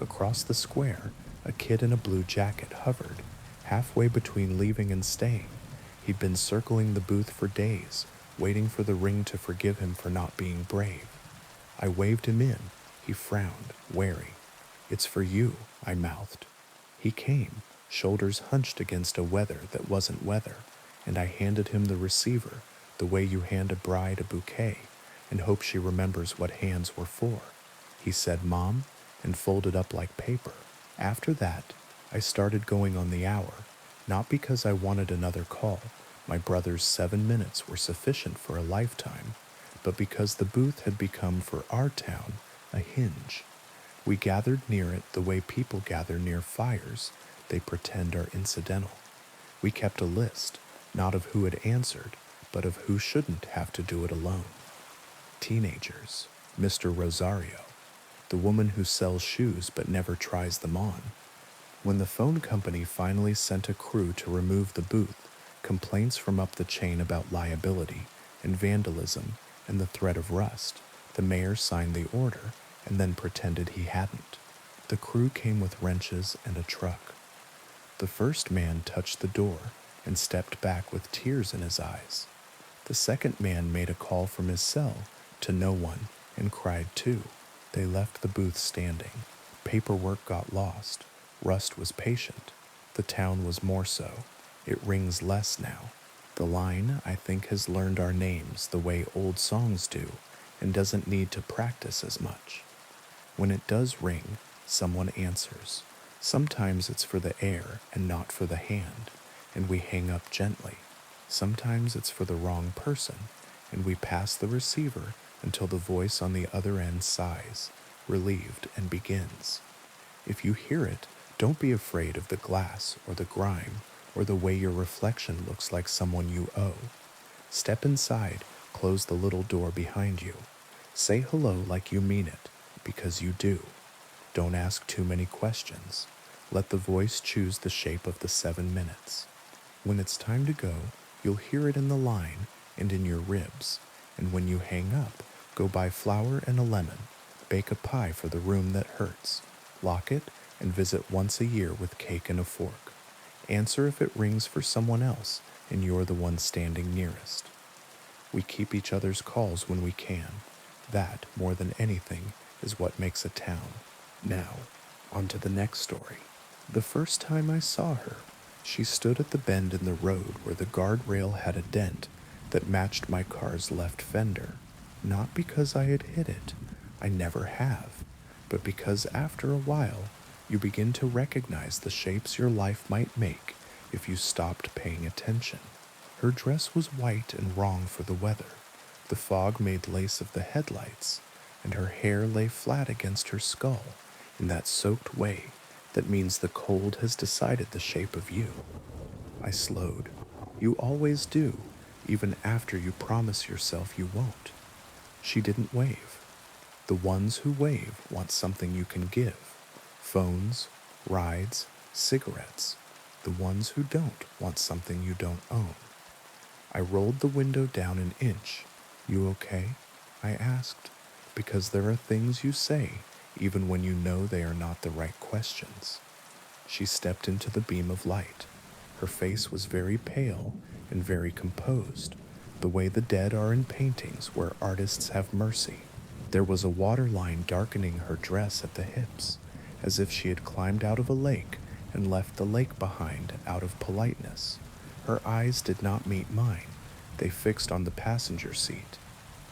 Across the square, a kid in a blue jacket hovered, halfway between leaving and staying. He'd been circling the booth for days, waiting for the ring to forgive him for not being brave. I waved him in. He frowned, wary. "It's for you," I mouthed. He came, shoulders hunched against a weather that wasn't weather, and I handed him the receiver, the way you hand a bride a bouquet, and hope she remembers what hands were for. He said, "Mom," and folded up like paper. After that, I started going on the hour, not because I wanted another call. My brother's 7 minutes were sufficient for a lifetime, but because the booth had become for our town a hinge. We gathered near it the way people gather near fires they pretend are incidental. We kept a list, not of who had answered, but of who shouldn't have to do it alone. Teenagers, Mr. Rosario, the woman who sells shoes but never tries them on. When the phone company finally sent a crew to remove the booth, complaints from up the chain about liability and vandalism and the threat of rust, the mayor signed the order and then pretended he hadn't. The crew came with wrenches and a truck. The first man touched the door and stepped back with tears in his eyes. The second man made a call from his cell to no one and cried too. They left the booth standing. Paperwork got lost. Rust was patient. The town was more so. It rings less now. The line, I think, has learned our names the way old songs do and doesn't need to practice as much. When it does ring, someone answers. Sometimes it's for the air and not for the hand, and we hang up gently. Sometimes it's for the wrong person, and we pass the receiver until the voice on the other end sighs, relieved, and begins. If you hear it, don't be afraid of the glass or the grime or the way your reflection looks like someone you owe. Step inside, close the little door behind you. Say hello like you mean it, because you do. Don't ask too many questions. Let the voice choose the shape of the 7 minutes. When it's time to go, you'll hear it in the line and in your ribs. And when you hang up, go buy flour and a lemon. Bake a pie for the room that hurts. Lock it and visit once a year with cake and a fork. Answer if it rings for someone else and you're the one standing nearest. We keep each other's calls when we can. That, more than anything, is what makes a town. Now, on to the next story. The first time I saw her, she stood at the bend in the road where the guardrail had a dent that matched my car's left fender. Not because I had hit it, I never have, but because after a while, you begin to recognize the shapes your life might make if you stopped paying attention. Her dress was white and wrong for the weather. The fog made lace of the headlights, and her hair lay flat against her skull in that soaked way that means the cold has decided the shape of you. I slowed. You always do, even after you promise yourself you won't. She didn't wave. The ones who wave want something you can give. Phones, rides, cigarettes. The ones who don't want something you don't own. I rolled the window down an inch. You okay? I asked, because there are things you say even when you know they are not the right questions. She stepped into the beam of light. Her face was very pale and very composed, the way the dead are in paintings where artists have mercy. There was a water line darkening her dress at the hips, as if she had climbed out of a lake and left the lake behind out of politeness. Her eyes did not meet mine. They fixed on the passenger seat.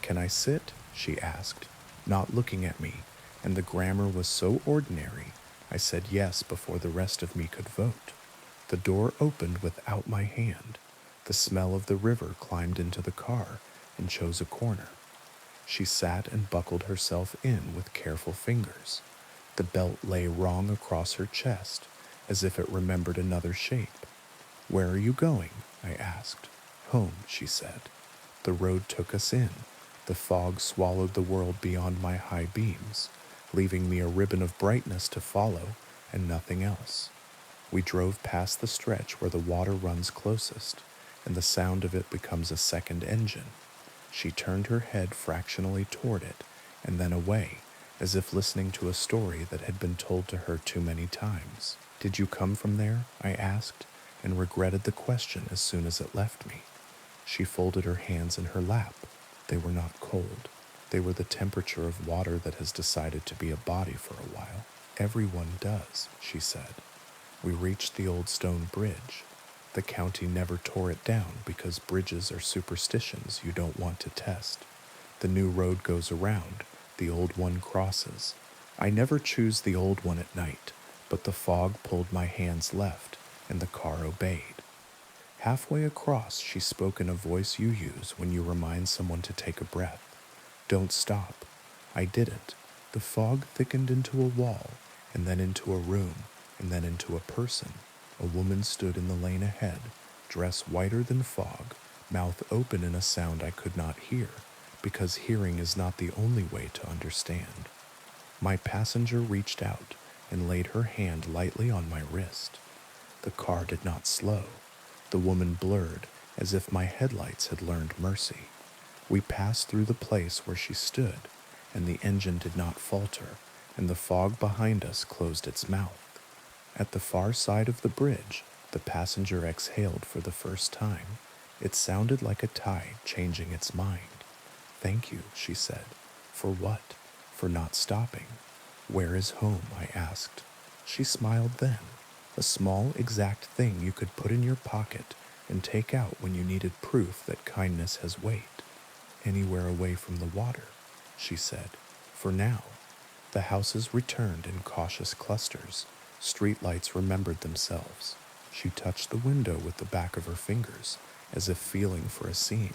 "Can I sit?" she asked, not looking at me, and the grammar was so ordinary, I said yes before the rest of me could vote. The door opened without my hand. The smell of the river climbed into the car and chose a corner. She sat and buckled herself in with careful fingers. The belt lay wrong across her chest, as if it remembered another shape. "Where are you going?" I asked. "Home," she said. The road took us in. The fog swallowed the world beyond my high beams, leaving me a ribbon of brightness to follow and nothing else. We drove past the stretch where the water runs closest, and the sound of it becomes a second engine. She turned her head fractionally toward it, and then away, as if listening to a story that had been told to her too many times. "Did you come from there?" I asked, and regretted the question as soon as it left me. She folded her hands in her lap. They were not cold. They were the temperature of water that has decided to be a body for a while. "Everyone does," she said. We reached the old stone bridge. The county never tore it down because bridges are superstitions you don't want to test. The new road goes around, the old one crosses. I never choose the old one at night, but the fog pulled my hands left, and the car obeyed. Halfway across, she spoke in a voice you use when you remind someone to take a breath. "Don't stop." I didn't. The fog thickened into a wall, and then into a room, and then into a person. A woman stood in the lane ahead, dress whiter than fog, mouth open in a sound I could not hear, because hearing is not the only way to understand. My passenger reached out and laid her hand lightly on my wrist. The car did not slow. The woman blurred as if my headlights had learned mercy. We passed through the place where she stood, and the engine did not falter, and the fog behind us closed its mouth. At the far side of the bridge, the passenger exhaled for the first time. It sounded like a tide changing its mind. "Thank you," she said. "For what?" "For not stopping." "Where is home?" I asked. She smiled then. "A small, exact thing you could put in your pocket and take out when you needed proof that kindness has weight." "Anywhere away from the water," she said. "For now." The houses returned in cautious clusters. Street lights remembered themselves. She touched the window with the back of her fingers, as if feeling for a seam.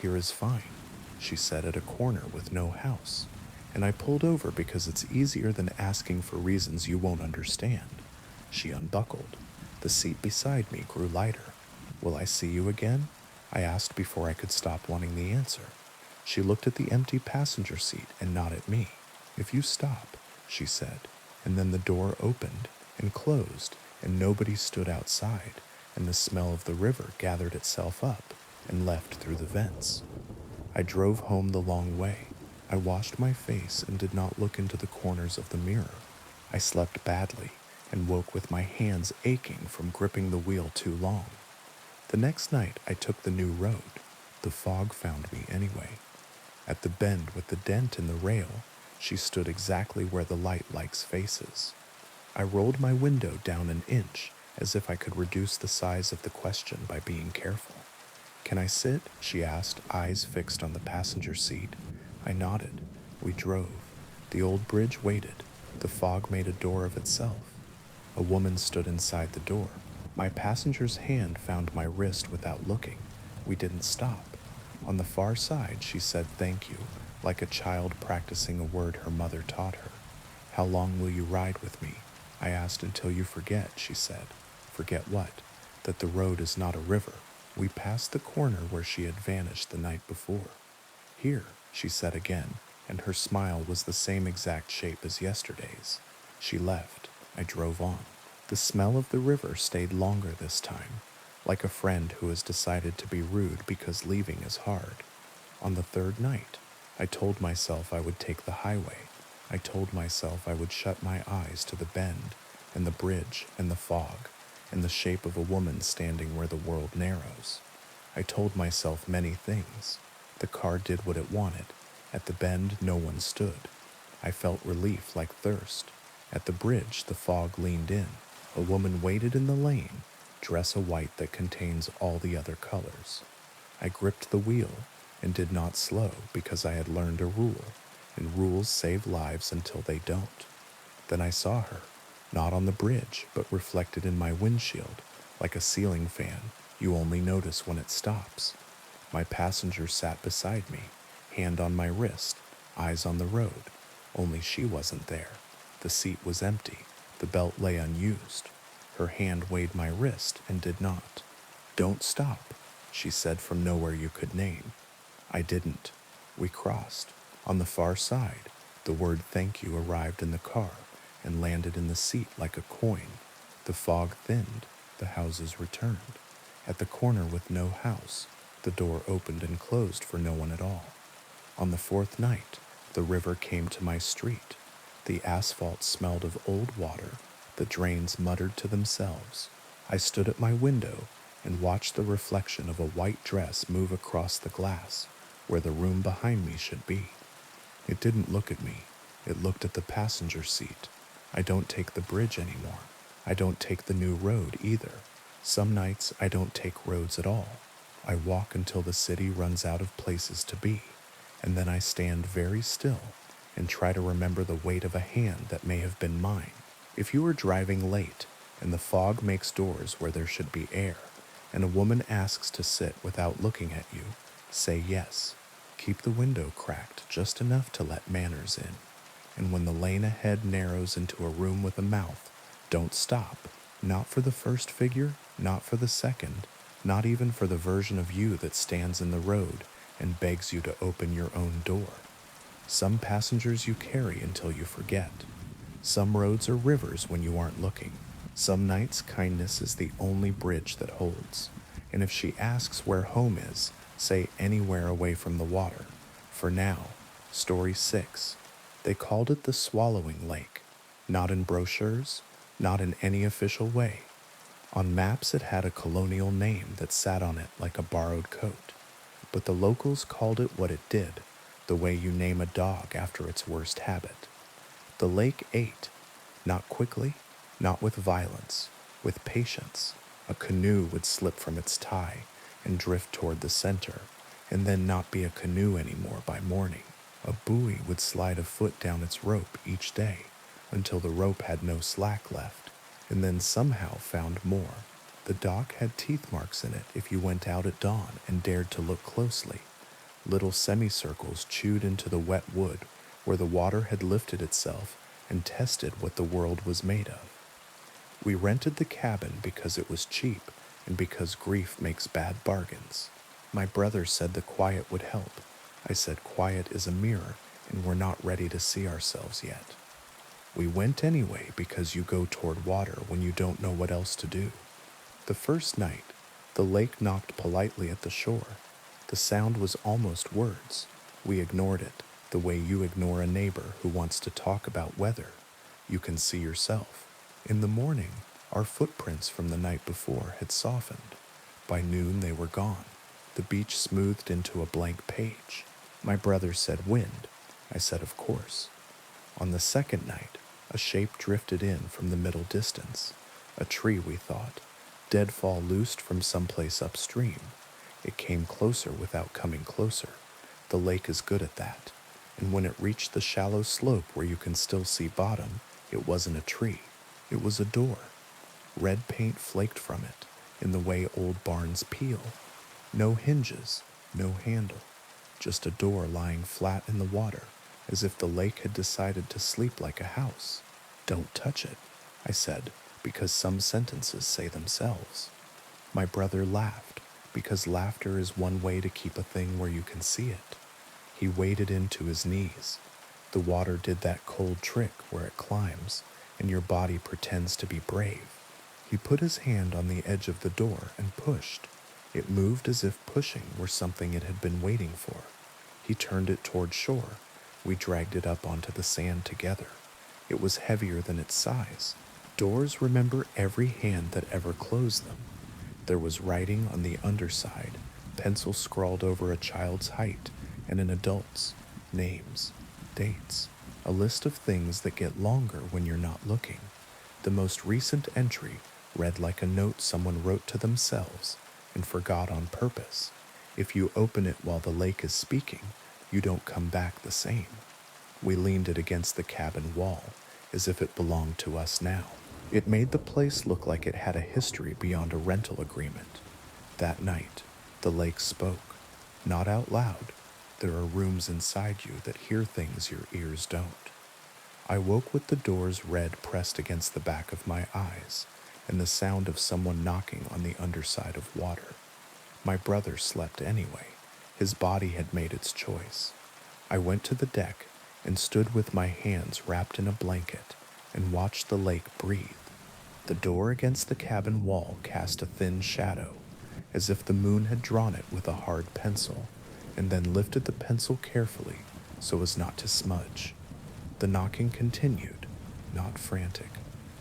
"Here is fine," she said, at a corner with no house. And I pulled over because it's easier than asking for reasons you won't understand. She unbuckled. The seat beside me grew lighter. "Will I see you again?" I asked before I could stop wanting the answer. She looked at the empty passenger seat and not at me. "If you stop," she said. And then the door opened and closed, and nobody stood outside, and the smell of the river gathered itself up and left through the vents. I drove home the long way. I washed my face and did not look into the corners of the mirror. I slept badly and woke with my hands aching from gripping the wheel too long. The next night I took the new road. The fog found me anyway. At the bend with the dent in the rail, she stood exactly where the light likes faces. I rolled my window down an inch, as if I could reduce the size of the question by being careful. "Can I sit?" she asked, eyes fixed on the passenger seat. I nodded. We drove. The old bridge waited. The fog made a door of itself. A woman stood inside the door. My passenger's hand found my wrist without looking. We didn't stop. On the far side, she said thank you, like a child practicing a word her mother taught her. "How long will you ride with me?" I asked. "Until you forget," she said. "Forget what?" "That the road is not a river." We passed the corner where she had vanished the night before. "Here," she said again, and her smile was the same exact shape as yesterday's. She left. I drove on. The smell of the river stayed longer this time, like a friend who has decided to be rude because leaving is hard. On the third night, I told myself I would take the highway. I told myself I would shut my eyes to the bend, and the bridge, and the fog, and the shape of a woman standing where the world narrows. I told myself many things. The car did what it wanted. At the bend, no one stood. I felt relief like thirst. At the bridge, the fog leaned in. A woman waited in the lane, dress a white that contains all the other colors. I gripped the wheel and did not slow because I had learned a rule, and rules save lives until they don't. Then I saw her, not on the bridge, but reflected in my windshield, like a ceiling fan you only notice when it stops. My passenger sat beside me, hand on my wrist, eyes on the road, only she wasn't there. The seat was empty, the belt lay unused. Her hand weighed my wrist and did not. "Don't stop," she said from nowhere you could name. I didn't. We crossed. On the far side, the word thank you arrived in the car and landed in the seat like a coin. The fog thinned. The houses returned. At the corner with no house, the door opened and closed for no one at all. On the fourth night, the river came to my street. The asphalt smelled of old water. The drains muttered to themselves. I stood at my window and watched the reflection of a white dress move across the glass where the room behind me should be. It didn't look at me. It looked at the passenger seat. I don't take the bridge anymore. I don't take the new road either. Some nights I don't take roads at all. I walk until the city runs out of places to be, and then I stand very still and try to remember the weight of a hand that may have been mine. If you are driving late and the fog makes doors where there should be air, and a woman asks to sit without looking at you, say yes. Keep the window cracked just enough to let manners in. And when the lane ahead narrows into a room with a mouth, don't stop. Not for the first figure, not for the second, not even for the version of you that stands in the road and begs you to open your own door. Some passengers you carry until you forget. Some roads are rivers when you aren't looking. Some nights, kindness is the only bridge that holds. And if she asks where home is, say anywhere away from the water. For now, Story 6. They called it the Swallowing Lake. Not in brochures, not in any official way. On maps it had a colonial name that sat on it like a borrowed coat. But the locals called it what it did, the way you name a dog after its worst habit. The lake ate, not quickly, not with violence, with patience. A canoe would slip from its tie and drift toward the center, and then not be a canoe anymore by morning. A buoy would slide a foot down its rope each day until the rope had no slack left, and then somehow found more. The dock had teeth marks in it if you went out at dawn and dared to look closely. Little semicircles chewed into the wet wood where the water had lifted itself and tested what the world was made of. We rented the cabin because it was cheap and because grief makes bad bargains. My brother said the quiet would help. I said quiet is a mirror and we're not ready to see ourselves yet. We went anyway because you go toward water when you don't know what else to do. The first night, the lake knocked politely at the shore. The sound was almost words. We ignored it, the way you ignore a neighbor who wants to talk about weather. You can see yourself. In the morning, our footprints from the night before had softened. By noon, they were gone. The beach smoothed into a blank page. My brother said wind. I said of course. On the second night, a shape drifted in from the middle distance. A tree, we thought. Deadfall loosed from someplace upstream. It came closer without coming closer. The lake is good at that. And when it reached the shallow slope where you can still see bottom, it wasn't a tree. It was a door. Red paint flaked from it, in the way old barns peel. No hinges, no handle. Just a door lying flat in the water, as if the lake had decided to sleep like a house. Don't touch it, I said, because some sentences say themselves. My brother laughed, because laughter is one way to keep a thing where you can see it. He waded into his knees. The water did that cold trick where it climbs, and your body pretends to be brave. He put his hand on the edge of the door and pushed. It moved as if pushing were something it had been waiting for. He turned it toward shore. We dragged it up onto the sand together. It was heavier than its size. Doors remember every hand that ever closed them. There was writing on the underside, pencil scrawled over a child's height and an adult's, names, dates, a list of things that get longer when you're not looking. The most recent entry read like a note someone wrote to themselves and forgot on purpose. If you open it while the lake is speaking, you don't come back the same. We leaned it against the cabin wall, as if it belonged to us now. It made the place look like it had a history beyond a rental agreement. That night, the lake spoke, not out loud. There are rooms inside you that hear things your ears don't. I woke with the door's red pressed against the back of my eyes, and the sound of someone knocking on the underside of water. My brother slept anyway. His body had made its choice. I went to the deck and stood with my hands wrapped in a blanket and watched the lake breathe. The door against the cabin wall cast a thin shadow, as if the moon had drawn it with a hard pencil, and then lifted the pencil carefully so as not to smudge. The knocking continued, not frantic,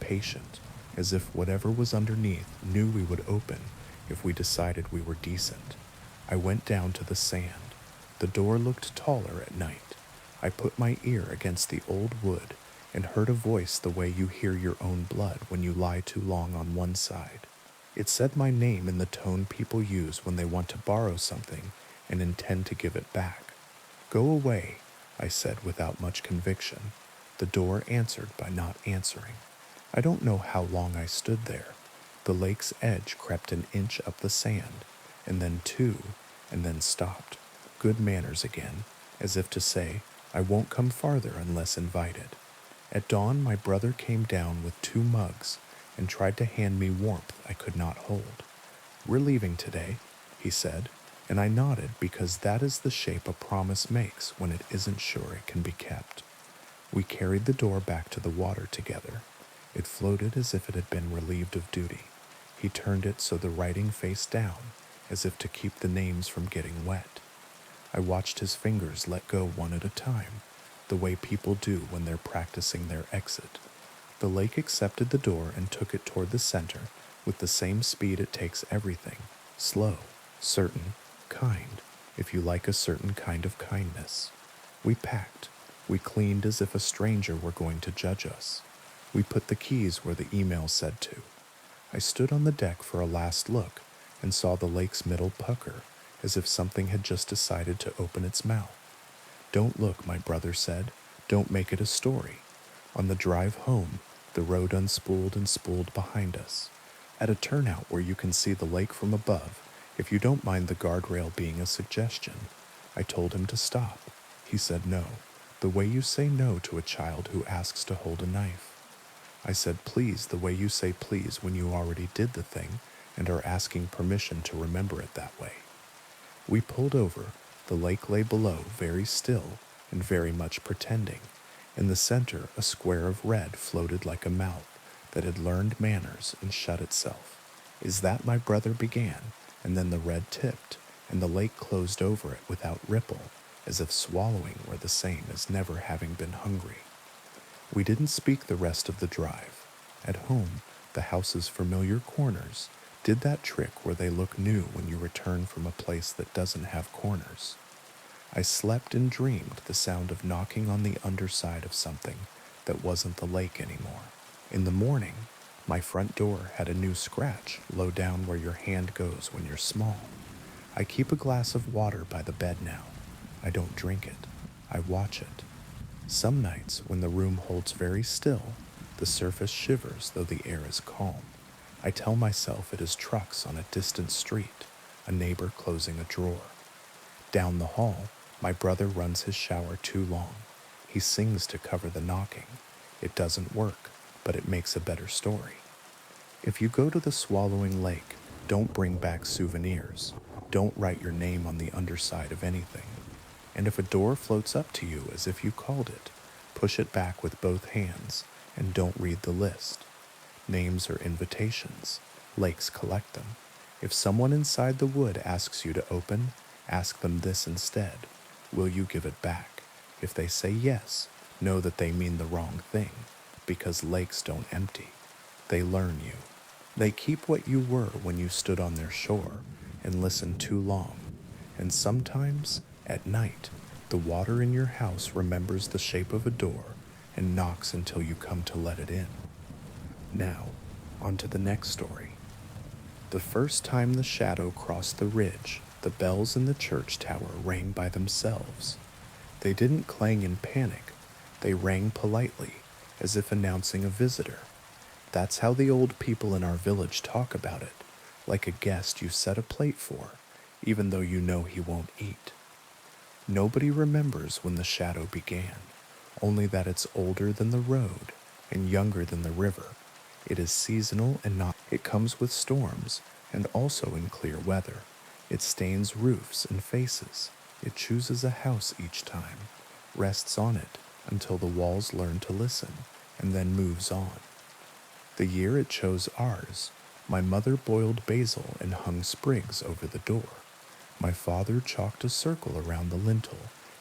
patient, as if whatever was underneath knew we would open if we decided we were decent. I went down to the sand. The door looked taller at night. I put my ear against the old wood and heard a voice the way you hear your own blood when you lie too long on one side. It said my name in the tone people use when they want to borrow something and intend to give it back. Go away, I said without much conviction. The door answered by not answering. I don't know how long I stood there. The lake's edge crept an inch up the sand, and then two, and then stopped. Good manners again, as if to say, I won't come farther unless invited. At dawn, my brother came down with 2 mugs and tried to hand me warmth I could not hold. "We're leaving today," he said, and I nodded because that is the shape a promise makes when it isn't sure it can be kept. We carried the door back to the water together. It floated as if it had been relieved of duty. He turned it so the writing faced down, as if to keep the names from getting wet. I watched his fingers let go one at a time, the way people do when they're practicing their exit. The lake accepted the door and took it toward the center with the same speed it takes everything: slow, certain, kind, if you like a certain kind of kindness. We packed. We cleaned as if a stranger were going to judge us. We put the keys where the email said to. I stood on the deck for a last look and saw the lake's middle pucker, as if something had just decided to open its mouth. "Don't look," my brother said. "Don't make it a story." On the drive home, the road unspooled and spooled behind us. At a turnout where you can see the lake from above, if you don't mind the guardrail being a suggestion, I told him to stop. He said no, the way you say no to a child who asks to hold a knife. I said please the way you say please when you already did the thing and are asking permission to remember it that way. We pulled over. The lake lay below, very still and very much pretending. In the center, a square of red floated like a mouth that had learned manners and shut itself. "Is that," my brother began, and then the red tipped, and the lake closed over it without ripple, as if swallowing were the same as never having been hungry. We didn't speak the rest of the drive. At home, the house's familiar corners did that trick where they look new when you return from a place that doesn't have corners. I slept and dreamed the sound of knocking on the underside of something that wasn't the lake anymore. In the morning, my front door had a new scratch low down where your hand goes when you're small. I keep a glass of water by the bed now. I don't drink it. I watch it. Some nights, when the room holds very still, the surface shivers though the air is calm. I tell myself it is trucks on a distant street, a neighbor closing a drawer. Down the hall, my brother runs his shower too long. He sings to cover the knocking. It doesn't work, but it makes a better story. If you go to the swallowing lake, don't bring back souvenirs. Don't write your name on the underside of anything. And if a door floats up to you as if you called it, push it back with both hands and don't read the list. Names are invitations. Lakes collect them. If someone inside the wood asks you to open, ask them this instead: will you give it back? If they say yes, know that they mean the wrong thing, because lakes don't empty. They learn you. They keep what you were when you stood on their shore and listened too long. And sometimes, at night, the water in your house remembers the shape of a door and knocks until you come to let it in. Now, on to the next story. The first time the shadow crossed the ridge, the bells in the church tower rang by themselves. They didn't clang in panic. They rang politely, as if announcing a visitor. That's how the old people in our village talk about it, like a guest you set a plate for, even though you know he won't eat. Nobody remembers when the shadow began, only that it's older than the road and younger than the river. It is seasonal and not. It comes with storms and also in clear weather. It stains roofs and faces. It chooses a house each time, rests on it until the walls learn to listen, and then moves on. The year it chose ours, my mother boiled basil and hung sprigs over the door. My father chalked a circle around the lintel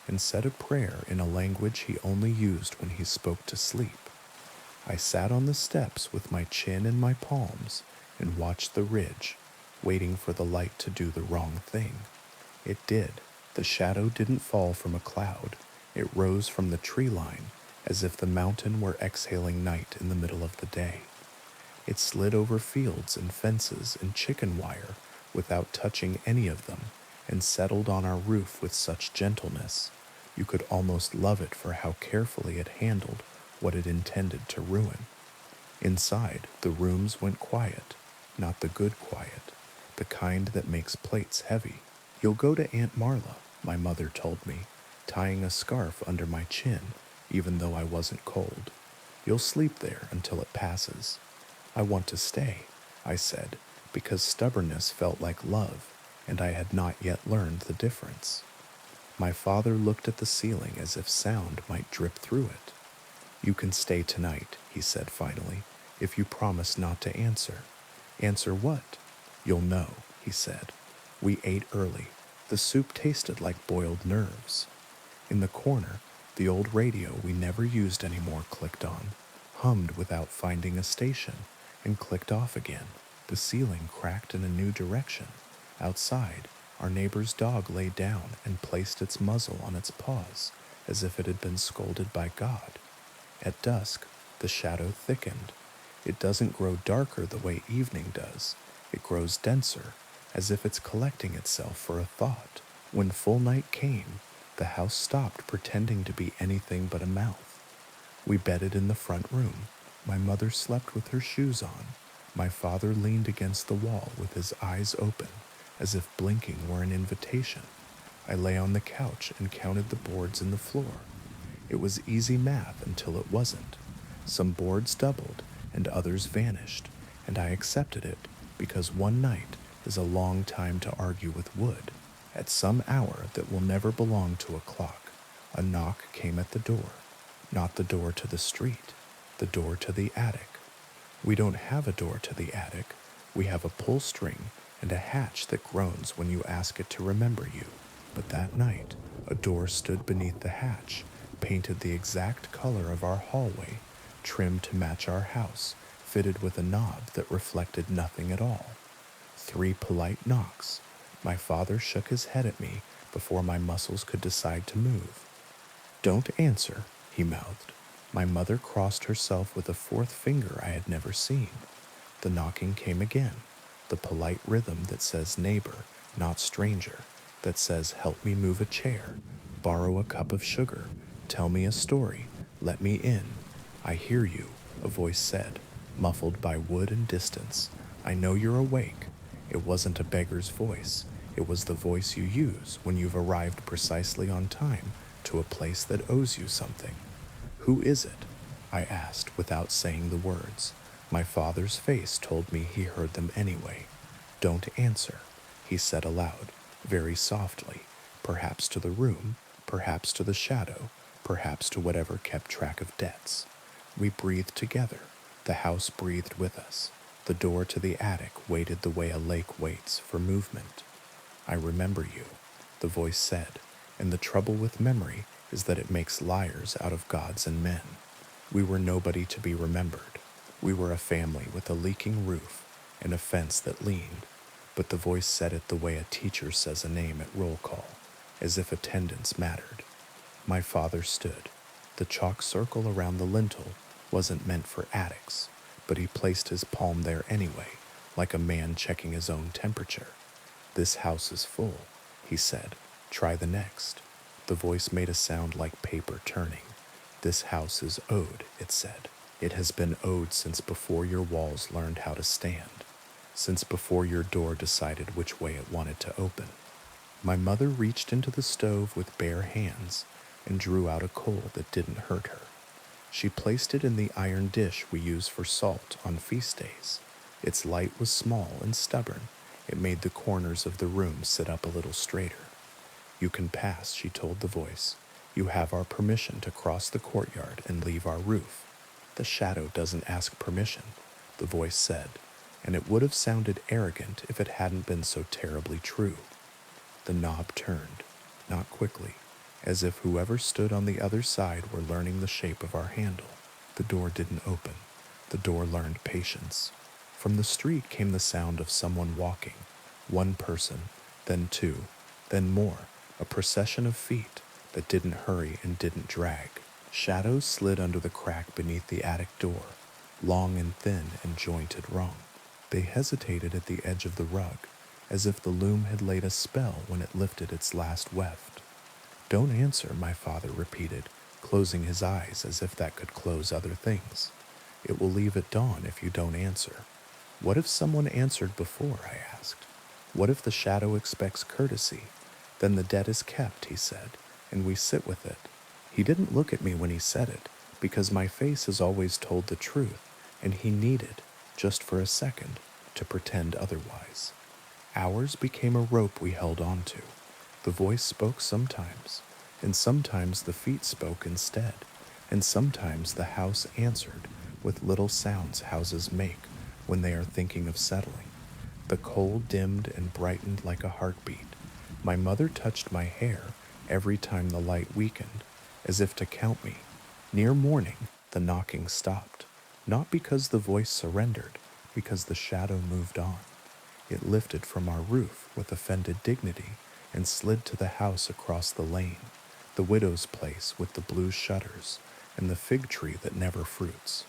and said a prayer in a language he only used when he spoke to sleep. I sat on the steps with my chin in my palms and watched the ridge, waiting for the light to do the wrong thing. It did. The shadow didn't fall from a cloud. It rose from the tree line, as if the mountain were exhaling night in the middle of the day. It slid over fields and fences and chicken wire without touching any of them, and settled on our roof with such gentleness. You could almost love it for how carefully it handled what it intended to ruin. Inside, the rooms went quiet, not the good quiet, the kind that makes plates heavy. "You'll go to Aunt Marla," my mother told me, tying a scarf under my chin, even though I wasn't cold. "You'll sleep there until it passes." "I want to stay," I said, because stubbornness felt like love, and I had not yet learned the difference. My father looked at the ceiling as if sound might drip through it. "You can stay tonight," he said finally, "if you promise not to answer." "Answer what?" "You'll know," he said. We ate early. The soup tasted like boiled nerves. In the corner, the old radio we never used anymore clicked on, hummed without finding a station, and clicked off again. The ceiling cracked in a new direction. Outside, our neighbor's dog lay down and placed its muzzle on its paws, as if it had been scolded by God. At dusk, the shadow thickened. It doesn't grow darker the way evening does. It grows denser, as if it's collecting itself for a thought. When full night came, the house stopped pretending to be anything but a mouth. We bedded in the front room. My mother slept with her shoes on. My father leaned against the wall with his eyes open, as if blinking were an invitation. I lay on the couch and counted the boards in the floor. It was easy math until it wasn't. Some boards doubled and others vanished, and I accepted it because one night is a long time to argue with wood. At some hour that will never belong to a clock, a knock came at the door. Not the door to the street, the door to the attic. We don't have a door to the attic. We have a pull string and a hatch that groans when you ask it to remember you. But that night, a door stood beneath the hatch, painted the exact color of our hallway, trimmed to match our house, fitted with a knob that reflected nothing at all. 3 polite knocks. My father shook his head at me before my muscles could decide to move. "Don't answer," he mouthed. My mother crossed herself with a 4th finger I had never seen. The knocking came again, the polite rhythm that says neighbor, not stranger, that says help me move a chair, borrow a cup of sugar, tell me a story, let me in. "I hear you," a voice said, muffled by wood and distance. "I know you're awake." It wasn't a beggar's voice. It was the voice you use when you've arrived precisely on time to a place that owes you something. "Who is it?" I asked without saying the words. My father's face told me he heard them anyway. "Don't answer," he said aloud, very softly, perhaps to the room, perhaps to the shadow, perhaps to whatever kept track of debts. We breathed together. The house breathed with us. The door to the attic waited the way a lake waits for movement. "I remember you," the voice said, and the trouble with memory is that it makes liars out of gods and men. We were nobody to be remembered. We were a family with a leaking roof and a fence that leaned, but the voice said it the way a teacher says a name at roll call, as if attendance mattered. My father stood. The chalk circle around the lintel wasn't meant for attics, but he placed his palm there anyway, like a man checking his own temperature. "This house is full," he said. "Try the next." The voice made a sound like paper turning. "This house is owed," it said. "It has been owed since before your walls learned how to stand, since before your door decided which way it wanted to open." My mother reached into the stove with bare hands and drew out a coal that didn't hurt her. She placed it in the iron dish we use for salt on feast days. Its light was small and stubborn. It made the corners of the room sit up a little straighter. "You can pass," she told the voice. "You have our permission to cross the courtyard and leave our roof." "The shadow doesn't ask permission," the voice said, and it would have sounded arrogant if it hadn't been so terribly true. The knob turned, not quickly, as if whoever stood on the other side were learning the shape of our handle. The door didn't open. The door learned patience. From the street came the sound of someone walking. One person, then 2, then more, a procession of feet that didn't hurry and didn't drag. Shadows slid under the crack beneath the attic door, long and thin and jointed wrong. They hesitated at the edge of the rug, as if the loom had laid a spell when it lifted its last weft. "Don't answer," my father repeated, closing his eyes as if that could close other things. "It will leave at dawn if you don't answer." "What if someone answered before?" I asked. "What if the shadow expects courtesy? Then the debt is kept," he said, "and we sit with it." He didn't look at me when he said it, because my face has always told the truth, and he needed, just for a second, to pretend otherwise. Ours became a rope we held onto. The voice spoke sometimes, and sometimes the feet spoke instead, and sometimes the house answered with little sounds houses make when they are thinking of settling. The coal dimmed and brightened like a heartbeat. My mother touched my hair every time the light weakened, as if to count me. Near morning, the knocking stopped, not because the voice surrendered, because the shadow moved on. It lifted from our roof with offended dignity and slid to the house across the lane, the widow's place with the blue shutters and the fig tree that never fruits.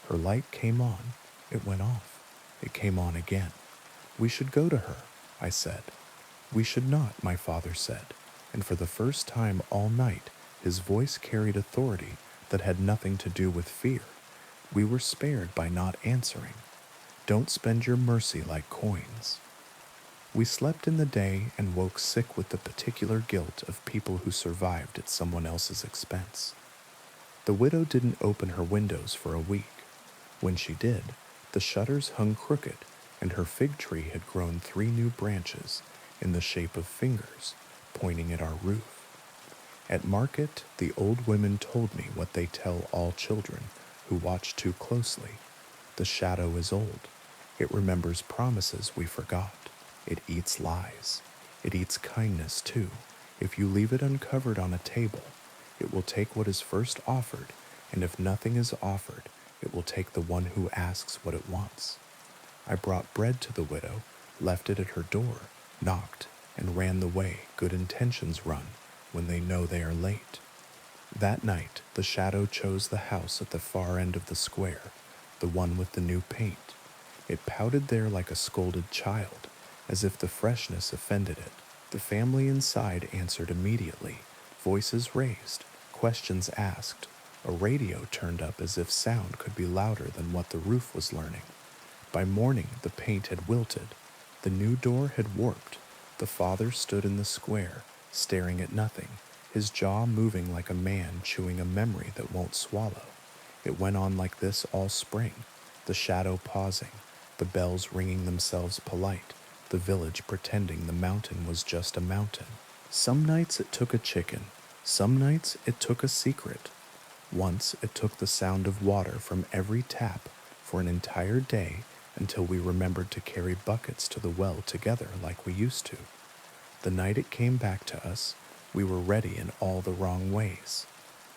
Her light came on, it went off, it came on again. We should go to her, I said. We should not, my father said, and for the first time all night his voice carried authority that had nothing to do with fear. We were spared by not answering. Don't spend your mercy like coins. We slept in the day and woke sick with the particular guilt of people who survived at someone else's expense. The widow didn't open her windows for a week. When she did, the shutters hung crooked, and her fig tree had grown 3 new branches in the shape of fingers pointing at our roof. At market, the old women told me what they tell all children who watch too closely. The shadow is old. It remembers promises we forgot. It eats lies. It eats kindness too. If you leave it uncovered on a table, it will take what is first offered, and if nothing is offered, it will take the one who asks what it wants. I brought bread to the widow, left it at her door, knocked, and ran the way good intentions run when they know they are late. That night, the shadow chose the house at the far end of the square, the one with the new paint. It pouted there like a scolded child, as if the freshness offended it. The family inside answered immediately, voices raised, questions asked. A radio turned up as if sound could be louder than what the roof was learning. By morning, the paint had wilted. The new door had warped. The father stood in the square, staring at nothing, his jaw moving like a man chewing a memory that won't swallow. It went on like this all spring, the shadow pausing, the bells ringing themselves polite, the village pretending the mountain was just a mountain. Some nights it took a chicken, some nights it took a secret. Once it took the sound of water from every tap for an entire day until we remembered to carry buckets to the well together like we used to. The night it came back to us, we were ready in all the wrong ways.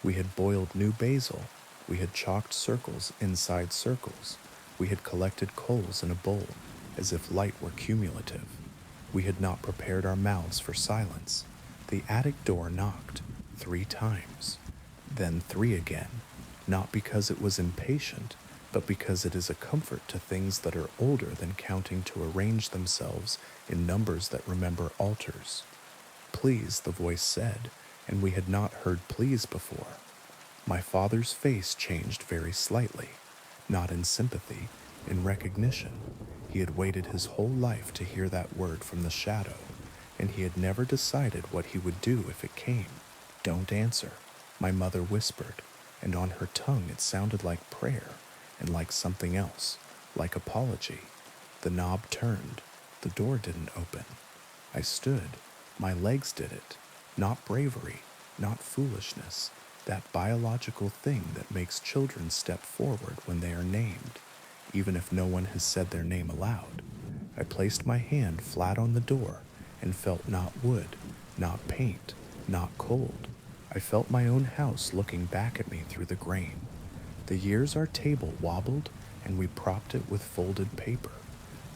We had boiled new basil, we had chalked circles inside circles, we had collected coals in a bowl as if light were cumulative. We had not prepared our mouths for silence. The attic door knocked 3 times, then 3 again, not because it was impatient, but because it is a comfort to things that are older than counting to arrange themselves in numbers that remember altars. Please, the voice said, and we had not heard please before. My father's face changed very slightly, not in sympathy, in recognition. He had waited his whole life to hear that word from the shadow, and he had never decided what he would do if it came. Don't answer, my mother whispered, and on her tongue it sounded like prayer, and like something else, like apology. The knob turned. The door didn't open. I stood. My legs did it. Not bravery, not foolishness, that biological thing that makes children step forward when they are named, even if no one has said their name aloud. I placed my hand flat on the door and felt not wood, not paint, not cold. I felt my own house looking back at me through the grain. The years our table wobbled, and we propped it with folded paper.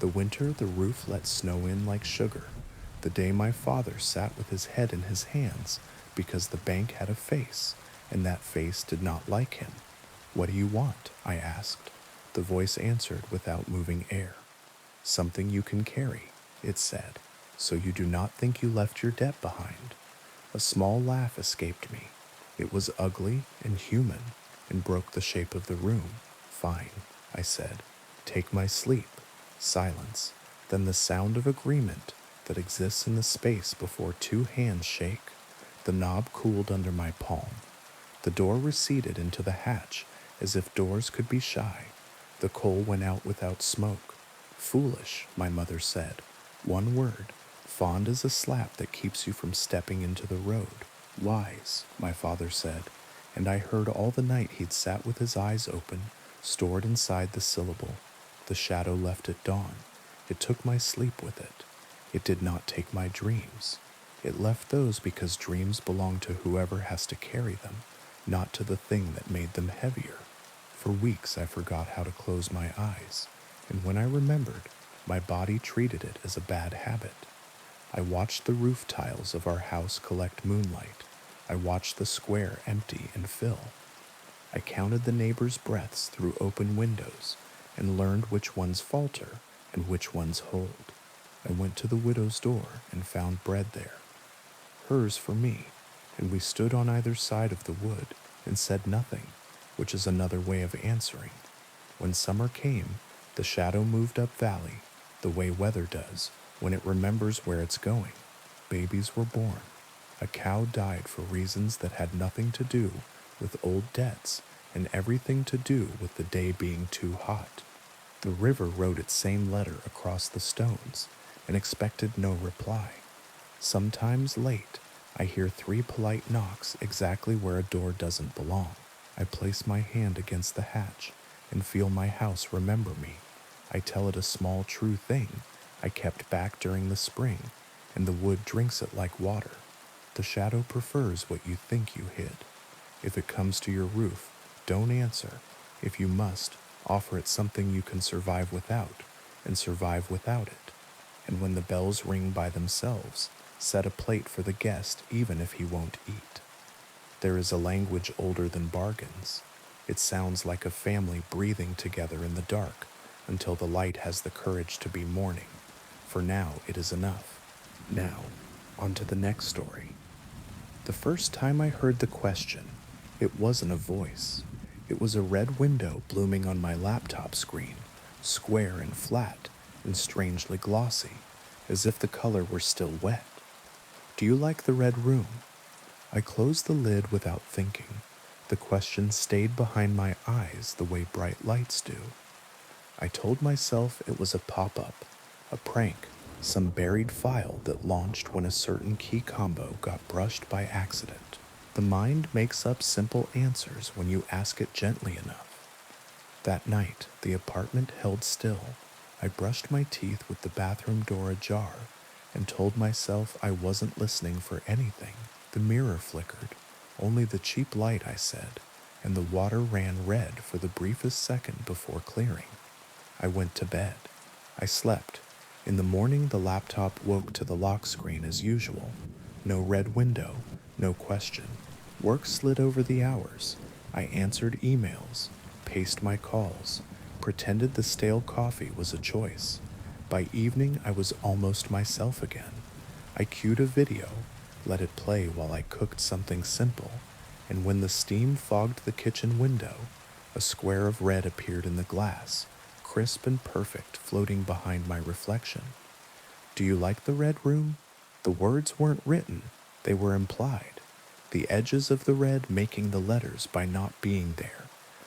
The winter the roof let snow in like sugar. The day my father sat with his head in his hands because the bank had a face, and that face did not like him. What do you want? I asked. The voice answered without moving air. Something you can carry, it said, so you do not think you left your debt behind. A small laugh escaped me. It was ugly and human, and broke the shape of the room. Fine, I said. Take my sleep. Silence. Then the sound of agreement that exists in the space before 2 hands shake. The knob cooled under my palm. The door receded into the hatch as if doors could be shy. The coal went out without smoke. Foolish, my mother said. One word. Fond as a slap that keeps you from stepping into the road. Wise, my father said, and I heard all the night he'd sat with his eyes open, stored inside the syllable. The shadow left at dawn. It took my sleep with it. It did not take my dreams. It left those because dreams belong to whoever has to carry them, not to the thing that made them heavier. For weeks I forgot how to close my eyes, and when I remembered, my body treated it as a bad habit. I watched the roof tiles of our house collect moonlight. I watched the square empty and fill. I counted the neighbors' breaths through open windows and learned which ones falter and which ones hold. I went to the widow's door and found bread there, hers for me, and we stood on either side of the wood and said nothing, which is another way of answering. When summer came, the shadow moved up valley, the way weather does when it remembers where it's going. Babies were born. A cow died for reasons that had nothing to do with old debts and everything to do with the day being too hot. The river wrote its same letter across the stones and expected no reply. Sometimes late, I hear 3 polite knocks exactly where a door doesn't belong. I place my hand against the hatch and feel my house remember me. I tell it a small true thing I kept back during the spring, and the wood drinks it like water. The shadow prefers what you think you hid. If it comes to your roof, don't answer. If you must, offer it something you can survive without, and survive without it. And when the bells ring by themselves, set a plate for the guest even if he won't eat. There is a language older than bargains. It sounds like a family breathing together in the dark until the light has the courage to be mourning. For now, it is enough. Now, on to the next story. The first time I heard the question, it wasn't a voice. It was a red window blooming on my laptop screen, square and flat and strangely glossy, as if the color were still wet. Do you like the red room? I closed the lid without thinking. The question stayed behind my eyes the way bright lights do. I told myself it was a pop-up, a prank, some buried file that launched when a certain key combo got brushed by accident. The mind makes up simple answers when you ask it gently enough. That night, the apartment held still. I brushed my teeth with the bathroom door ajar and told myself I wasn't listening for anything. The mirror flickered. Only the cheap light, I said, and the water ran red for the briefest second before clearing. I went to bed. I slept. In the morning, the laptop woke to the lock screen as usual. No red window, no question. Work slid over the hours. I answered emails, paced my calls, pretended the stale coffee was a choice. By evening, I was almost myself again. I cued a video, let it play while I cooked something simple, and when the steam fogged the kitchen window, a square of red appeared in the glass, crisp and perfect, floating behind my reflection. Do you like the red room? The words weren't written, they were implied. The edges of the red making the letters by not being there,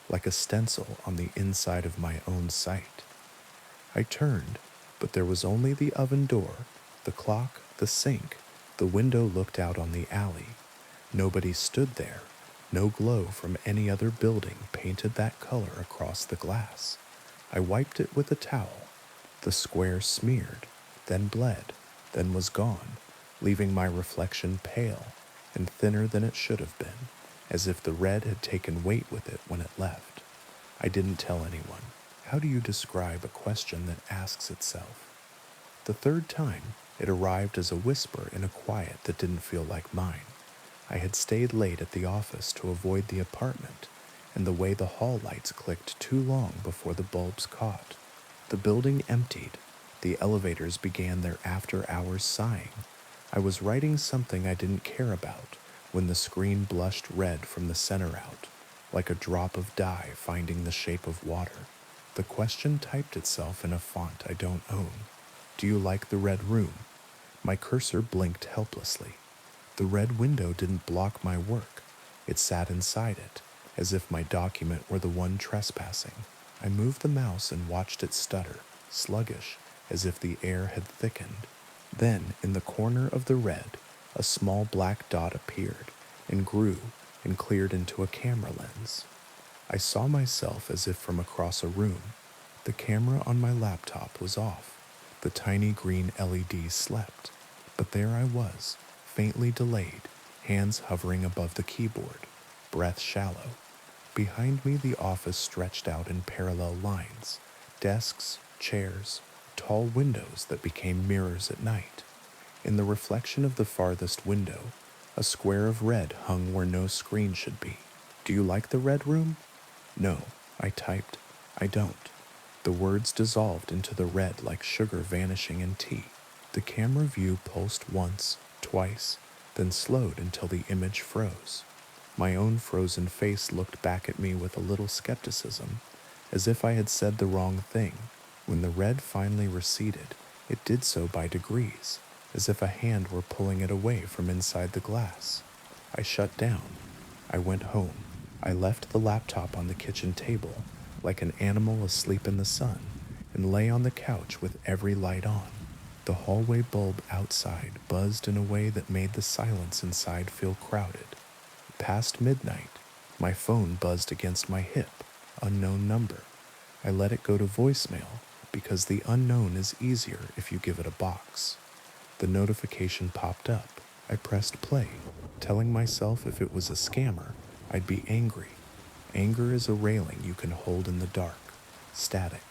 like a stencil on the inside of my own sight. I turned, but there was only the oven door, the clock, the sink. The window looked out on the alley. Nobody stood there. No glow from any other building painted that color across the glass. I wiped it with a towel. The square smeared, then bled, then was gone, leaving my reflection pale and thinner than it should have been, as if the red had taken weight with it when it left. I didn't tell anyone. How do you describe a question that asks itself? The third time, it arrived as a whisper in a quiet that didn't feel like mine. I had stayed late at the office to avoid the apartment, and the way the hall lights clicked too long before the bulbs caught. The building emptied. The elevators began their after-hours sighing. I was writing something I didn't care about when the screen blushed red from the center out, like a drop of dye finding the shape of water. The question typed itself in a font I don't own. Do you like the red room? My cursor blinked helplessly. The red window didn't block my work. It sat inside it, as if my document were the one trespassing. I moved the mouse and watched it stutter. sluggish, as if the air had thickened. Then, in the corner of the red, a small black dot appeared and grew and cleared into a camera lens. I saw myself as if from across a room. The camera on my laptop was off. The tiny green LED slept. But there I was, faintly delayed, hands hovering above the keyboard, breath shallow. Behind me, the office stretched out in parallel lines, desks, chairs, tall windows that became mirrors at night. In the reflection of the farthest window, a square of red hung where no screen should be. "Do you like the red room?" "No," I typed. "I don't." The words dissolved into the red like sugar vanishing in tea. The camera view pulsed once, twice, then slowed until the image froze. My own frozen face looked back at me with a little skepticism, as if I had said the wrong thing. When the red finally receded, it did so by degrees, as if a hand were pulling it away from inside the glass. I shut down. I went home. I left the laptop on the kitchen table, like an animal asleep in the sun, and lay on the couch with every light on. The hallway bulb outside buzzed in a way that made the silence inside feel crowded. Past midnight, my phone buzzed against my hip, unknown number. I let it go to voicemail because the unknown is easier if you give it a box. The notification popped up. I pressed play, telling myself if it was a scammer, I'd be angry. Anger is a railing you can hold in the dark, static.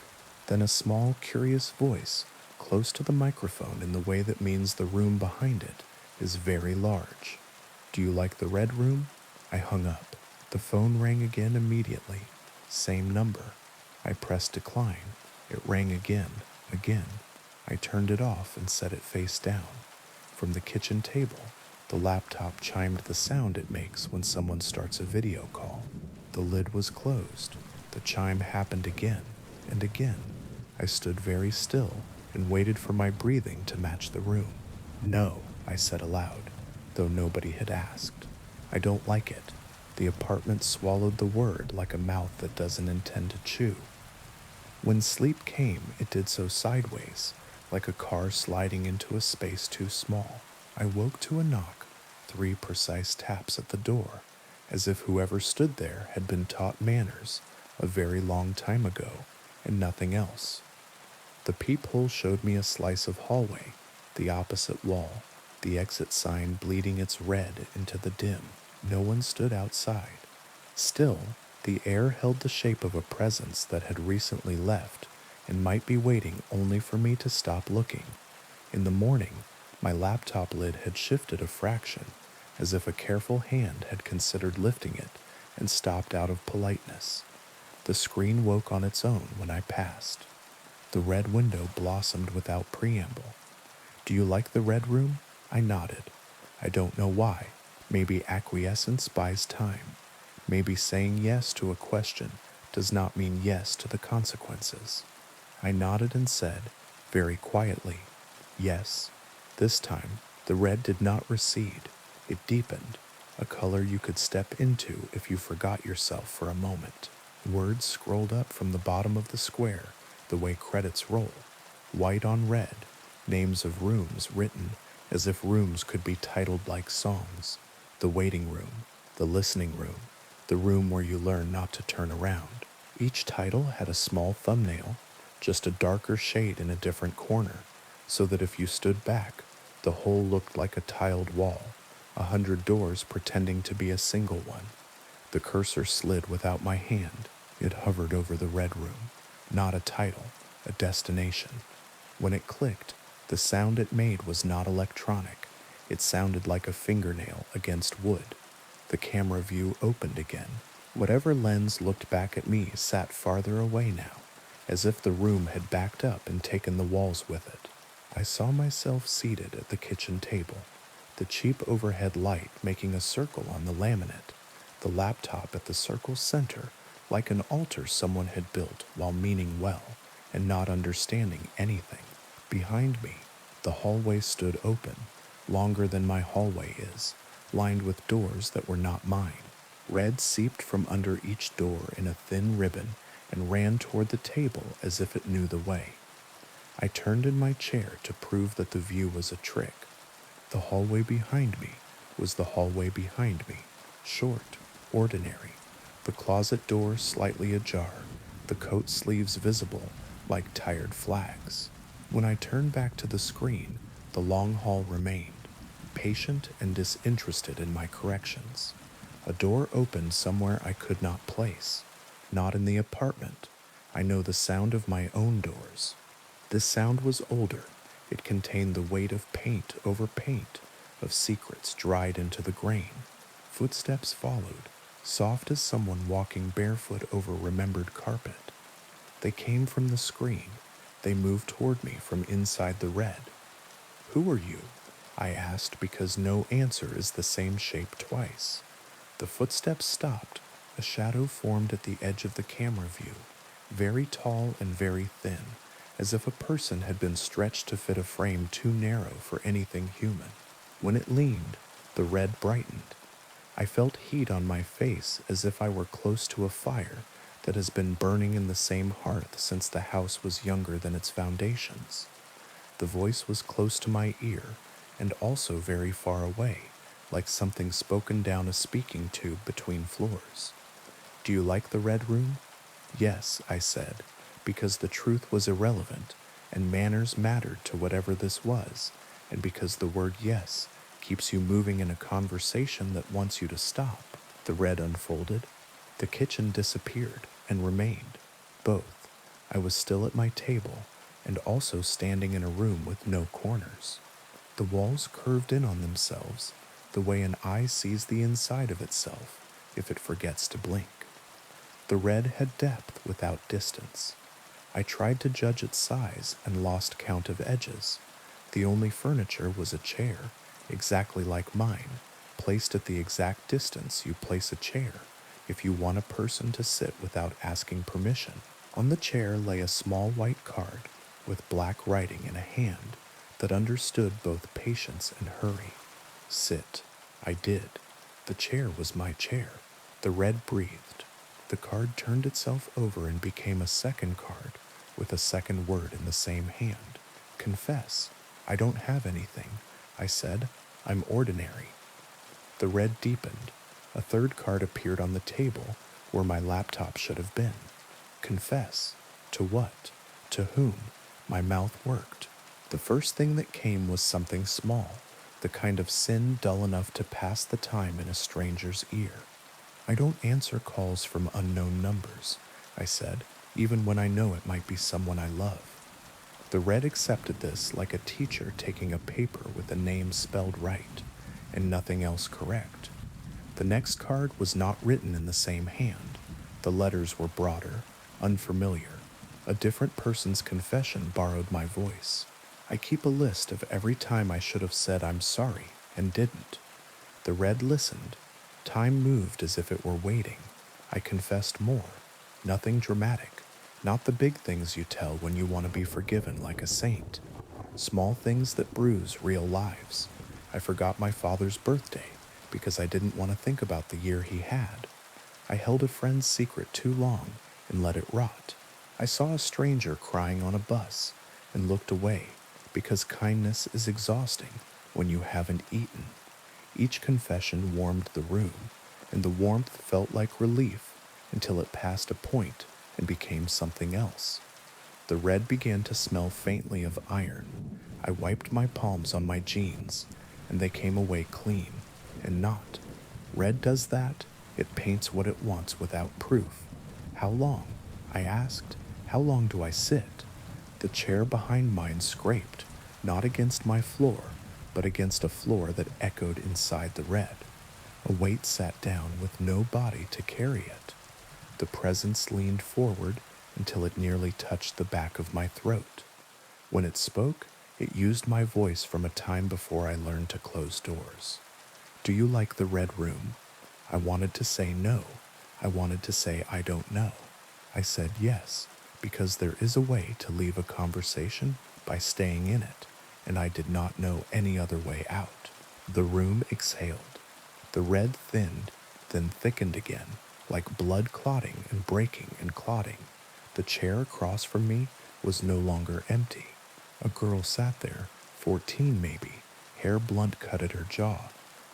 Then a small, curious voice, close to the microphone in the way that means the room behind it is very large. "Do you like the red room?" I hung up. The phone rang again immediately. Same number. I pressed decline. It rang again. I turned it off and set it face down. From the kitchen table, the laptop chimed the sound it makes when someone starts a video call. The lid was closed. The chime happened again and again. I stood very still and waited for my breathing to match the room. "No," I said aloud, though nobody had asked. "I don't like it." The apartment swallowed the word like a mouth that doesn't intend to chew. When sleep came, it did so sideways, like a car sliding into a space too small. I woke to a knock, 3 precise taps at the door, as if whoever stood there had been taught manners a very long time ago, and nothing else. The peephole showed me a slice of hallway, the opposite wall, the exit sign bleeding its red into the dim. No one stood outside. Still, the air held the shape of a presence that had recently left and might be waiting only for me to stop looking. In the morning, my laptop lid had shifted a fraction, as if a careful hand had considered lifting it and stopped out of politeness. The screen woke on its own when I passed. The red window blossomed without preamble. "Do you like the red room?" I nodded. I don't know why. Maybe acquiescence buys time. Maybe saying yes to a question does not mean yes to the consequences. I nodded and said, very quietly, "Yes." This time, the red did not recede. It deepened, a color you could step into if you forgot yourself for a moment. Words scrolled up from the bottom of the square, the way credits roll, white on red, names of rooms written as if rooms could be titled like songs. The waiting room, the listening room, the room where you learn not to turn around. Each title had a small thumbnail, just a darker shade in a different corner, so that if you stood back, the whole looked like a tiled wall, 100 doors pretending to be a single one. The cursor slid without my hand. It hovered over the red room. Not a title, a destination. When it clicked, the sound it made was not electronic. It sounded like a fingernail against wood. The camera view opened again. Whatever lens looked back at me sat farther away now, as if the room had backed up and taken the walls with it. I saw myself seated at the kitchen table, the cheap overhead light making a circle on the laminate, the laptop at the circle's center, like an altar someone had built while meaning well and not understanding anything. Behind me, the hallway stood open, longer than my hallway is, lined with doors that were not mine. Red seeped from under each door in a thin ribbon and ran toward the table as if it knew the way. I turned in my chair to prove that the view was a trick. The hallway behind me was the hallway behind me, short, ordinary, the closet door slightly ajar, the coat sleeves visible like tired flags. When I turned back to the screen, the long hall remained, patient and disinterested in my corrections. A door opened somewhere I could not place, not in the apartment. I know the sound of my own doors. This sound was older. It contained the weight of paint over paint, of secrets dried into the grain. Footsteps followed, soft as someone walking barefoot over remembered carpet. They came from the screen. They moved toward me from inside the red. "Who are you?" I asked, because no answer is the same shape twice. The footsteps stopped. A shadow formed at the edge of the camera view, very tall and very thin, as if a person had been stretched to fit a frame too narrow for anything human. When it leaned, the red brightened. I felt heat on my face, as if I were close to a fire that has been burning in the same hearth since the house was younger than its foundations. The voice was close to my ear, and also very far away, like something spoken down a speaking tube between floors. "Do you like the red room?" "Yes," I said, because the truth was irrelevant, and manners mattered to whatever this was, and because the word yes keeps you moving in a conversation that wants you to stop. The red unfolded. The kitchen disappeared and remained. Both. I was still at my table, and also standing in a room with no corners. The walls curved in on themselves, the way an eye sees the inside of itself if it forgets to blink. The red had depth without distance. I tried to judge its size and lost count of edges. The only furniture was a chair, exactly like mine, placed at the exact distance you place a chair if you want a person to sit without asking permission. On the chair lay a small white card with black writing in a hand that understood both patience and hurry. "Sit." I did. The chair was my chair. The red breathed. The card turned itself over and became a second card with a second word in the same hand. "Confess. I don't have anything," I said. "I'm ordinary." The red deepened. A third card appeared on the table where my laptop should have been. "Confess. To what? To whom?" My mouth worked. The first thing that came was something small, the kind of sin dull enough to pass the time in a stranger's ear. "I don't answer calls from unknown numbers," I said, "even when I know it might be someone I love." The red accepted this like a teacher taking a paper with a name spelled right, and nothing else correct. The next card was not written in the same hand. The letters were broader, unfamiliar. A different person's confession borrowed my voice. I keep a list of every time I should have said "I'm sorry" and didn't. The red listened. Time moved as if it were waiting. I confessed more. Nothing dramatic. Not the big things you tell when you want to be forgiven like a saint. Small things that bruise real lives. I forgot my father's birthday because I didn't want to think about the year he had. I held a friend's secret too long and let it rot. I saw a stranger crying on a bus and looked away because kindness is exhausting when you haven't eaten. Each confession warmed the room, and the warmth felt like relief until it passed a point and became something else. The red began to smell faintly of iron. I wiped my palms on my jeans, and they came away clean, and not. Red does that. It paints what it wants without proof. "How long?" I asked. "How long do I sit?" The chair behind mine scraped, not against my floor, but against a floor that echoed inside the red. A weight sat down with no body to carry it. The presence leaned forward until it nearly touched the back of my throat. When it spoke, it used my voice from a time before I learned to close doors. "Do you like the red room?" I wanted to say no. I wanted to say I don't know. I said yes, because there is a way to leave a conversation by staying in it, and I did not know any other way out. The room exhaled. The red thinned, then thickened again, like blood clotting and breaking and clotting. The chair across from me was no longer empty. A girl sat there, 14 maybe, hair blunt cut at her jaw,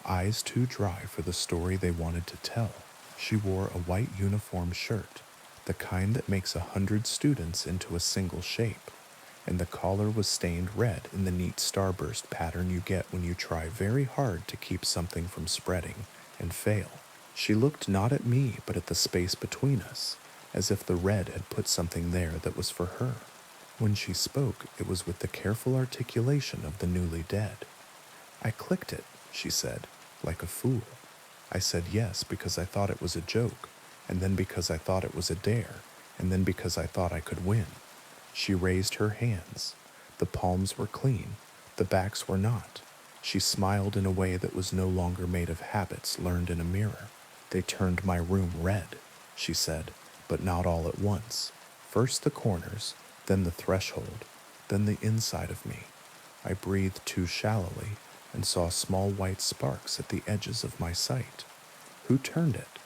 eyes too dry for the story they wanted to tell. She wore a white uniform shirt, the kind that makes 100 students into a single shape, and the collar was stained red in the neat starburst pattern you get when you try very hard to keep something from spreading and fail. She looked not at me but at the space between us, as if the red had put something there that was for her. When she spoke, it was with the careful articulation of the newly dead. "I clicked it," she said, like a fool. I said yes because I thought it was a joke, and then because I thought it was a dare, and then because I thought I could win. She raised her hands. The palms were clean, the backs were not. She smiled in a way that was no longer made of habits learned in a mirror. "They turned my room red," she said, "but not all at once. First the corners, then the threshold, then the inside of me. I breathed too shallowly and saw small white sparks at the edges of my sight. Who turned it?"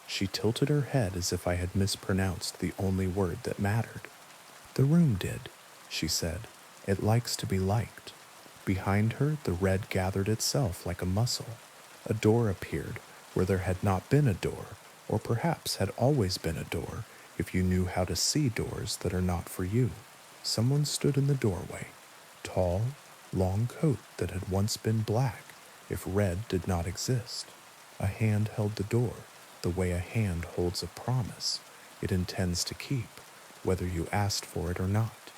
She tilted her head as if I had mispronounced the only word that mattered. "The room did," she said. "It likes to be liked." Behind her, the red gathered itself like a muscle. A door appeared where there had not been a door, or perhaps had always been a door if you knew how to see doors that are not for you. Someone stood in the doorway, tall, long coat that had once been black if red did not exist. A hand held the door, the way a hand holds a promise it intends to keep, whether you asked for it or not.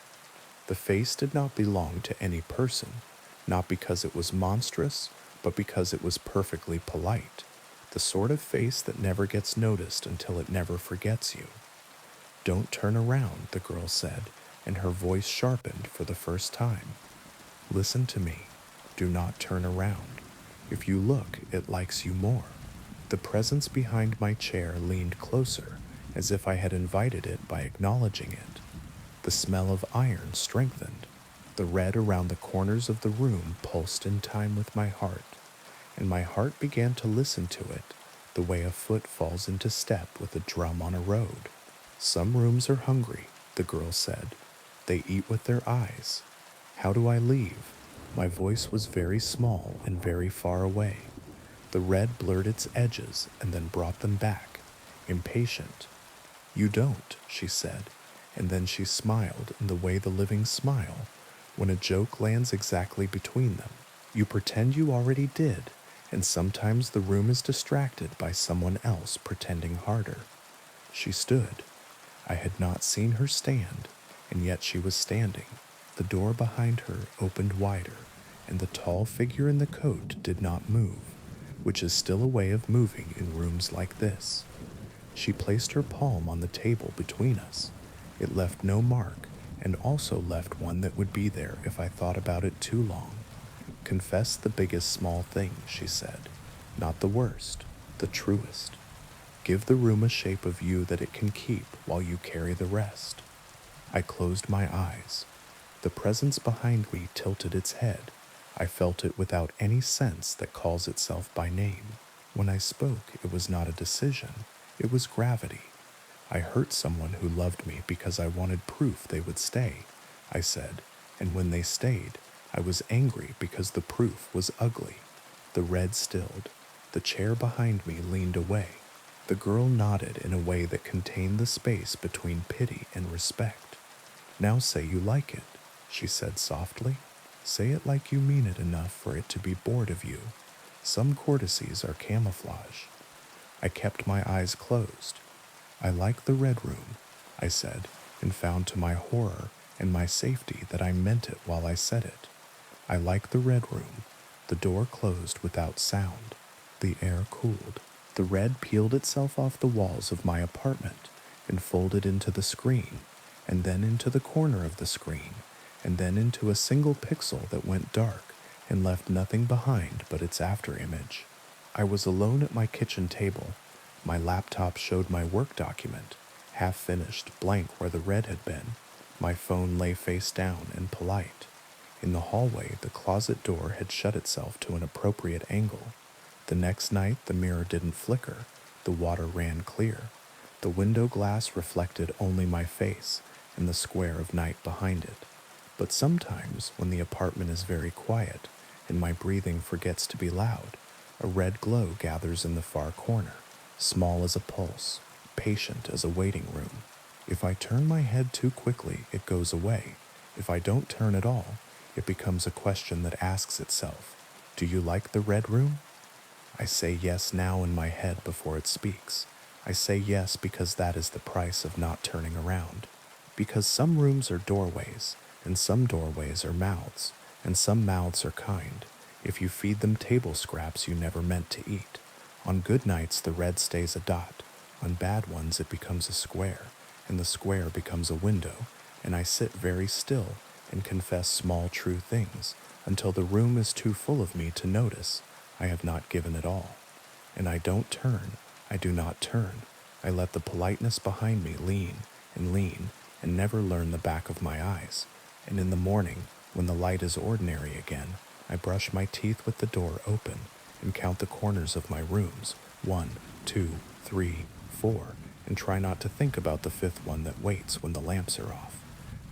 The face did not belong to any person, not because it was monstrous, but because it was perfectly polite, the sort of face that never gets noticed until it never forgets you. "Don't turn around," the girl said, and her voice sharpened for the first time. "Listen to me. Do not turn around. If you look, it likes you more." The presence behind my chair leaned closer, as if I had invited it by acknowledging it. The smell of iron strengthened. The red around the corners of the room pulsed in time with my heart, and my heart began to listen to it, the way a foot falls into step with a drum on a road. "Some rooms are hungry," the girl said. "They eat with their eyes. How do I leave?" My voice was very small and very far away. The red blurred its edges and then brought them back, impatient. "You don't," she said, and then she smiled in the way the living smile when a joke lands exactly between them. "You pretend you already did, and sometimes the room is distracted by someone else pretending harder." She stood. I had not seen her stand, and yet she was standing. The door behind her opened wider, and the tall figure in the coat did not move, which is still a way of moving in rooms like this. She placed her palm on the table between us. It left no mark, and also left one that would be there if I thought about it too long. "Confess the biggest small thing," she said. "Not the worst, the truest. Give the room a shape of you that it can keep while you carry the rest." I closed my eyes. The presence behind me tilted its head. I felt it without any sense that calls itself by name. When I spoke, it was not a decision. It was gravity. "I hurt someone who loved me because I wanted proof they would stay," I said, "and when they stayed, I was angry because the proof was ugly." The red stilled. The chair behind me leaned away. The girl nodded in a way that contained the space between pity and respect. "Now say you like it," she said softly. "Say it like you mean it enough for it to be bored of you. Some courtesies are camouflage." I kept my eyes closed. "I like the red room," I said, and found to my horror and my safety that I meant it while I said it. "I like the red room." The door closed without sound. The air cooled. The red peeled itself off the walls of my apartment and folded into the screen, and then into the corner of the screen, and then into a single pixel that went dark and left nothing behind but its afterimage. I was alone at my kitchen table. My laptop showed my work document, half finished, blank where the red had been. My phone lay face down and polite. In the hallway, the closet door had shut itself to an appropriate angle. The next night, the mirror didn't flicker. The water ran clear. The window glass reflected only my face and the square of night behind it. But sometimes, when the apartment is very quiet and my breathing forgets to be loud, a red glow gathers in the far corner, small as a pulse, patient as a waiting room. If I turn my head too quickly, it goes away. If I don't turn at all, it becomes a question that asks itself, "Do you like the red room?" I say yes now in my head before it speaks. I say yes because that is the price of not turning around. Because some rooms are doorways, and some doorways are mouths, and some mouths are kind. If you feed them table scraps you never meant to eat. On good nights, the red stays a dot. On bad ones, it becomes a square, and the square becomes a window, and I sit very still and confess small true things until the room is too full of me to notice I have not given it all. And I don't turn. I do not turn. I let the politeness behind me lean and never learn the back of my eyes. And in the morning, when the light is ordinary again, I brush my teeth with the door open and count the corners of my rooms, 1, 2, 3, 4, and try not to think about the fifth one that waits when the lamps are off.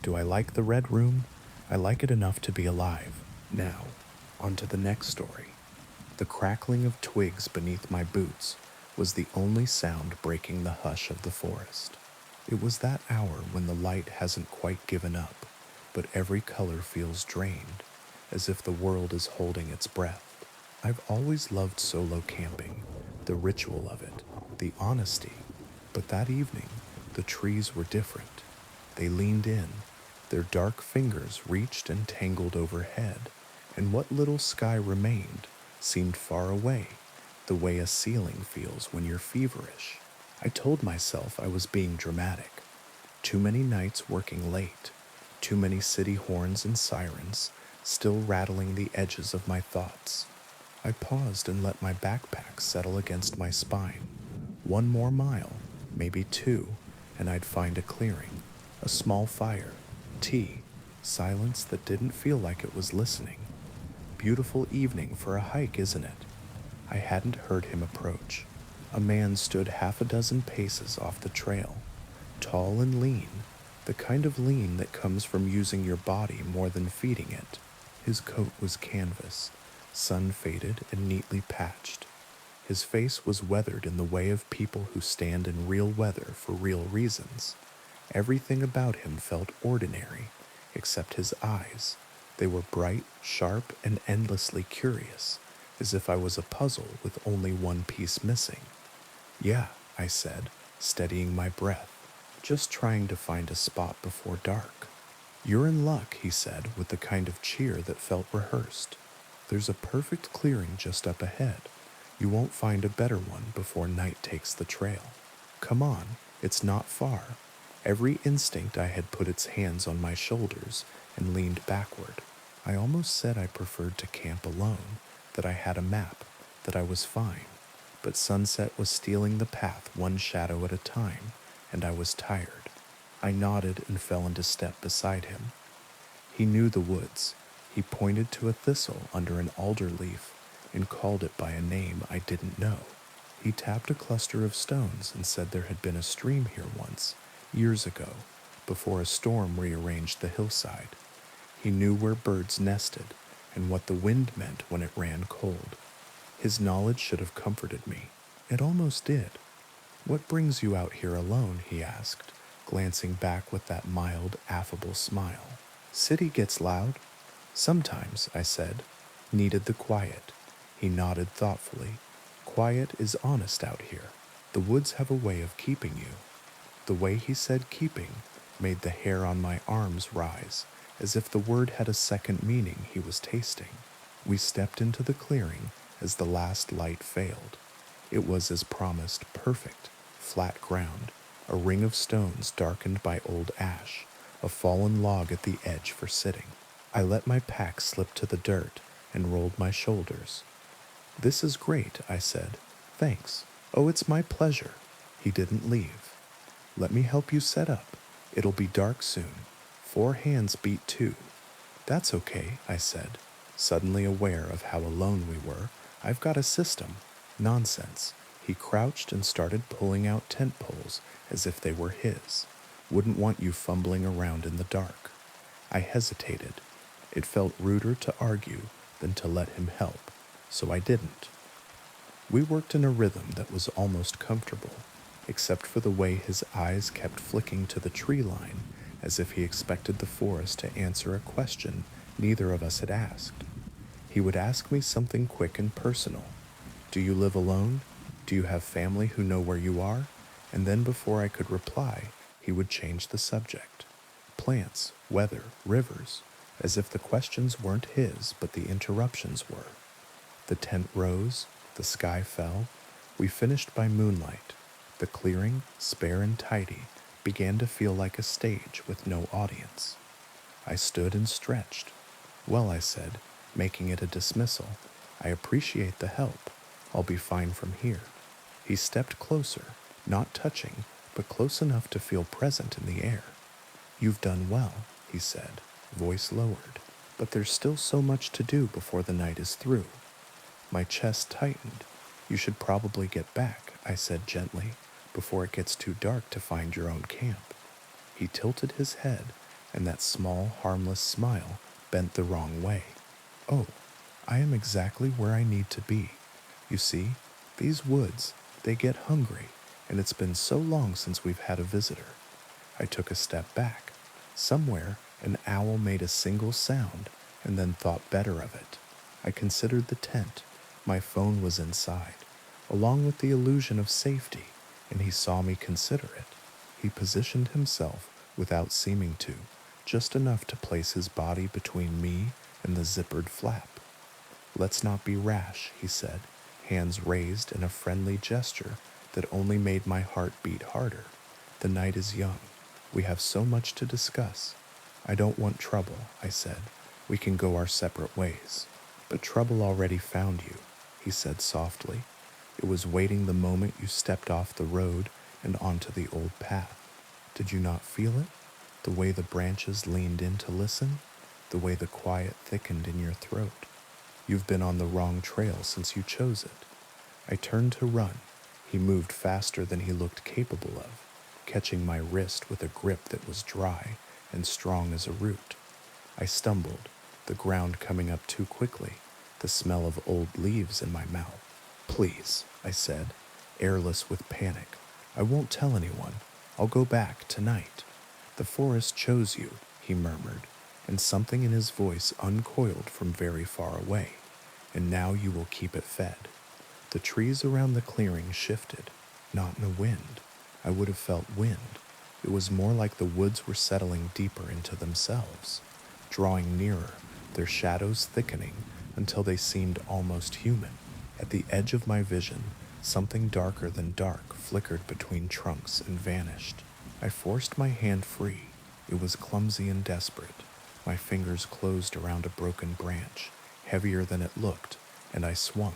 Do I like the red room? I like it enough to be alive. Now, on to the next story. The crackling of twigs beneath my boots was the only sound breaking the hush of the forest. It was that hour when the light hasn't quite given up, but every color feels drained, as if the world is holding its breath. I've always loved solo camping, the ritual of it, the honesty, but that evening, the trees were different. They leaned in, their dark fingers reached and tangled overhead, and what little sky remained seemed far away, the way a ceiling feels when you're feverish. I told myself I was being dramatic. Too many nights working late, too many city horns and sirens still rattling the edges of my thoughts. I paused and let my backpack settle against my spine. One more mile, maybe two, and I'd find a clearing, a small fire, tea, silence that didn't feel like it was listening. Beautiful evening for a hike, isn't it? I hadn't heard him approach. A man stood half a dozen paces off the trail, tall and lean, the kind of lean that comes from using your body more than feeding it. His coat was canvas, sun-faded and neatly patched. His face was weathered in the way of people who stand in real weather for real reasons. Everything about him felt ordinary, except his eyes. They were bright, sharp, and endlessly curious, as if I was a puzzle with only one piece missing. "Yeah," I said, steadying my breath, just trying to find a spot before dark. "You're in luck," he said, with the kind of cheer that felt rehearsed. "There's a perfect clearing just up ahead. You won't find a better one before night takes the trail. Come on, it's not far." Every instinct I had put its hands on my shoulders and leaned backward. I almost said I preferred to camp alone, that I had a map, that I was fine. But sunset was stealing the path one shadow at a time, and I was tired. I nodded and fell into step beside him. He knew the woods. He pointed to a thistle under an alder leaf and called it by a name I didn't know. He tapped a cluster of stones and said there had been a stream here once, years ago, before a storm rearranged the hillside. He knew where birds nested and what the wind meant when it ran cold. His knowledge should have comforted me. It almost did. "What brings you out here alone?" he asked, glancing back with that mild, affable smile. "City gets loud." "Sometimes," I said. "Needed the quiet." He nodded thoughtfully. "Quiet is honest out here. The woods have a way of keeping you." The way he said keeping made the hair on my arms rise, as if the word had a second meaning he was tasting. We stepped into the clearing as the last light failed. It was, as promised, perfect, flat ground, a ring of stones darkened by old ash, a fallen log at the edge for sitting. I let my pack slip to the dirt and rolled my shoulders. "This is great," I said. "Thanks." "Oh, it's my pleasure." He didn't leave. "Let me help you set up. It'll be dark soon. 4 hands beat 2. "That's okay," I said, suddenly aware of how alone we were. "I've got a system." "Nonsense." He crouched and started pulling out tent poles as if they were his. "Wouldn't want you fumbling around in the dark." I hesitated. It felt ruder to argue than to let him help, so I didn't. We worked in a rhythm that was almost comfortable, except for the way his eyes kept flicking to the tree line as if he expected the forest to answer a question neither of us had asked. He would ask me something quick and personal. Do you live alone? Do you have family who know where you are? And then before I could reply, he would change the subject. Plants, weather, rivers, as if the questions weren't his, but the interruptions were. The tent rose, the sky fell. We finished by moonlight. The clearing, spare and tidy, began to feel like a stage with no audience. I stood and stretched. Well, I said, making it a dismissal, I appreciate the help. I'll be fine from here. He stepped closer, not touching, but close enough to feel present in the air. You've done well, he said, voice lowered, but there's still so much to do before the night is through. My chest tightened. You should probably get back, I said gently, before it gets too dark to find your own camp. He tilted his head, and that small, harmless smile bent the wrong way. Oh, I am exactly where I need to be. You see, these woods, they get hungry, and it's been so long since we've had a visitor. I took a step back. Somewhere, an owl made a single sound and then thought better of it. I considered the tent. My phone was inside, along with the illusion of safety, and he saw me consider it. He positioned himself without seeming to, just enough to place his body between me and the zippered flap. Let's not be rash, he said, hands raised in a friendly gesture that only made my heart beat harder. The night is young. We have so much to discuss. I don't want trouble, I said. We can go our separate ways. But trouble already found you, he said softly. It was waiting the moment you stepped off the road and onto the old path. Did you not feel it? The way the branches leaned in to listen? The way the quiet thickened in your throat? You've been on the wrong trail since you chose it. I turned to run. He moved faster than he looked capable of, catching my wrist with a grip that was dry and strong as a root. I stumbled, the ground coming up too quickly, the smell of old leaves in my mouth. Please, I said, airless with panic. I won't tell anyone. I'll go back tonight. The forest chose you, he murmured, and something in his voice uncoiled from very far away. And now you will keep it fed. The trees around the clearing shifted, not in a wind. I would have felt wind. It was more like the woods were settling deeper into themselves, drawing nearer, their shadows thickening until they seemed almost human. At the edge of my vision, something darker than dark flickered between trunks and vanished. I forced my hand free. It was clumsy and desperate. My fingers closed around a broken branch, heavier than it looked, and I swung.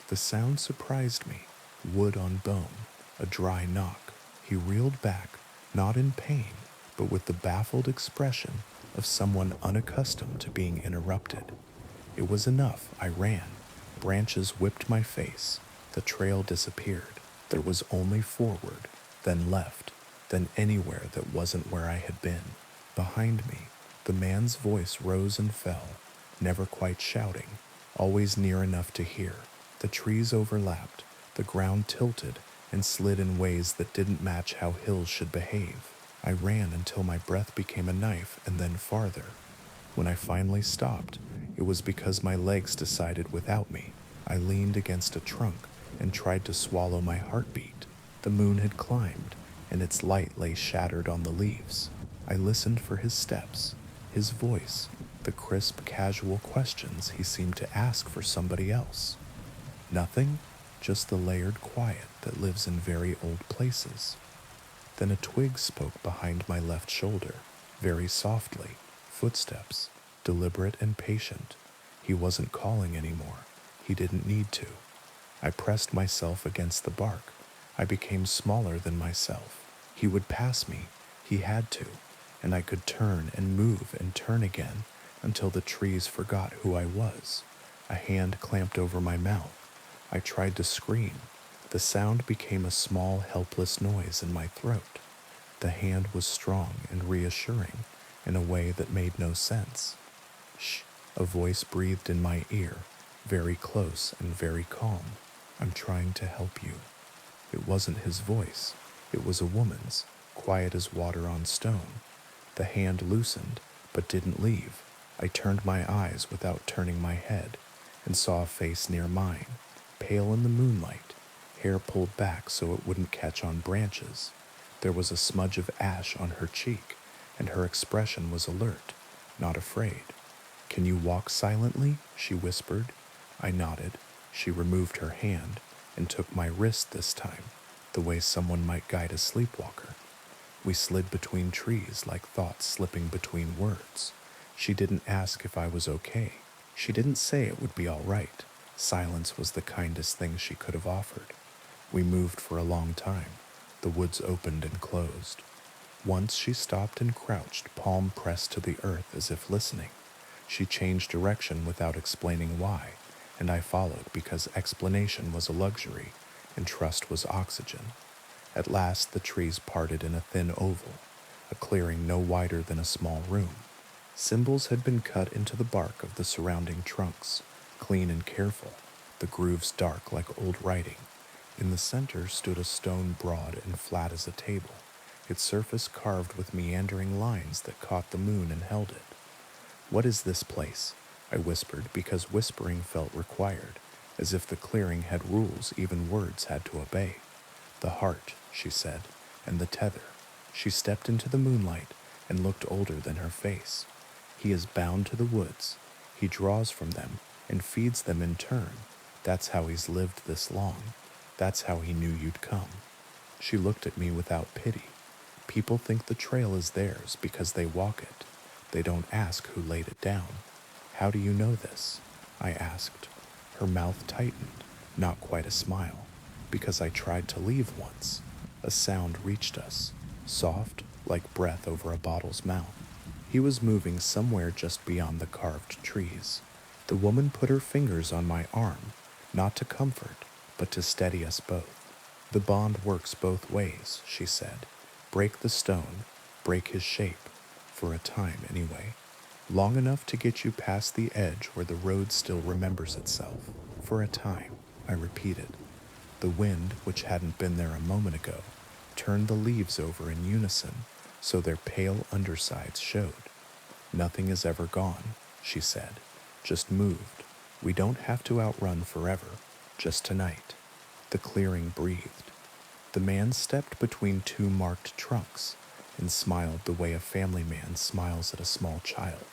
The sound surprised me. Wood on bone, a dry knock. He reeled back, not in pain, but with the baffled expression of someone unaccustomed to being interrupted. It was enough. I ran. Branches whipped my face. The trail disappeared. There was only forward, then left, then anywhere that wasn't where I had been. Behind me, the man's voice rose and fell, never quite shouting, always near enough to hear. The trees overlapped, the ground tilted and slid in ways that didn't match how hills should behave. I ran until my breath became a knife and then farther. When I finally stopped, it was because my legs decided without me. I leaned against a trunk and tried to swallow my heartbeat. The moon had climbed, and its light lay shattered on the leaves. I listened for his steps, his voice, the crisp, casual questions he seemed to ask for somebody else. Nothing, just the layered quiet that lives in very old places. Then a twig spoke behind my left shoulder, very softly, footsteps, deliberate and patient. He wasn't calling anymore. He didn't need to. I pressed myself against the bark. I became smaller than myself. He would pass me. He had to. And I could turn and move and turn again until the trees forgot who I was. A hand clamped over my mouth. I tried to scream. The sound became a small, helpless noise in my throat. The hand was strong and reassuring, in a way that made no sense. Shh, a voice breathed in my ear, very close and very calm. I'm trying to help you. It wasn't his voice. It was a woman's, quiet as water on stone. The hand loosened, but didn't leave. I turned my eyes without turning my head and saw a face near mine, pale in the moonlight, hair pulled back so it wouldn't catch on branches. There was a smudge of ash on her cheek, and her expression was alert, not afraid. Can you walk silently? She whispered. I nodded. She removed her hand and took my wrist this time, the way someone might guide a sleepwalker. We slid between trees like thoughts slipping between words. She didn't ask if I was okay. She didn't say it would be all right. Silence was the kindest thing she could have offered. We moved for a long time. The woods opened and closed. Once she stopped and crouched, palm pressed to the earth as if listening. She changed direction without explaining why, and I followed because explanation was a luxury and trust was oxygen. At last the trees parted in a thin oval, a clearing no wider than a small room. Symbols had been cut into the bark of the surrounding trunks, clean and careful, the grooves dark like old writing. In the center stood a stone broad and flat as a table, its surface carved with meandering lines that caught the moon and held it. What is this place? I whispered because whispering felt required, as if the clearing had rules even words had to obey. The heart, she said, and the tether. She stepped into the moonlight and looked older than her face. He is bound to the woods. He draws from them and feeds them in turn. That's how he's lived this long. That's how he knew you'd come. She looked at me without pity. People think the trail is theirs because they walk it. They don't ask who laid it down. How do you know this? I asked. Her mouth tightened, not quite a smile, because I tried to leave once. A sound reached us, soft, like breath over a bottle's mouth. He was moving somewhere just beyond the carved trees. The woman put her fingers on my arm, not to comfort, but to steady us both. The bond works both ways, she said. Break the stone, break his shape, for a time anyway. Long enough to get you past the edge where the road still remembers itself. For a time, I repeated. The wind, which hadn't been there a moment ago, turned the leaves over in unison, so their pale undersides showed. Nothing is ever gone, she said, just moved. We don't have to outrun forever, just tonight. The clearing breathed. The man stepped between two marked trunks and smiled the way a family man smiles at a small child,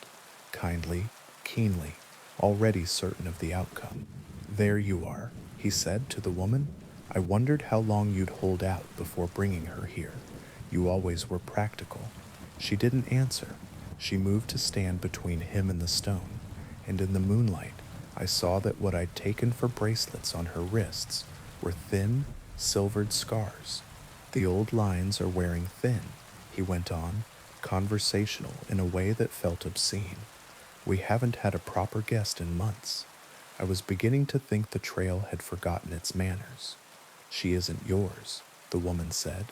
kindly, keenly, already certain of the outcome. There you are, he said to the woman. I wondered how long you'd hold out before bringing her here. You always were practical. She didn't answer. She moved to stand between him and the stone, and in the moonlight, I saw that what I'd taken for bracelets on her wrists were thin, silvered scars. The old lines are wearing thin, he went on, conversational in a way that felt obscene. We haven't had a proper guest in months. I was beginning to think the trail had forgotten its manners. She isn't yours, the woman said.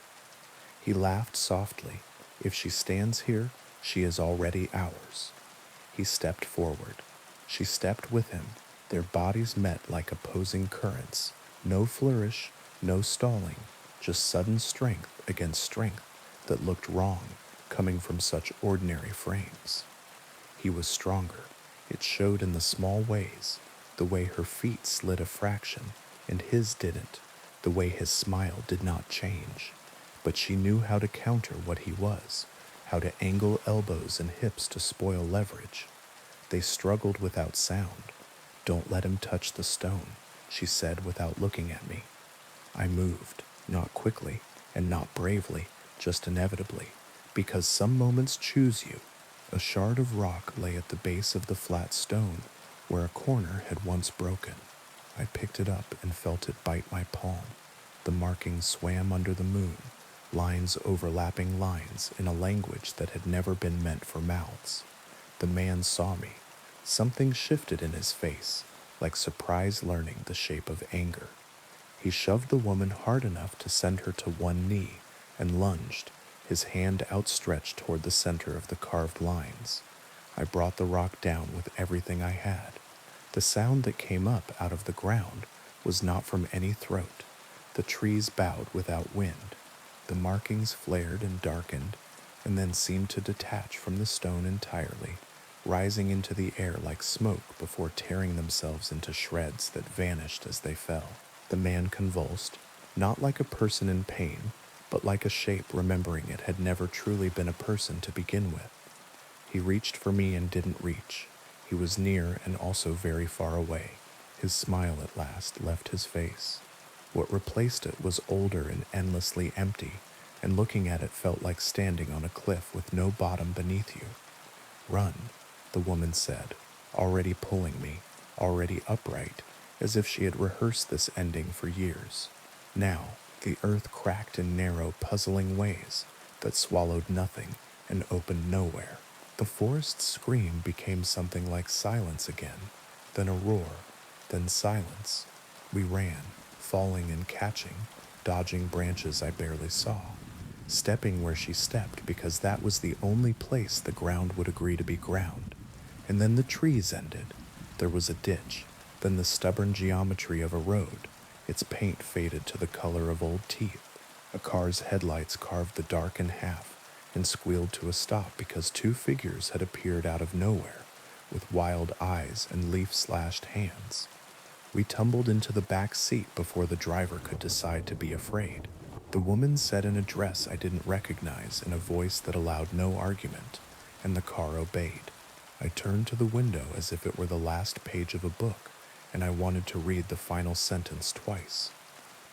He laughed softly. If she stands here, she is already ours. He stepped forward. She stepped with him. Their bodies met like opposing currents. No flourish, no stalling, just sudden strength against strength that looked wrong, coming from such ordinary frames. He was stronger. It showed in the small ways, the way her feet slid a fraction, and his didn't, the way his smile did not change. But she knew how to counter what he was, how to angle elbows and hips to spoil leverage. They struggled without sound. Don't let him touch the stone, she said without looking at me. I moved, not quickly and not bravely, just inevitably, because some moments choose you. A shard of rock lay at the base of the flat stone, where a corner had once broken. I picked it up and felt it bite my palm. The markings swam under the moon, lines overlapping lines in a language that had never been meant for mouths. The man saw me. Something shifted in his face, like surprise learning the shape of anger. He shoved the woman hard enough to send her to one knee and lunged, his hand outstretched toward the center of the carved lines. I brought the rock down with everything I had. The sound that came up out of the ground was not from any throat. The trees bowed without wind. The markings flared and darkened, and then seemed to detach from the stone entirely, rising into the air like smoke before tearing themselves into shreds that vanished as they fell. The man convulsed, not like a person in pain, but like a shape remembering it had never truly been a person to begin with. He reached for me and didn't reach. He was near and also very far away. His smile at last left his face. What replaced it was older and endlessly empty, and looking at it felt like standing on a cliff with no bottom beneath you. "Run," the woman said, already pulling me, already upright, as if she had rehearsed this ending for years. Now, the earth cracked in narrow, puzzling ways that swallowed nothing and opened nowhere. The forest's scream became something like silence again, then a roar, then silence. We ran, falling and catching, dodging branches I barely saw, stepping where she stepped because that was the only place the ground would agree to be ground. And then the trees ended. There was a ditch, then the stubborn geometry of a road. Its paint faded to the color of old teeth. A car's headlights carved the dark in half and squealed to a stop because two figures had appeared out of nowhere with wild eyes and leaf-slashed hands. We tumbled into the back seat before the driver could decide to be afraid. The woman said an address I didn't recognize in a voice that allowed no argument, and the car obeyed. I turned to the window as if it were the last page of a book, and I wanted to read the final sentence twice.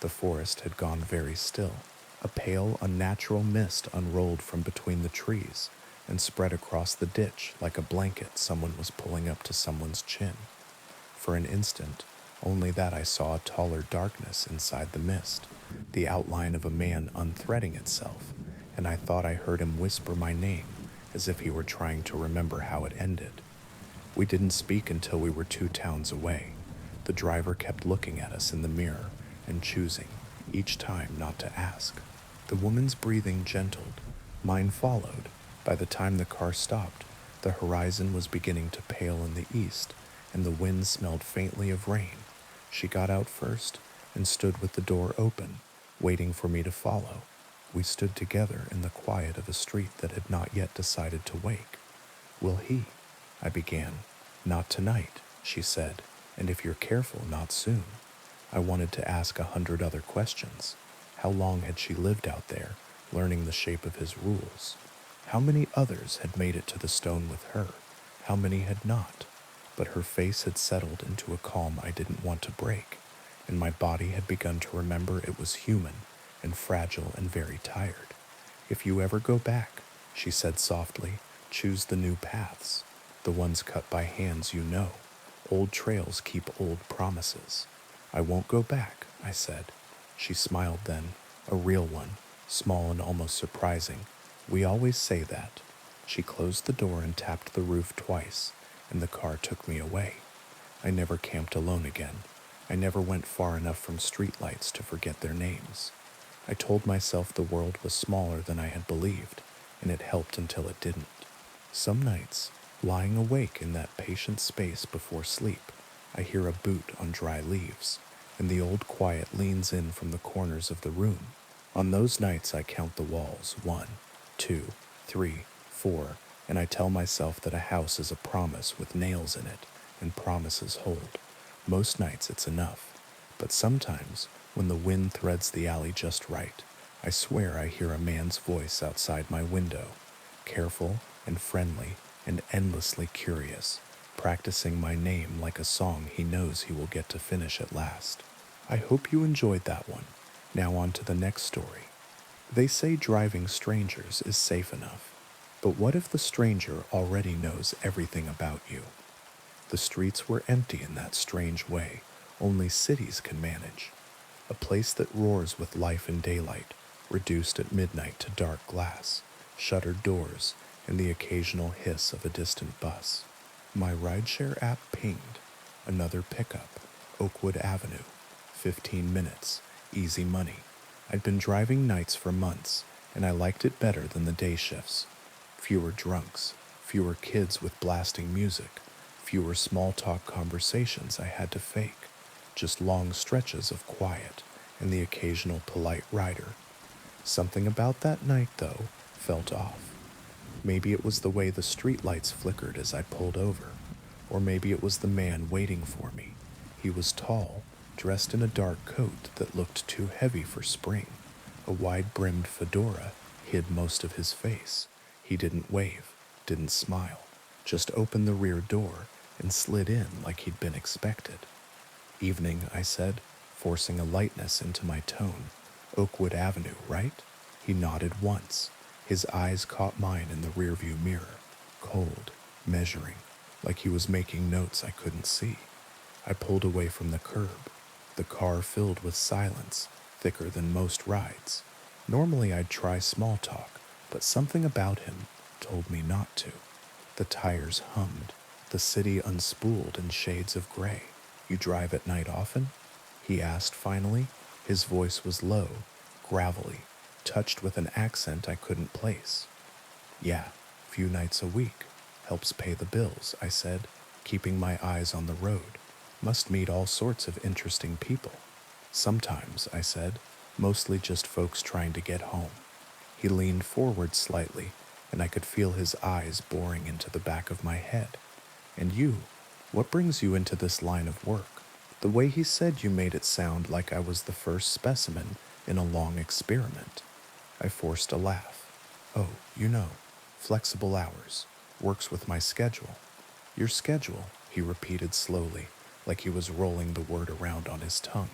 The forest had gone very still. A pale, unnatural mist unrolled from between the trees and spread across the ditch like a blanket someone was pulling up to someone's chin. For an instant, only that I saw a taller darkness inside the mist, the outline of a man unthreading itself, and I thought I heard him whisper my name as if he were trying to remember how it ended. We didn't speak until we were 2 towns away. The driver kept looking at us in the mirror and choosing, each time, not to ask. The woman's breathing gentled. Mine followed. By the time the car stopped, the horizon was beginning to pale in the east, and the wind smelled faintly of rain. She got out first and stood with the door open, waiting for me to follow. We stood together in the quiet of a street that had not yet decided to wake. "Will he?" I began. "Not tonight," she said, "and if you're careful, not soon." I wanted to ask 100 other questions. How long had she lived out there, learning the shape of his rules? How many others had made it to the stone with her? How many had not? But her face had settled into a calm I didn't want to break, and my body had begun to remember it was human and fragile and very tired. "If you ever go back," she said softly, "choose the new paths, the ones cut by hands you know. Old trails keep old promises." "I won't go back," I said. She smiled then, a real one, small and almost surprising. "We always say that." She closed the door and tapped the roof twice, and the car took me away. I never camped alone again. I never went far enough from streetlights to forget their names. I told myself the world was smaller than I had believed, and it helped until it didn't. Some nights, lying awake in that patient space before sleep, I hear a boot on dry leaves, and the old quiet leans in from the corners of the room. On those nights I count the walls, 1, 2, 3, 4, and I tell myself that a house is a promise with nails in it, and promises hold. Most nights it's enough, but sometimes, when the wind threads the alley just right, I swear I hear a man's voice outside my window, careful and friendly and endlessly curious, practicing my name like a song he knows he will get to finish at last. I hope you enjoyed that one. Now on to the next story. They say driving strangers is safe enough, but what if the stranger already knows everything about you? The streets were empty in that strange way only cities can manage. A place that roars with life in daylight, reduced at midnight to dark glass, shuttered doors, and the occasional hiss of a distant bus. My rideshare app pinged. Another pickup, Oakwood Avenue, 15 minutes, easy money. I'd been driving nights for months, and I liked it better than the day shifts. Fewer drunks, fewer kids with blasting music, fewer small talk conversations I had to fake, just long stretches of quiet and the occasional polite rider. Something about that night, though, felt off. Maybe it was the way the streetlights flickered as I pulled over, or maybe it was the man waiting for me. He was tall, dressed in a dark coat that looked too heavy for spring. A wide-brimmed fedora hid most of his face. He didn't wave, didn't smile, just opened the rear door and slid in like he'd been expected. "Evening," I said, forcing a lightness into my tone. "Oakwood Avenue, right?" He nodded once. His eyes caught mine in the rearview mirror, cold, measuring, like he was making notes I couldn't see. I pulled away from the curb, the car filled with silence, thicker than most rides. Normally I'd try small talk, but something about him told me not to. The tires hummed, the city unspooled in shades of gray. "You drive at night often?" he asked finally. His voice was low, gravelly, touched with an accent I couldn't place. "Yeah, few nights a week. Helps pay the bills," I said, keeping my eyes on the road. "Must meet all sorts of interesting people." "Sometimes," I said, "mostly just folks trying to get home." He leaned forward slightly, and I could feel his eyes boring into the back of my head. "And you? What brings you into this line of work?" The way he said you made it sound like I was the first specimen in a long experiment. I forced a laugh. "Oh, flexible hours. Works with my schedule." "Your schedule," he repeated slowly, like he was rolling the word around on his tongue.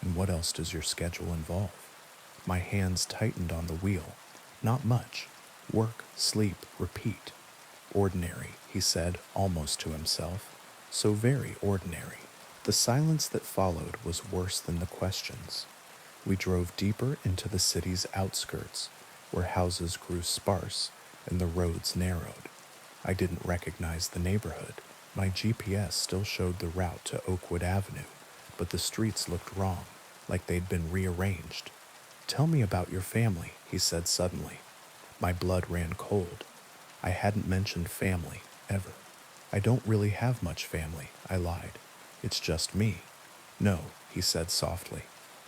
"And what else does your schedule involve?" My hands tightened on the wheel. "Not much. Work, sleep, repeat." "Ordinary," he said, almost to himself. "So very ordinary." The silence that followed was worse than the questions. We drove deeper into the city's outskirts, where houses grew sparse and the roads narrowed. I didn't recognize the neighborhood. My GPS still showed the route to Oakwood Avenue, but the streets looked wrong, like they'd been rearranged. "Tell me about your family," he said suddenly. My blood ran cold. I hadn't mentioned family, ever. "I don't really have much family," I lied. "It's just me." "No," he said softly.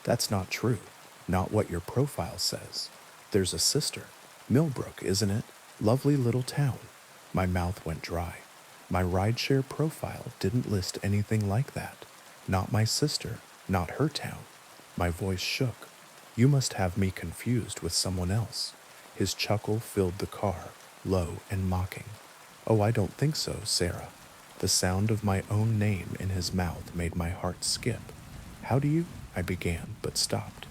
"That's not true. Not what your profile says. There's a sister. Millbrook, isn't it? Lovely little town." My mouth went dry. My rideshare profile didn't list anything like that. Not my sister, not her town. My voice shook. "You must have me confused with someone else." His chuckle filled the car, low and mocking. "Oh, I don't think so, Sarah." The sound of my own name in his mouth made my heart skip. "How do you—" I began, but stopped.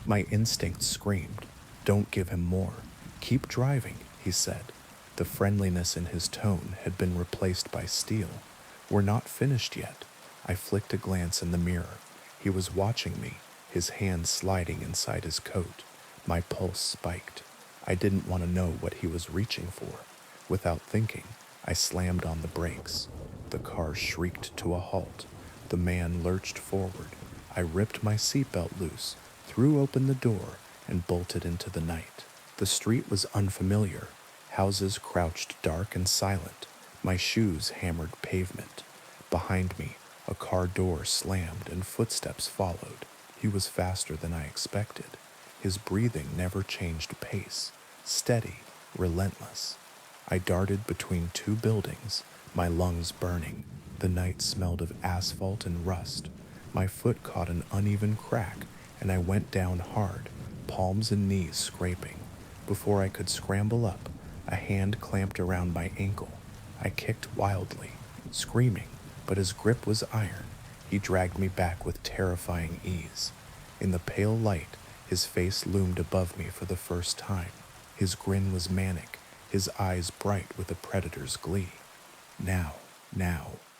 My instincts screamed, "Don't give him more. Keep driving," he said. The friendliness in his tone had been replaced by steel. "We're not finished yet." I flicked a glance in the mirror. He was watching me, his hand sliding inside his coat. My pulse spiked. I didn't want to know what he was reaching for. Without thinking, I slammed on the brakes. The car shrieked to a halt. The man lurched forward. I ripped my seatbelt loose, threw open the door, and bolted into the night. The street was unfamiliar. Houses crouched dark and silent. My shoes hammered pavement. Behind me, a car door slammed and footsteps followed. He was faster than I expected. His breathing never changed pace, steady, relentless. I darted between two buildings, my lungs burning. The night smelled of asphalt and rust. My foot caught an uneven crack, and I went down hard, palms and knees scraping. Before I could scramble up, a hand clamped around my ankle. I kicked wildly, screaming, but his grip was iron. He dragged me back with terrifying ease. In the pale light, his face loomed above me for the first time. His grin was manic, his eyes bright with a predator's glee. Now,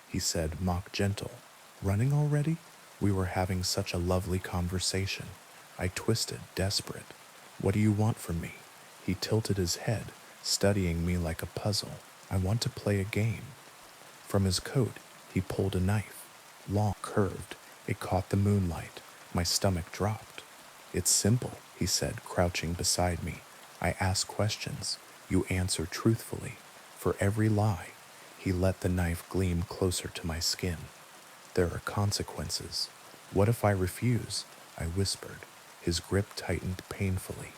he said, mock gentle. "Running already?" We were having such a lovely conversation. I twisted, desperate. "What do you want from me?" He tilted his head, studying me like a puzzle. "I want to play a game." From his coat, he pulled a knife. Long, curved, it caught the moonlight. My stomach dropped. "It's simple," he said, crouching beside me. I ask questions. You answer truthfully. For every lie, he let the knife gleam closer to my skin. There are consequences. What if I refuse? I whispered. His grip tightened painfully.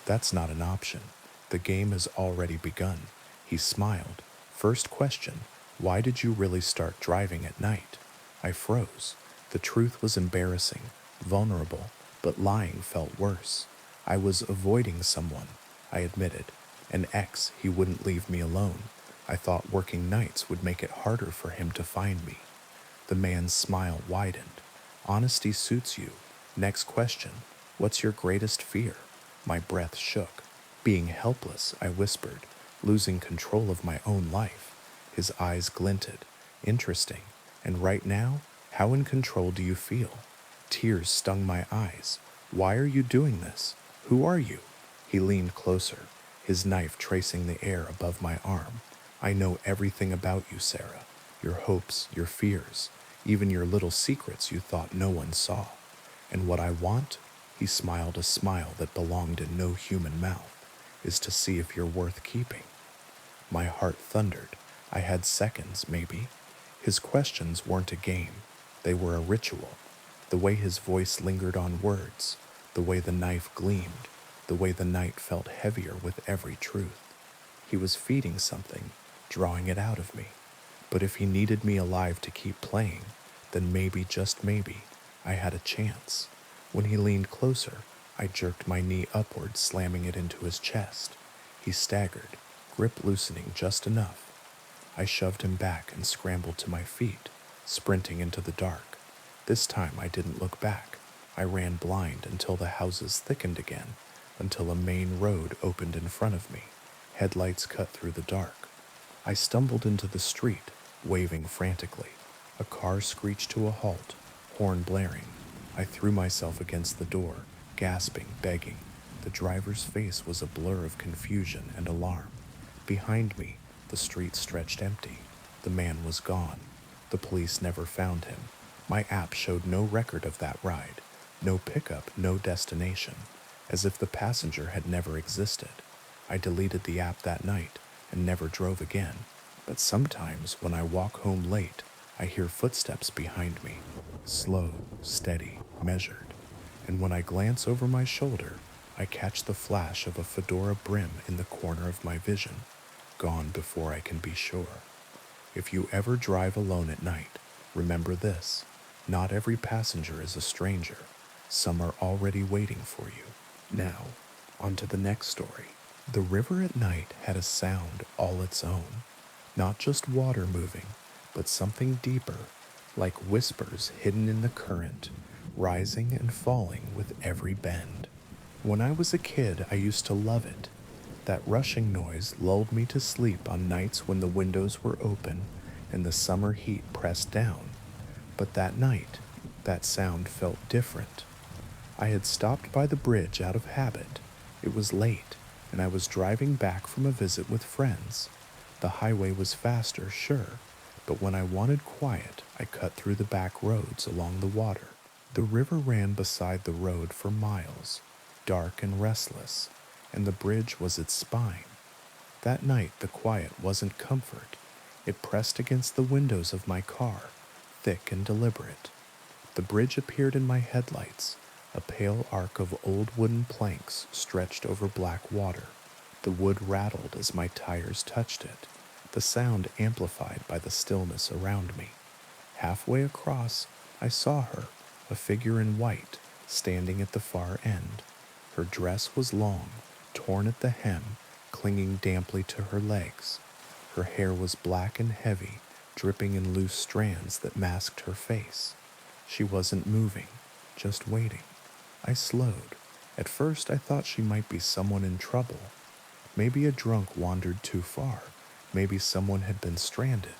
That's not an option. The game has already begun. He smiled. First question, why did you really start driving at night? I froze. The truth was embarrassing, vulnerable, but lying felt worse. I was avoiding someone, I admitted. An ex, he wouldn't leave me alone. I thought working nights would make it harder for him to find me. The man's smile widened. Honesty suits you. Next question, what's your greatest fear? My breath shook. Being helpless, I whispered, losing control of my own life. His eyes glinted. Interesting. And right now, how in control do you feel? Tears stung my eyes. Why are you doing this? Who are you? He leaned closer, his knife tracing the air above my arm. I know everything about you, Sarah. Your hopes, your fears, even your little secrets you thought no one saw. And what I want, he smiled a smile that belonged in no human mouth, is to see if you're worth keeping. My heart thundered. I had seconds, maybe. His questions weren't a game. They were a ritual. The way his voice lingered on words, the way the knife gleamed, the way the night felt heavier with every truth. He was feeding something, drawing it out of me. But if he needed me alive to keep playing, then maybe, just maybe, I had a chance. When he leaned closer, I jerked my knee upward, slamming it into his chest. He staggered, grip loosening just enough. I shoved him back and scrambled to my feet, sprinting into the dark. This time I didn't look back. I ran blind until the houses thickened again, until a main road opened in front of me. Headlights cut through the dark. I stumbled into the street, waving frantically. A car screeched to a halt, horn blaring. I threw myself against the door, gasping, begging. The driver's face was a blur of confusion and alarm. Behind me, the street stretched empty. The man was gone. The police never found him. My app showed no record of that ride. No pickup, no destination. As if the passenger had never existed. I deleted the app that night and never drove again. But sometimes when I walk home late, I hear footsteps behind me. Slow, steady, measured. And when I glance over my shoulder, I catch the flash of a fedora brim in the corner of my vision. Gone before I can be sure. If you ever drive alone at night, remember this. Not every passenger is a stranger. Some are already waiting for you. Now, on to the next story. The river at night had a sound all its own. Not just water moving, but something deeper, like whispers hidden in the current, rising and falling with every bend. When I was a kid, I used to love it. That rushing noise lulled me to sleep on nights when the windows were open and the summer heat pressed down. But that night, that sound felt different. I had stopped by the bridge out of habit. It was late, and I was driving back from a visit with friends. The highway was faster, sure, but when I wanted quiet, I cut through the back roads along the water. The river ran beside the road for miles, dark and restless, and the bridge was its spine. That night the quiet wasn't comfort. It pressed against the windows of my car, thick and deliberate. The bridge appeared in my headlights, a pale arc of old wooden planks stretched over black water. The wood rattled as my tires touched it, the sound amplified by the stillness around me. Halfway across, I saw her, a figure in white, standing at the far end. Her dress was long, torn at the hem, clinging damply to her legs. Her hair was black and heavy, dripping in loose strands that masked her face. She wasn't moving, just waiting. I slowed. At first I thought she might be someone in trouble. Maybe a drunk wandered too far. Maybe someone had been stranded.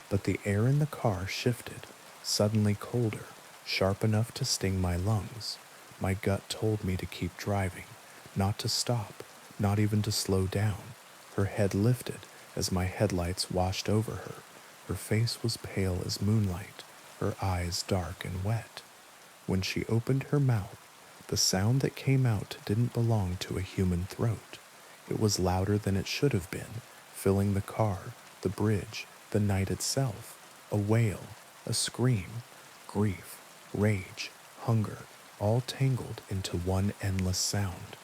But the air in the car shifted, suddenly colder, sharp enough to sting my lungs. My gut told me to keep driving, not to stop, not even to slow down. Her head lifted as my headlights washed over her. Her face was pale as moonlight, her eyes dark and wet. When she opened her mouth, the sound that came out didn't belong to a human throat. It was louder than it should have been, filling the car, the bridge, the night itself. A wail, a scream, grief, rage, hunger, all tangled into one endless sound.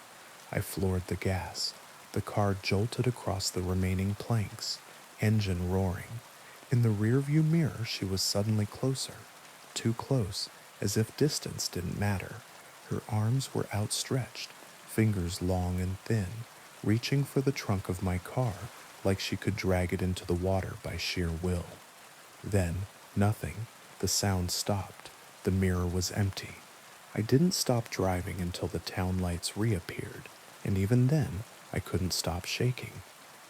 I floored the gas. The car jolted across the remaining planks, engine roaring. In the rearview mirror, she was suddenly closer, too close, as if distance didn't matter. Her arms were outstretched, fingers long and thin, reaching for the trunk of my car like she could drag it into the water by sheer will. Then, nothing. The sound stopped. The mirror was empty. I didn't stop driving until the town lights reappeared, and even then, I couldn't stop shaking.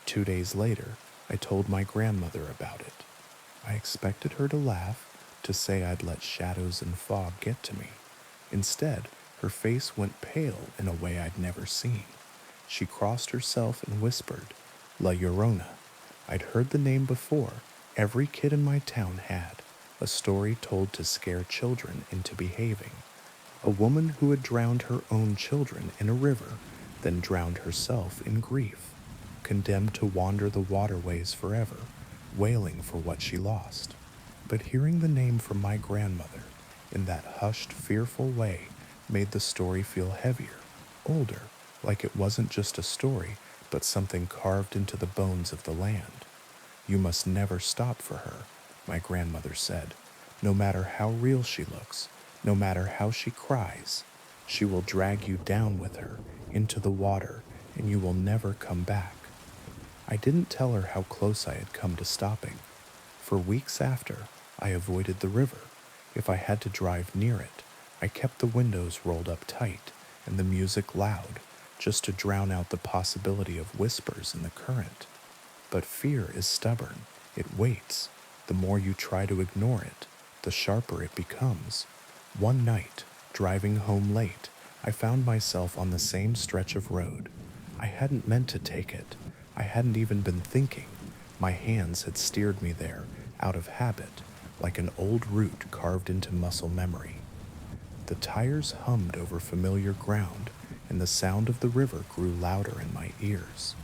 2 days later, I told my grandmother about it. I expected her to laugh, to say I'd let shadows and fog get to me. Instead, her face went pale in a way I'd never seen. She crossed herself and whispered, La Llorona. I'd heard the name before. Every kid in my town had. A story told to scare children into behaving. A woman who had drowned her own children in a river, then drowned herself in grief, condemned to wander the waterways forever, wailing for what she lost. But hearing the name from my grandmother in that hushed, fearful way made the story feel heavier, older, like it wasn't just a story, but something carved into the bones of the land. You must never stop for her, my grandmother said. No matter how real she looks, no matter how she cries, she will drag you down with her into the water, and you will never come back. I didn't tell her how close I had come to stopping. For weeks after, I avoided the river. If I had to drive near it, I kept the windows rolled up tight and the music loud, just to drown out the possibility of whispers in the current. But fear is stubborn. It waits. The more you try to ignore it, the sharper it becomes. One night, driving home late, I found myself on the same stretch of road. I hadn't meant to take it. I hadn't even been thinking. My hands had steered me there, out of habit, like an old route carved into muscle memory. The tires hummed over familiar ground, and the sound of the river grew louder in my ears.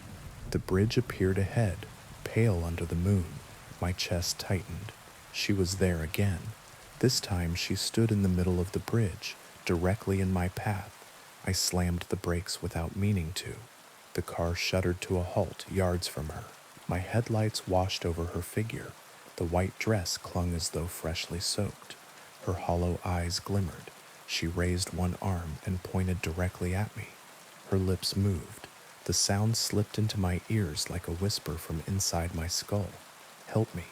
The bridge appeared ahead, pale under the moon. My chest tightened. She was there again. This time she stood in the middle of the bridge, directly in my path. I slammed the brakes without meaning to. The car shuddered to a halt yards from her. My headlights washed over her figure. The white dress clung as though freshly soaked. Her hollow eyes glimmered. She raised one arm and pointed directly at me. Her lips moved. The sound slipped into my ears like a whisper from inside my skull. Help me.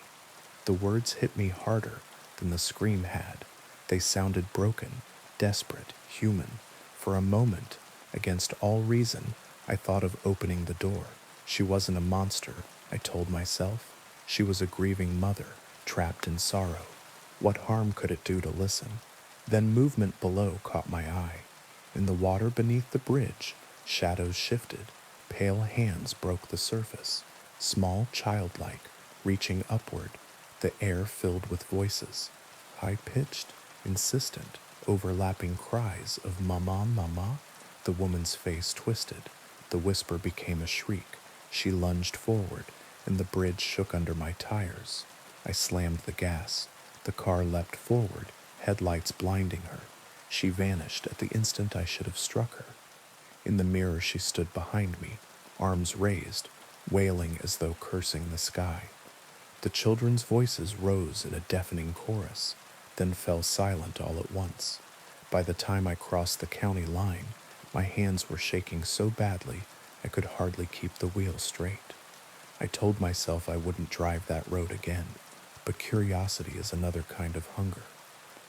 The words hit me harder than the scream had. They sounded broken, desperate, human. For a moment, against all reason, I thought of opening the door. She wasn't a monster, I told myself. She was a grieving mother, trapped in sorrow. What harm could it do to listen? Then movement below caught my eye. In the water beneath the bridge, shadows shifted. Pale hands broke the surface, small, childlike, reaching upward. The air filled with voices, high-pitched, insistent, overlapping cries of "Mama, Mama." The woman's face twisted. The whisper became a shriek. She lunged forward, and the bridge shook under my tires. I slammed the gas. The car leapt forward, headlights blinding her. She vanished at the instant I should have struck her. In the mirror she stood behind me, arms raised, wailing as though cursing the sky. The children's voices rose in a deafening chorus, then fell silent all at once. By the time I crossed the county line, my hands were shaking so badly I could hardly keep the wheel straight. I told myself I wouldn't drive that road again, but curiosity is another kind of hunger.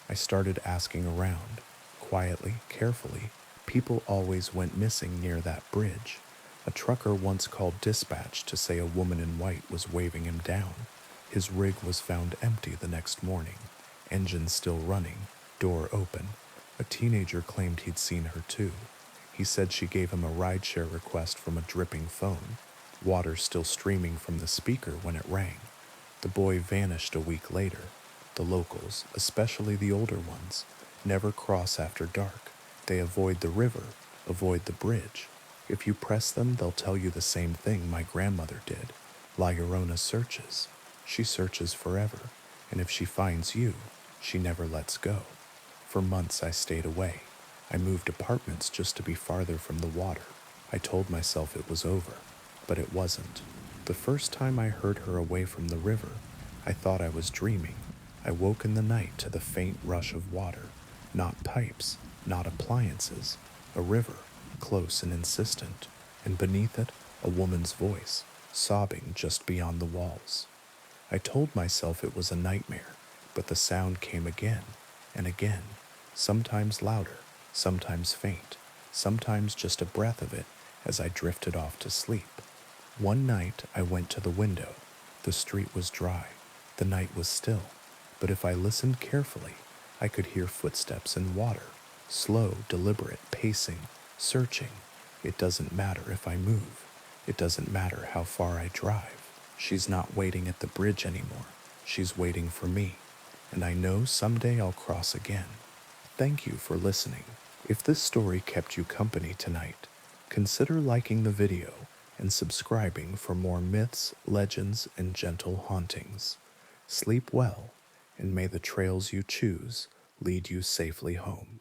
I started asking around, quietly, carefully. People always went missing near that bridge. A trucker once called dispatch to say a woman in white was waving him down. His rig was found empty the next morning, engine still running, door open. A teenager claimed he'd seen her too. He said she gave him a rideshare request from a dripping phone, water still streaming from the speaker when it rang. The boy vanished a week later. The locals, especially the older ones, never cross after dark. They avoid the river, avoid the bridge. If you press them, they'll tell you the same thing my grandmother did. La Llorona searches. She searches forever, and if she finds you, she never lets go. For months I stayed away. I moved apartments just to be farther from the water. I told myself it was over, but it wasn't. The first time I heard her away from the river, I thought I was dreaming. I woke in the night to the faint rush of water. Not pipes, not appliances. A river, close and insistent, and beneath it, a woman's voice, sobbing just beyond the walls. I told myself it was a nightmare, but the sound came again and again, sometimes louder, sometimes faint, sometimes just a breath of it as I drifted off to sleep. One night I went to the window. The street was dry, the night was still, but if I listened carefully, I could hear footsteps in water, slow, deliberate, pacing, searching. It doesn't matter if I move. It doesn't matter how far I drive. She's not waiting at the bridge anymore. She's waiting for me, and I know someday I'll cross again. Thank you for listening. If this story kept you company tonight, consider liking the video and subscribing for more myths, legends, and gentle hauntings. Sleep well, and may the trails you choose lead you safely home.